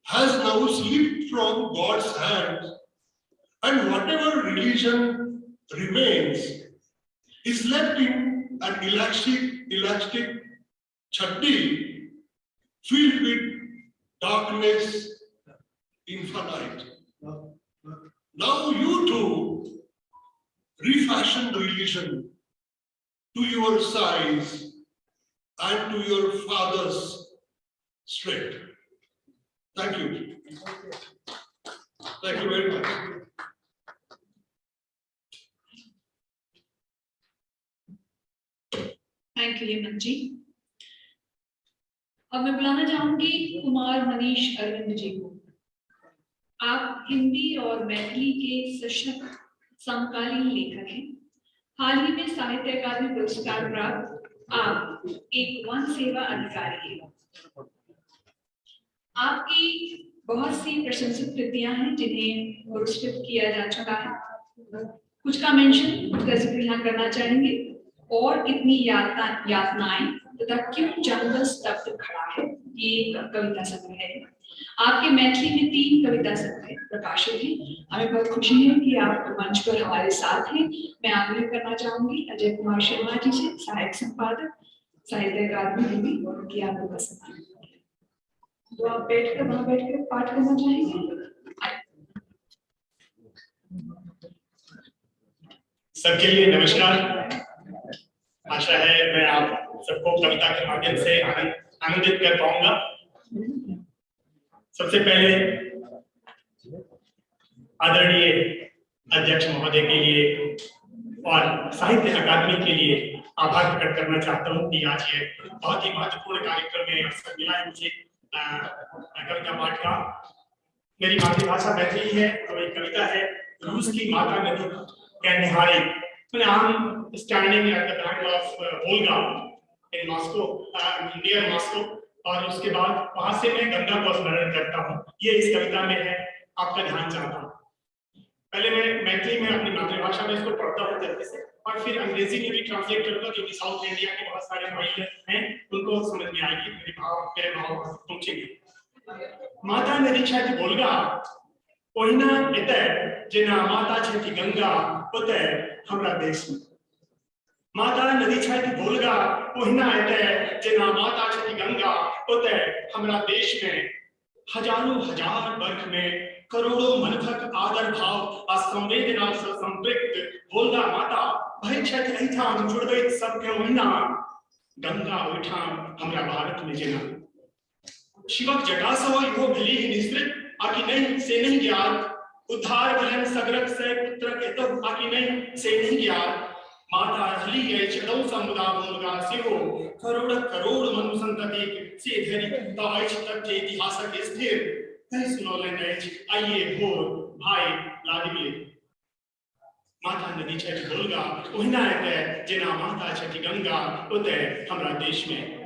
has now slipped from God's hands, and whatever religion remains is left in an elastic Chatti, filled with darkness infinite. Now you too refashion religion to your size and to your father's strength. Thank you. Thank you very much. Thank you Hemant ji. अब मैं बुलाना चाहूंगी कुमार मनीष अरविंद जी को। आप हिंदी और मैथिली के सशक्त समकालीन लेखक हैं। हाल ही में साहित्य अकादमी पुरस्कार प्राप्त आप एक वन सेवा अधिकारी हैं। आपकी बहुत सी प्रशंसित कृतियां हैं जिन्हें पुरस्कृत किया जा चुका है। कुछ का मेंशन, कुछ का जिक्र यहाँ करना चाहेंगे। और इतनी यातनाएं तथा क्यों जंगल स्तब्ध खड़ा है, ये एक कविता संग्रह है। आपके मैथिली में 3 कविता संग्रह प्रकाशित हैं। हमें बहुत खुशी है कि आप मंच पर हमारे साथ हैं। मैं आग्रह करना चाहूंगी अजय कुमार शर्मा जी से, सहायक संपादक साहित्य अकादमी दिल्ली, उनकी आपको पसंद। तो आप वहां बैठकर पाठ करना चाहेंगे? सबके लिए नमस्कार। आशा है मैं आप सबको कविता के माध्यम से आनंदित कर पाऊंगा। सबसे पहले आदरणीय अध्यक्ष महोदय के लिए और साहित्य अकादमी के लिए आभार प्रकट करना चाहता हूं कि आज ये बहुत ही महत्वपूर्ण कार्यक्रम में अवसर मिला है मुझे कविता पाठ का। मेरी मातृभाषा मैथिली है, तो एक कविता है रूस की माता नदी कहनिहारी। I'm standing at the bank of Volga in Moscow, near Moscow, और उसके बाद वहां से मैं गंगा को स्मरण करता हूँ। ये इस कविता में है, आपका ध्यान चाहता हूँ। पहले मैं मैथिली में अपनी मातृभाषा में इसको पढ़ता हूँ जल्दी से, और फिर अंग्रेजी में भी ट्रांसलेट करूंगा, क्योंकि साउथ इंडिया के बहुत सारे भाई हैं, उनको समझ में आएगी, मेरे भाव पहुंचेंगे। माता नदी छठी वोल्गा, ओहिना एते जेना माता छठी गंगा ओते हमरा देश में। माता नदी छठी वोल्गा, ओहिना एते जेना माता छठी गंगा ओते हमरा देश में। हजारों हजार वर्ष में करोड़ों मनभक आदर भाव आ संवेदना से संपृक्त वोल्गा माता भय छठ एठाम जुड़बैत सबके ओहिना गंगा ओठाम हमरा भारत में जेना। शिवक जटा सो इहो भेली निस्तृत आकि नहीं से नहीं ज्ञात। उद्धार भलन सगरक से पुत्र के तब आकि नहीं से नहीं ज्ञात। माता रहली है चदौ समुदा वोल्गा सिहो करोड़ करोड़ मनु संतति से धरि तवाइछ तथ्य इतिहासक स्थिर कहीं सुनौले नहीं। आइए भोर भाई लादिले। माता नदी छठ वोल्गा, ओहिना एते जेना माता छठी गंगा ओते हमरा देश में।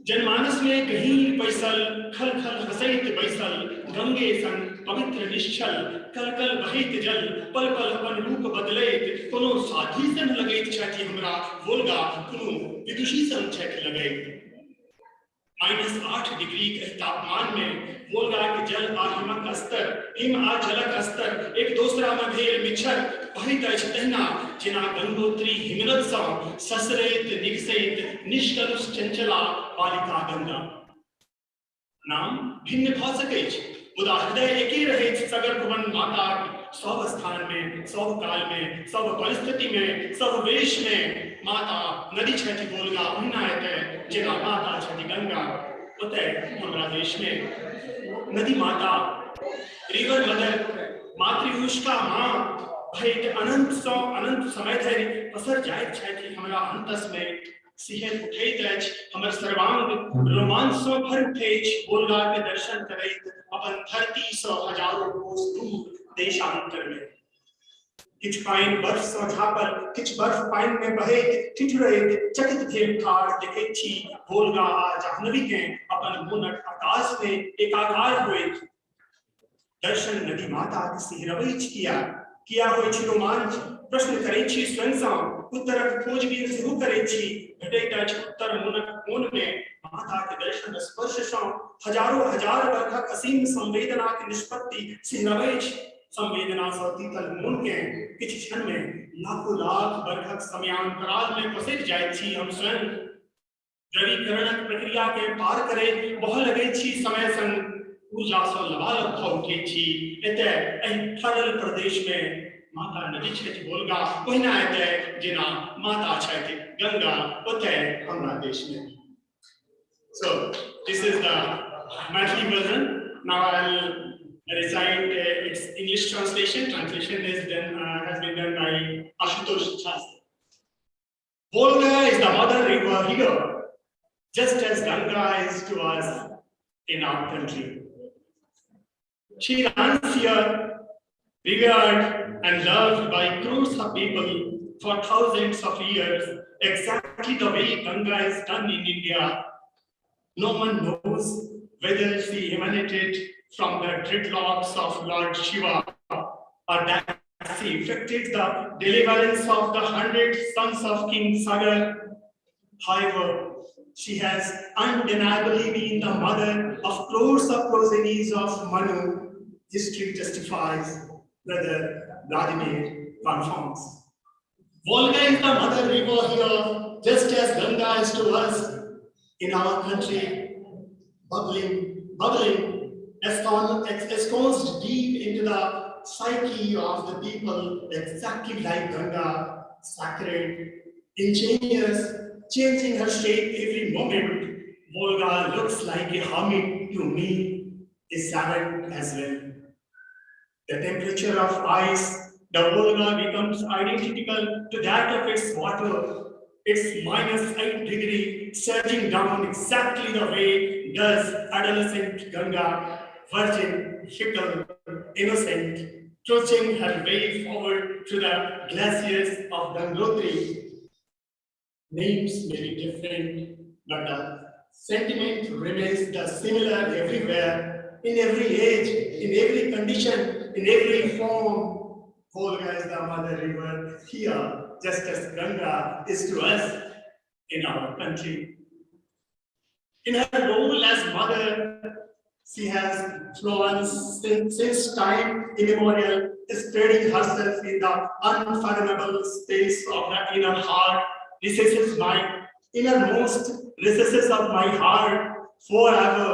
जनमानस में कहीं पैसल खल खल हसैत बैसल गंगे संग पवित्र निश्चल कल कल बहित जल पल पल अपन रूप बदलैत कोनो साधी सन लगैत छठी हमरा वोल्गा कोनो विदुषी सन छठ लगैत। -8 डिग्री के तापमान में वोल्गा के जल आ हिमक स्तर, हिम आ जलक स्तर एक दूसरा में भेल मिछर बहित अछि तहिना जेना गंगोत्री हिमनद सँ ससरैत निगसैत निष्कलुष चंचला बालिका गंगा। नाम भिन्न भ सकै छै, मुदा हृदय एके रहैत सगर भुवन माता। सब स्थान में, सब काल में, सब परिस्थिति में, सब वेश में माता नदी छठी वोल्गा, ओहिना एते जेना माता छठी गंगा ओते हमरा देश में। नदी माता, रिवर मदर, मातृहुष्का माँ भैत अनंत सौ अनंत समय धरि पसर जाइत छथि हमरा अंतस में। सिहर उठैत अछि हमर सर्वांग, रोमांच सँ भर उठैत वोल्गा के दर्शन करैत अपन धरती सँ हजारों कोस दूर देशांतर में। किछ पानि बर्फ सँ झाँपल, किछ बर्फ पानि में बहैत ठिठुरैत चकित भेल ठाढ़ देखैत छी वोल्गा आ जाह्नवी के अपन मोनक आकाश में एकाकार होइत। दर्शन नदी माता के सिहरबै किया होइ छी रोमांच, प्रश्न करै छी स्वयं सँ, उत्तरक खोजबीन सेहो करै छी। भेटैत अछि उत्तर मोनक कोन में माता के दर्शन स्पर्श सँ हजारों हजार वर्षक असीम संवेदना के निष्पत्ति सिहरबै छी। संवेदना सँ तीतल मोन के किछ क्षण में लाखों लाख वर्षक समयांतराल में पसरि जाइत छी हम स्वयं। द्रवीकरण प्रक्रिया के पार करे बहुत लगे छी समय संग ऊर्जा से लबालब भ उठे छी एते एहि थरल प्रदेश में माता नदी छथि बोलगा ओहिना एते जेना माता छथि गंगा ओते हमरा देश में. So this is the Maithili version. Now I'll recite its English translation. Translation is done has been done by Auditorium. Volga is the mother river here, just as Ganga is to us in our country. She runs here, revered and loved by crores of people for thousands of years, exactly the way Ganga is done in India. No one knows whether she emanated from the dreadlocks of Lord Shiva or that she effected the deliverance of the 100 sons of King Sagar. However, she has undeniably been the mother of crores of progenies of Manu. History justifies, Brother Vladimir confirms. Volga is the mother river here, just as Ganga is to us in our country, bubbling, ensconced deep into the psyche of the people, exactly like Ganga, sacred, ingenious, changing her shape every moment. Volga looks like a hermit to me, a savant as well. The temperature of ice, the Volga becomes identical to that of its water. It's -8 degrees, surging down exactly the way does adolescent Ganga, virgin, fickle, innocent, trudging her way forward to the glaciers of Gangotri. Names may be different, but the sentiment remains the similar everywhere, in every age, in every condition, in every form. Volga is the mother river here, just as Ganga is to us in our country. In her role as mother, she has flown since time immemorial, spreading herself in the unfathomable space of the inner heart, innermost recesses of my heart. Forever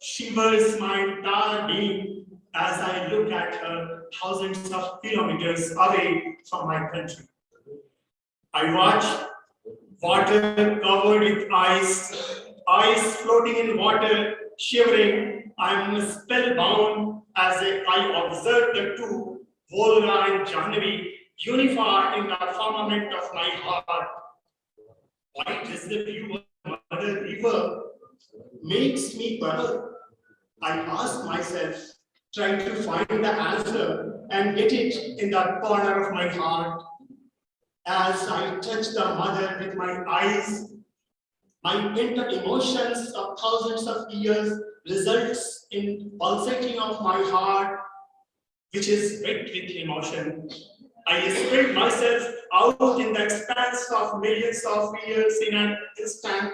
shivers my entire being as I look at her thousands of kilometers away from my country. I watch water covered with ice floating in water, shivering. I am spellbound as I observe the two, Volga and Jahnavi, unified in the firmament of my heart. Why does the view of Mother River makes me quiver? I ask myself, trying to find the answer and get it in that corner of my heart. As I touch the mother with my eyes, my pent-up emotions of thousands of years results in pulsating of my heart, which is wet with emotion. I spread myself out in the expanse of millions of years in an instant.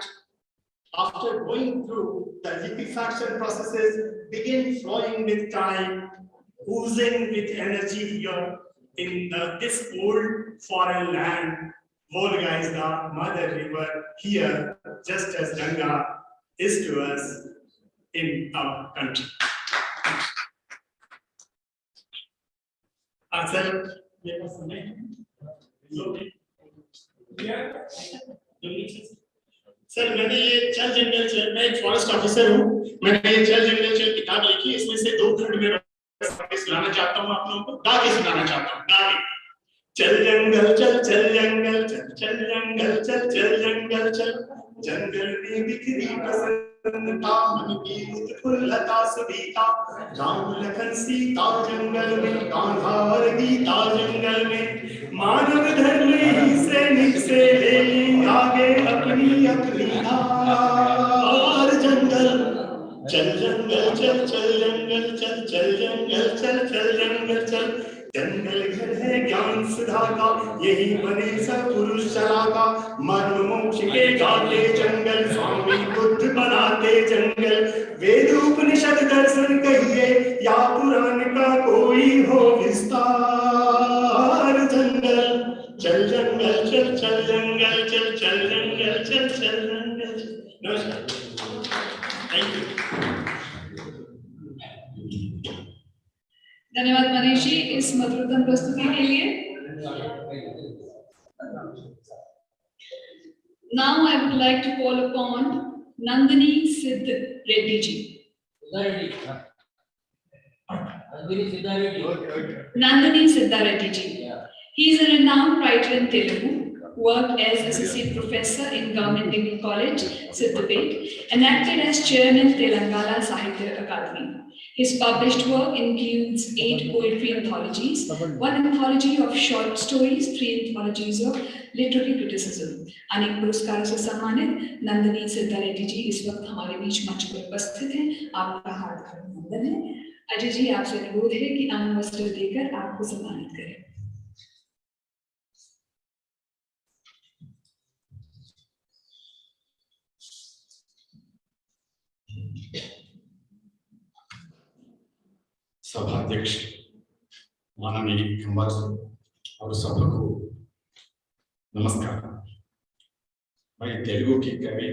After going through the liquefaction processes, begin flowing with time, oozing with energy here in this old foreign land. Volga is the mother river here, just as Ganga is to us in our country. Sir, sir मैंने ये चल जंगल चल, मैं एक forest officer हूँ, मैंने ये चल जंगल चल किताब लिखी, इसमें से 2 खंड में सुनाना चाहता हूँ आप लोगों को, गा के सुनाना चाहता हूँ, गा के। चल जंगल चल जंगल चल जंगल चल जंगल चल, जंगल में बिखरी प्रसन्नता, मन की उत्फुल्लता सुबीता, राम लखन सीता जंगल में, कान्हा और गीता जंगल में, मानव धर्म ही सैनिक से ले ली आगे अपनी अपनी धार। जंगल चल जंगल चल जंगल चल जंगल चल जंगल चल, जंगल घर है ज्ञान सुधा का, यही बने सब पुरुष चला का, मर्म मोक्ष के गाते जंगल, स्वामी बुद्ध बनाते जंगल, वेद उपनिषद दर्शन कहिए या पुराण का कोई हो विस्तार। जंगल चल जंगल चल जंगल चल जंगल चल जंगल. Namaskar. Thank you. धन्यवाद मनीष जी इस मधुरतम प्रस्तुति के लिए. Now I would like to call upon Nandini Siddh Reddy ji. Nandini Siddha Reddy ji. He is a renowned writer in Telugu, worked as associate professor in Government Degree College, Siddipet, and acted as chairman Telangana Sahitya Akademi. His published work includes 8 poetry anthologies, 1 anthology of short stories, 3 anthologies of literary criticism. अनेक पुरस्कारों से सम्मानित नंदिनी सिद्धा रेड्डी जी इस वक्त हमारे बीच मंच पर उपस्थित हैं. आपका हार्दिक अभिनंदन है. अजय जी आपसे अनुरोध है कि अंग वस्त्र देकर आपको सम्मानित करें. सभाध्यक्ष माननीय खंबार और सभा को नमस्कार. मैं तेलुगु की कवि,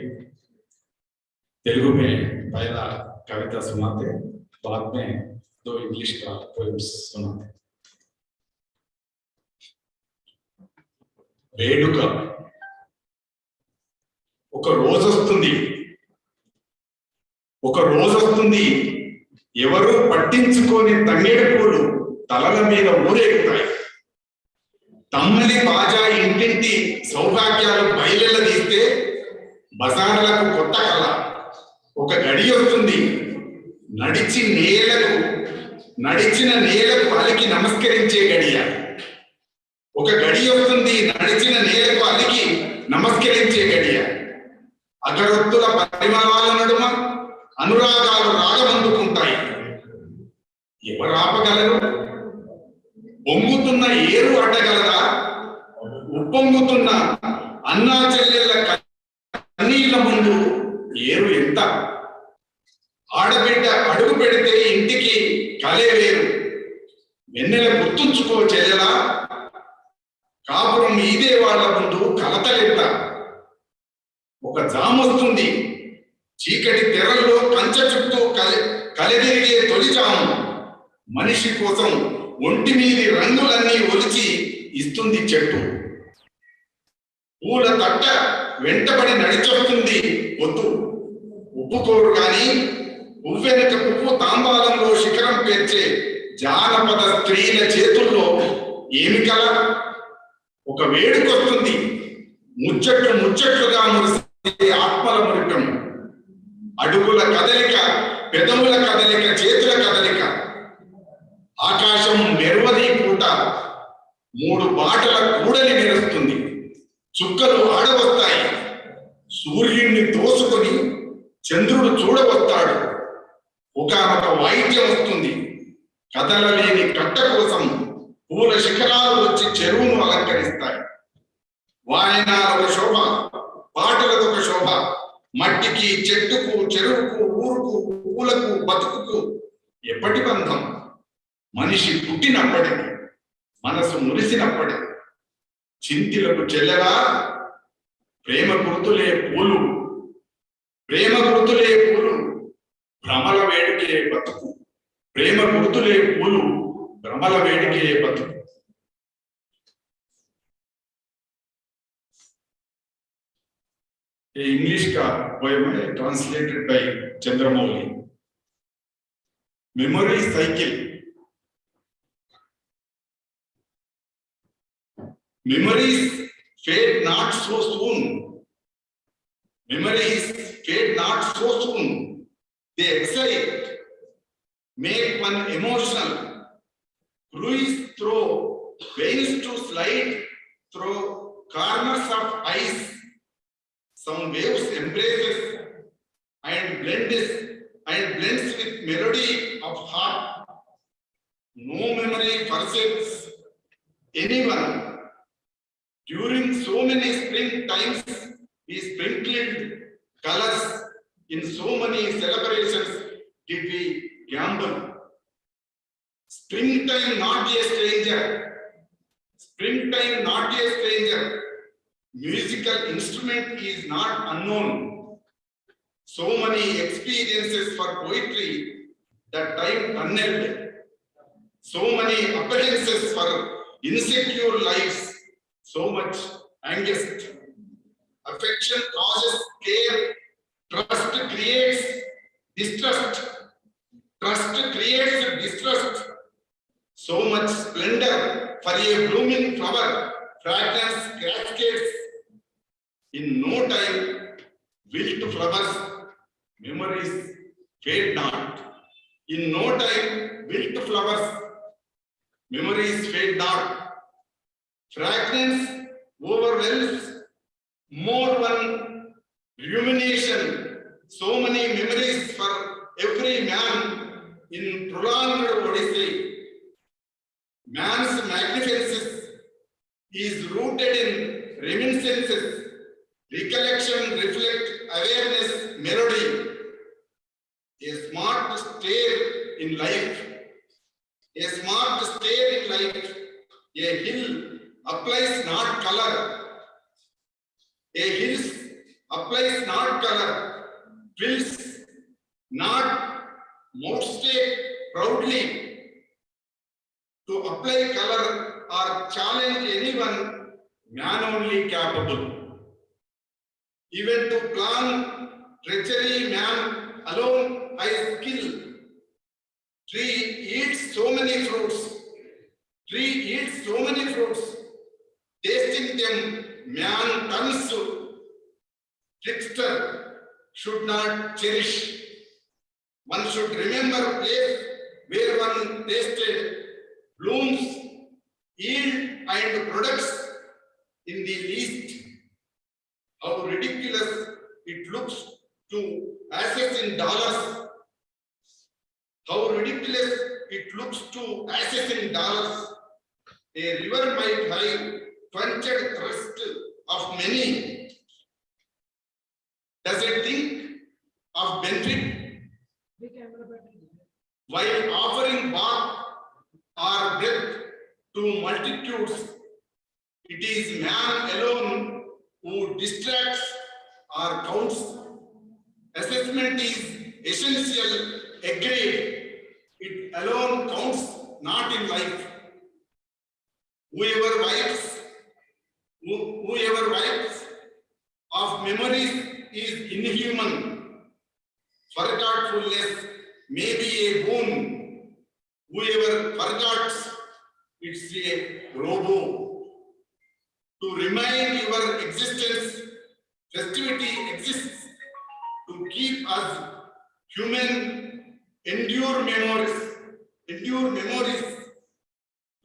तेलुगु में पहला कविता सुनाते, बाद में 2 इंग्लिश का पोएम्स सुनाते. వేడుక ఒక రోజు వస్తుంది ఎవరు పట్టించుకొని తంగేడు పూలు తలల మీద ఊరేగుతాయి. తమ్మలి బాజా ఇంటింటి సౌభాగ్యాలు బయలెల తీస్తే బజార్లకు కొత్త కళ. ఒక గడి వస్తుంది నడిచిన నేలకు అలికి నమస్కరించే గడియ. ఒక గడి వస్తుంది నడిచిన నేలకు అలికి నమస్కరించే గడియ. అగరొత్తుల పరిమళాల నడుమ అనురాగాలు రాగమందుకుంటాయి. ఎవరు ఆపగలరు? పొంగుతున్న ఏరు అడ్డగలరా? ఉప్పొంగుతున్న అన్నా చెల్లెళ్ళ కన్నీళ్ల ముందు ఏరు ఎంత? ఆడబిడ్డ అడుగు పెడితే ఇంటికి కలే వేరు. వెన్నెల గుర్తుంచుకో చెల్లెలా, కాపురం ఇదే వాళ్ళ ముందు కలతలెంత. ఒక జామొస్తుంది చీకటి తెరల్లో కంచె చుట్టూ కలిదిరిగే తొలిజాము. మనిషి కోసం ఒంటి మీది రంగులన్నీ ఒలిచి ఇస్తుంది చెట్టు. పూల తట్ట వెంటబడి నడిచొస్తుంది పొద్దు. ఉప్పుకోరు గాని పువ్వెనక పువ్వు తాంబాలంలో శిఖరం పేర్చే జానపద స్త్రీల చేతుల్లో ఏమి కల? ఒక వేడుకొస్తుంది ముచ్చట్లుగా మురిసే ఆత్మల మురికం. అడుగుల కదలిక, పెదవుల కదలిక, చేతుల కదలిక. ఆకాశం మెరువది పూట 3 బాటల కూడలి మెరుస్తుంది. చుక్కలు ఆడవస్తాయి. సూర్యుడిని దోసుకొని చంద్రుడు చూడవస్తాడు. ఒకనొక వాయిద్యం వస్తుంది. కదలలేని కట్ట కోసం పూల శిఖరాలు వచ్చి చెరువును అలంకరిస్తాయి. వాయనాల శోభ, పాటలదొక శోభ. మట్టికి, చెట్టుకు, చెరువుకు, ఊరుకు, పూలకు, బతుకుకు ఎప్పటి బంధం? మనిషి పుట్టినప్పటికి, మనసు మురిసినప్పటికి. చింతిలకు చెల్లెలా ప్రేమ గుర్తులే పూలు, భ్రమల వేడికే బతుకు. ప్రేమ గుర్తులే పూలు, భ్రమల వేడికే బతుకు. इंग्लिश का पोएम है translated bye Chandramouli. Memory cycle. Memories fade not so soon. Memories fade not so soon. They excite, make one emotional, cruise through veins to slide through corners of ice. Some waves embraces and blends with melody of heart. No memory forsaken anyone. During so many spring times, we sprinkled colors in so many celebrations. Did we gamble? Springtime not a stranger. Springtime not a stranger. Musical instrument is not unknown. So many experiences for poetry that time tunneled. So many appearances for insecure lives. So much angst. Affection causes care. Trust creates distrust. Trust creates distrust. So much splendor for a blooming flower. Fragrance cascades. In no time, wilt flowers, memories fade not. In no time, wilt flowers, memories fade not. Fragrance overwhelms, more one rumination. So many memories for every man in prolonged odyssey. Man's magnificence is rooted in reminiscences. Recollection reflect awareness, melody. A smart stare in life. A smart stare in life. A hill applies not color. A hill applies not color. Wills not motivate proudly to apply color or challenge anyone, man only capable. Even to plan treachery, man alone has skill. Tree eats so many fruits. Tree eats so many fruits. Tasting them, man turns to trickster. Should not cherish. One should remember place where one tasted blooms, yield and products in the least. How ridiculous it looks to assess in dollars. How ridiculous it looks to assess in dollars. A river might have quenched thirst of many. Does it think of benefit? While offering bath or breath to multitudes, it is man alone who distracts or counts. Assessment is essential, agreed. It alone counts not in life. Whoever wipes of memories is inhuman. Forgetfulness may be a boon. Whoever forgets, it's a robo. To remind your existence, festivity exists to keep us human, endure memories,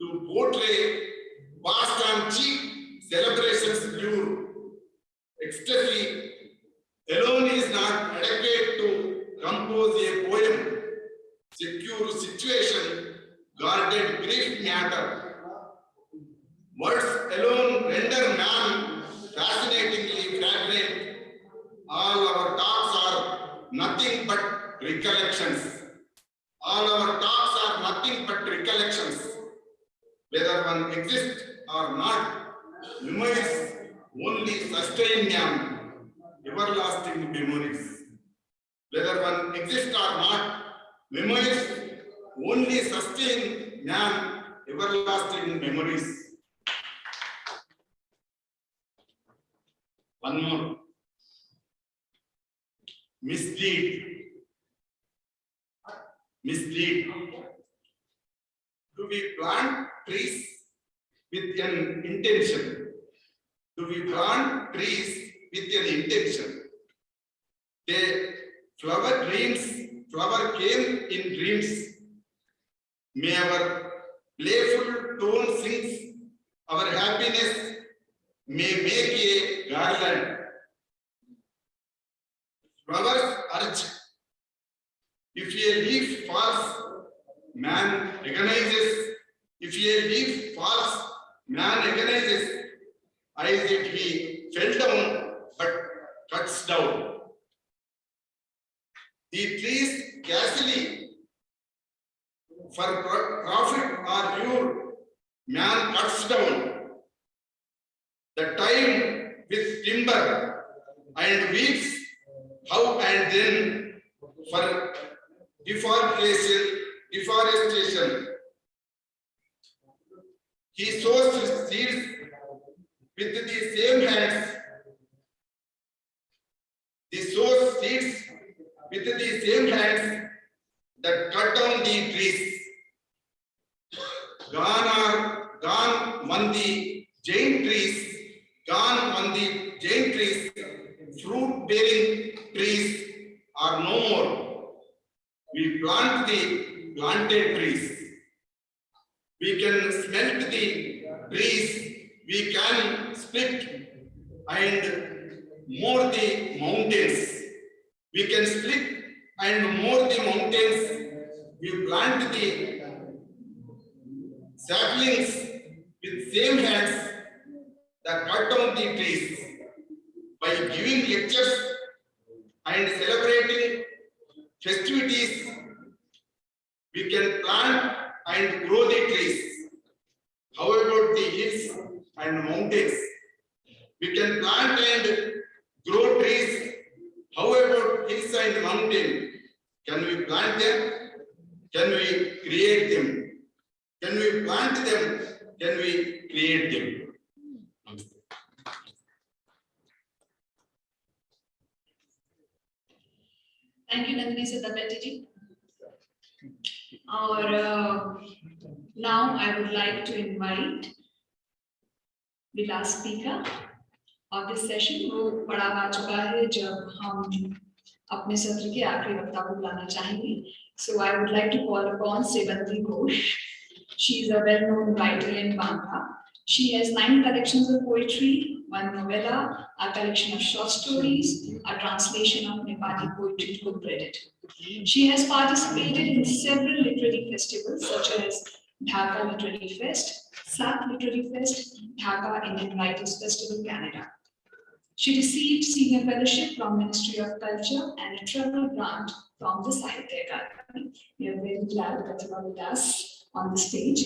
to portray past and cheap celebrations due. Ecstasy alone is not adequate to compose a poem, secure situation, guarded grief matter. Words alone render man fascinatingly fragrant. All our talks are nothing but recollections. All our talks are nothing but recollections. Whether one exists or not, memories only sustain man, everlasting memories. Whether one exists or not, memories only sustain man, everlasting memories. One more. Mislead. Do we plant trees with an intention? Do we plant trees with an intention? The flower came in dreams. May our playful tone sings our happiness, may make a garland. Flowers urge. If a leaf falls, man recognizes. If a leaf falls, man recognizes as if he fell down but cuts down. The trees casually for profit or lure, man cuts down. and weeds how and then for deforestation. He sows seeds with the same hands. He sows seeds with the same hands that cut down the trees. Gone mandi giant trees. Gone mandi giant trees. Fruit-bearing trees are no more. We plant the planted trees. We can smelt the trees. We can split and moor the mountains. We can split and moor the mountains. We plant the saplings with same hands that cut down the trees. By giving lectures and celebrating festivities, we can plant and grow the trees. How about the hills and mountains? We can plant and grow trees. How about hills and mountains? Can we plant them? Can we create them? Can we plant them? Can we create them? Thank you, Nandini Siddhabeti ji. Or now I would like to invite the last speaker of this session. वो बड़ा आ चुका है जब हम अपने सत्र के आखिरी वक्ता को बुलाना चाहेंगे. So I would like to call upon Sevanti Ghosh. She is a well-known writer in Bangla. She has 9 collections of poetry, 1 novella, a collection of short stories, a translation of Nepali poetry to credit. She has participated in several literary festivals such as Dhaka Literary Fest, SAP Literary Fest, Dhaka Indian Writers Festival, Canada. She received senior fellowship from Ministry of Culture and a travel grant from the Sahitya Academy. We are very glad that you are with us on the stage.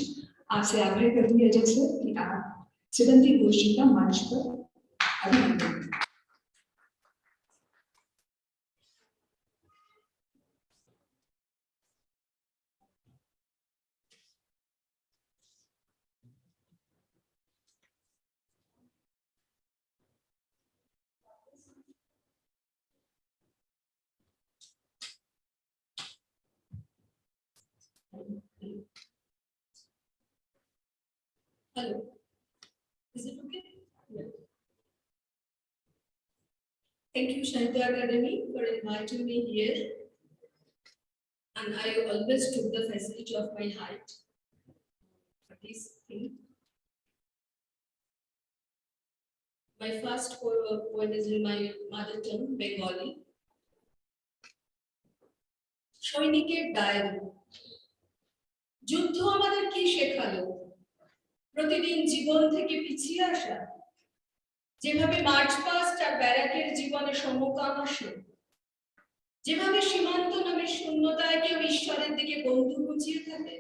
आपसे आग्रह करती है जैसे कि आप सेवंती घोष जी का मंच पर अभिनंदन. Hello. Is it okay? Yeah. Thank you, Sahitya Academy, for inviting me here. And I always took the facility of my height for this thing. My first poem is in my mother tongue, Bengali. সৈনিকের diary যুদ্ধ আমাদের কি শেখালো প্রতিদিন জীবন থেকে পিছিয়ে আসা যেভাবে March past আর ব্যারাকের জীবনে সমকাম আসে যেভাবে সীমান্ত নামে শূন্যতায় কেউ ঈশ্বরের দিকে বন্দুক গুছিয়ে থাকে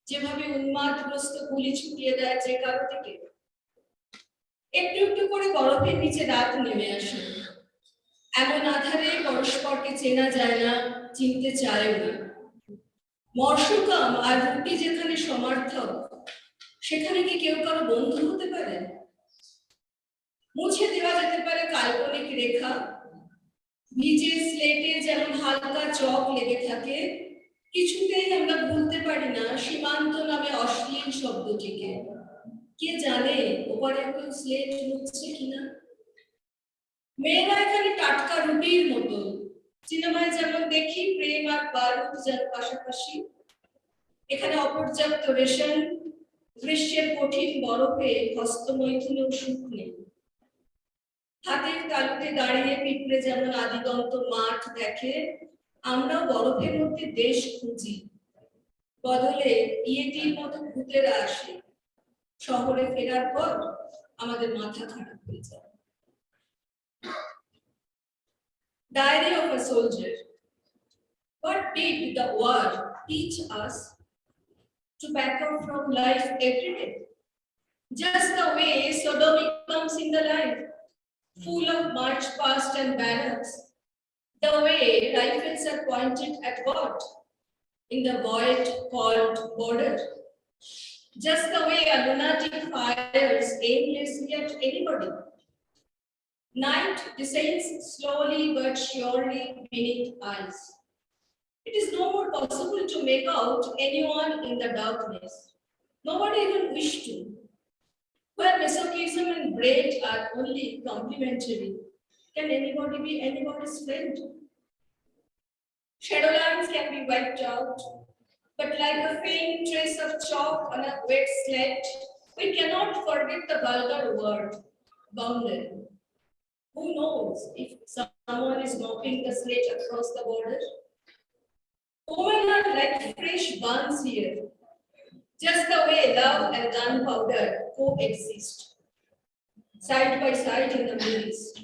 যেভাবে উন্মাদগ্রস্ত গুলি ছুটিয়ে দেয় যে কারো দিকে একটু একটু করে বরফের নিচে রাত নেমে আসে এমন আধারে পরস্পরকে চেনা যায় না চিনতে চায়ও না মর্ষকাম আর রুটি যেখানে সমার্থক সেখানে কি কেউ কারো বন্ধু হতে পারে মুছে দেওয়া যেতে পারে কাল্পনিক রেখা ভিজে স্লেটে যেমন হালকা চক লেগে থাকে কিছুতেই আমরা ভুলতে পারি না সীমান্ত নামে অশ্লীল শব্দটিকে কে জানে ওপারে কেউ স্লেট মুছছে কিনা মেয়েরা এখানে টাটকা রুটির মতো সিনেমায় যেমন দেখি প্রেম আর বারুদ যার পাশাপাশি এখানে অপর্যাপ্ত রেশন গ্রীষ্মের কঠিন বরফে হস্তমৈথুনেও সুখ নেই হাতের তালুতে দাঁড়িয়ে পিঁপড়ে যেমন আদিগন্ত মাঠ দেখে আমরাও বরফের মধ্যে দেশ খুঁজি বদলে ইয়েটির মতো ভূতেরা আসে শহরে ফেরার পর আমাদের মাথা খারাপ হয়ে যায় Diary of a soldier. What did the war teach us? To back up from life every day. Just the way sodomy comes in the life. full of march past and banners, the way rifles are pointed at God in the void called border, just the way a lunatic fires aimlessly at anybody. Night descends slowly but surely beneath eyes. It is no more possible to make out anyone in the darkness. Nobody even wished to. Where masochism and bread are only complementary, can anybody be anybody's friend? Shadow lines can be wiped out, but like a faint trace of chalk on a wet slate, we cannot forget the vulgar word, boundary. Who knows if someone is mopping the slate across the border? Women are like fresh buns here, just the way love and gunpowder coexist, side by side in the Middle East.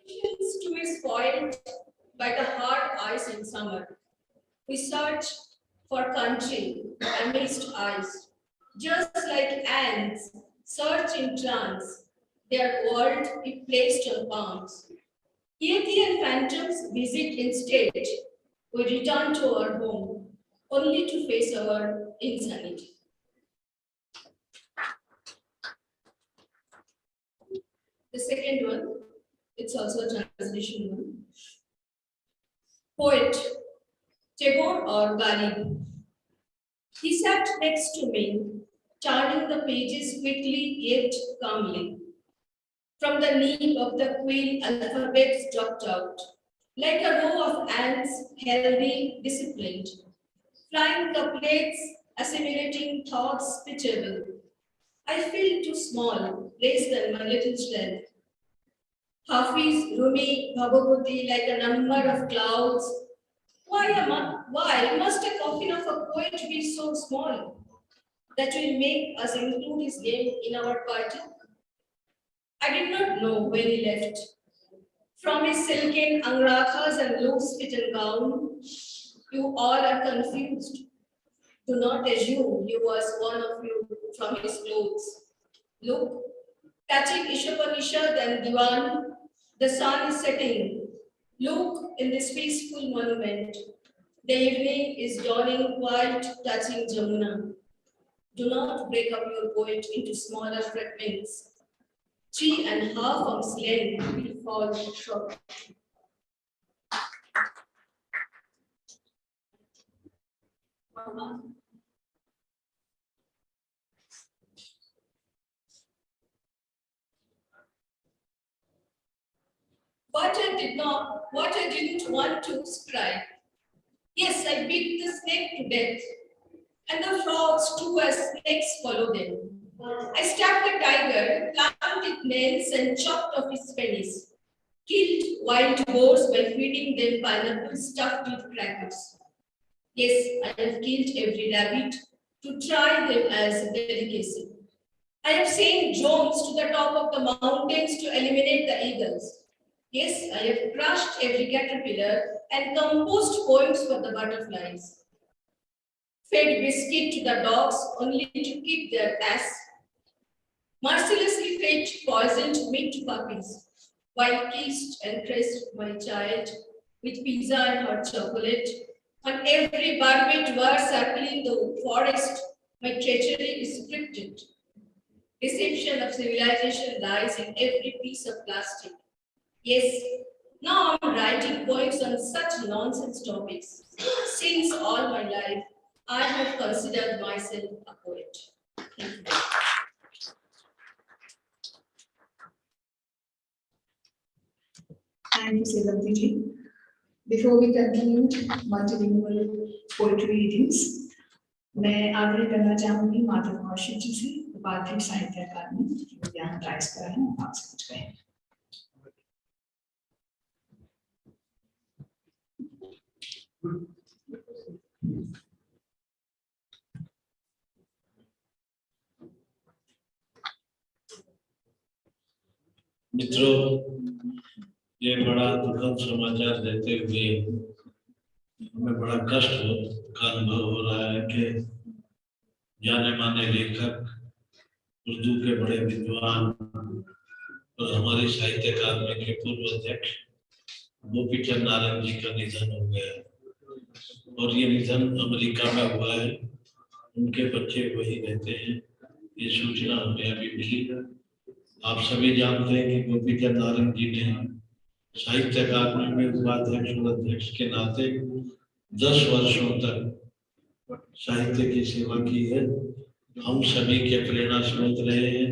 Provisions too is spoiled by the hard ice in summer. We search for country amidst ice, just like ants search in trance, their world is placed on palms. Yeti and phantoms visit instead. We return to our home, only to face our insanity. The second one, it's also a translation one. Poet, Tagore or Gali. He sat next to me, turning the pages quickly yet calmly. From the knee of the quill, alphabets dropped out, like a row of ants, healthy, disciplined. Flying couplets, assimilating thoughts pitchable. I feel too small, less than my little strength. Hafiz, Rumi, Bhagavati, like a number of clouds. Why must a coffin of a poet be so small that will make us include his name in our party? I did not know when he left. From his silken angrakhas and loose fitted gown, you all are confused. Do not assume he was one of you from his clothes. Look, touching Ishopanishad and Diwan, the sun is setting. Look in this peaceful monument. The evening is dawning quite touching Jamuna. Do not break up your poet into smaller fragments. 3.5 arms length will fall short. What I didn't want to scribe. Yes, I beat the snake to death, and the frogs too, as snakes follow them. I stabbed the tiger, clamped its nails, and chopped off his penis. Killed wild boars by feeding them pineapple stuffed with crackers. Yes, I have killed every rabbit to try them as a delicacy. I have sent drones to the top of the mountains to eliminate the eagles. Yes, I have crushed every caterpillar and composed poems for the butterflies. Fed biscuit to the dogs only to keep their ass. Mercilessly fed poisoned meat to puppies, while kissed and caressed my child with pizza and hot chocolate. On every barbed wire circling the forest, my treachery is scripted. Deception of civilization lies in every piece of plastic. Yes, now I'm writing poems on such nonsense topics. Since all my life, I have considered myself a poet. Thank you. Thank you, Sevanti. Before we conclude multilingual poetry readings, मैं आग्रह करना चाहूंगी माता worship जी से उपाधि साहित्य अकादमी यहाँ prize करा है आपसे कुछ कहें. मित्रों, ये बड़ा दुखद समाचार देते हुए हमें बड़ा कष्ट का अनुभव हो रहा है कि जाने माने लेखक, उर्दू के बड़े विद्वान और हमारे साहित्य अकादमी के पूर्व अध्यक्ष गोपीचंद नारायण जी का निधन हो गया और ये निधन अमेरिका में हुआ है। उनके बच्चे वही रहते हैं। ये सूचना हमें अभी मिली। आप सभी जानते हैं कि गोपीचंद नारायण जी ने साहित्य अकादमी में उपाध्यक्ष और अध्यक्ष के नाते 10 वर्षों तक साहित्य की सेवा की है। हम सभी के प्रेरणा स्रोत रहे हैं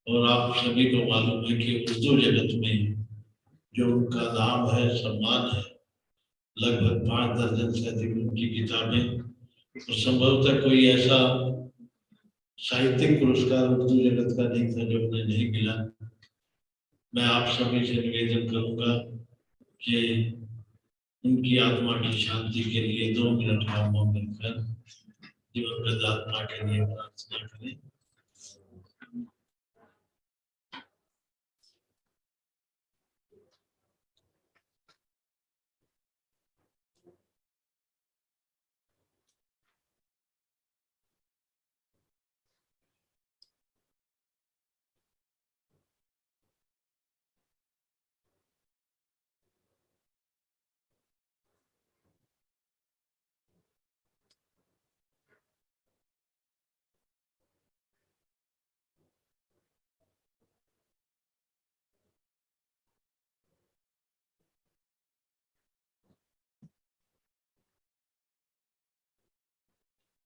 और आप सभी को मालूम है कि उर्दू जगत में जो उनका नाम है, सम्मान है, लगभग 5 दर्जन से अधिक उनकी किताबें, और संभवतः कोई ऐसा साहित्यिक पुरस्कार उर्दू जगत का नहीं था जो उन्हें नहीं मिला। मैं आप सभी से निवेदन करूंगा कि उनकी आत्मा की शांति के लिए 2 मिनट का मौन रखकर दिवंगत आत्मा के लिए प्रार्थना करें।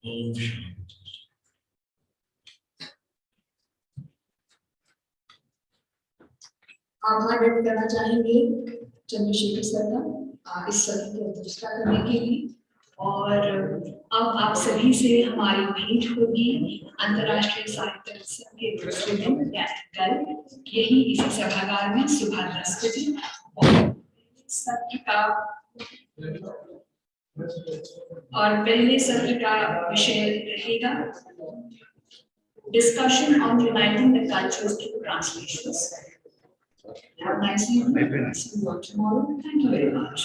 ओम शांति। आभार व्यक्त करना चाहेंगे चंद्रशेखर सर का इस सत्र की अध्यक्षता करने के लिए। और अब आप सभी से हमारी भेंट होगी अंतर्राष्ट्रीय साहित्य उत्सव के दूसरे दिन यानी कल यही इसी सभागार में सुबह 10 बजे। और पहले सत्र का विषय रहेगा discussion on uniting the cultures through translations. Have a nice evening. See you all tomorrow. Thank you very much.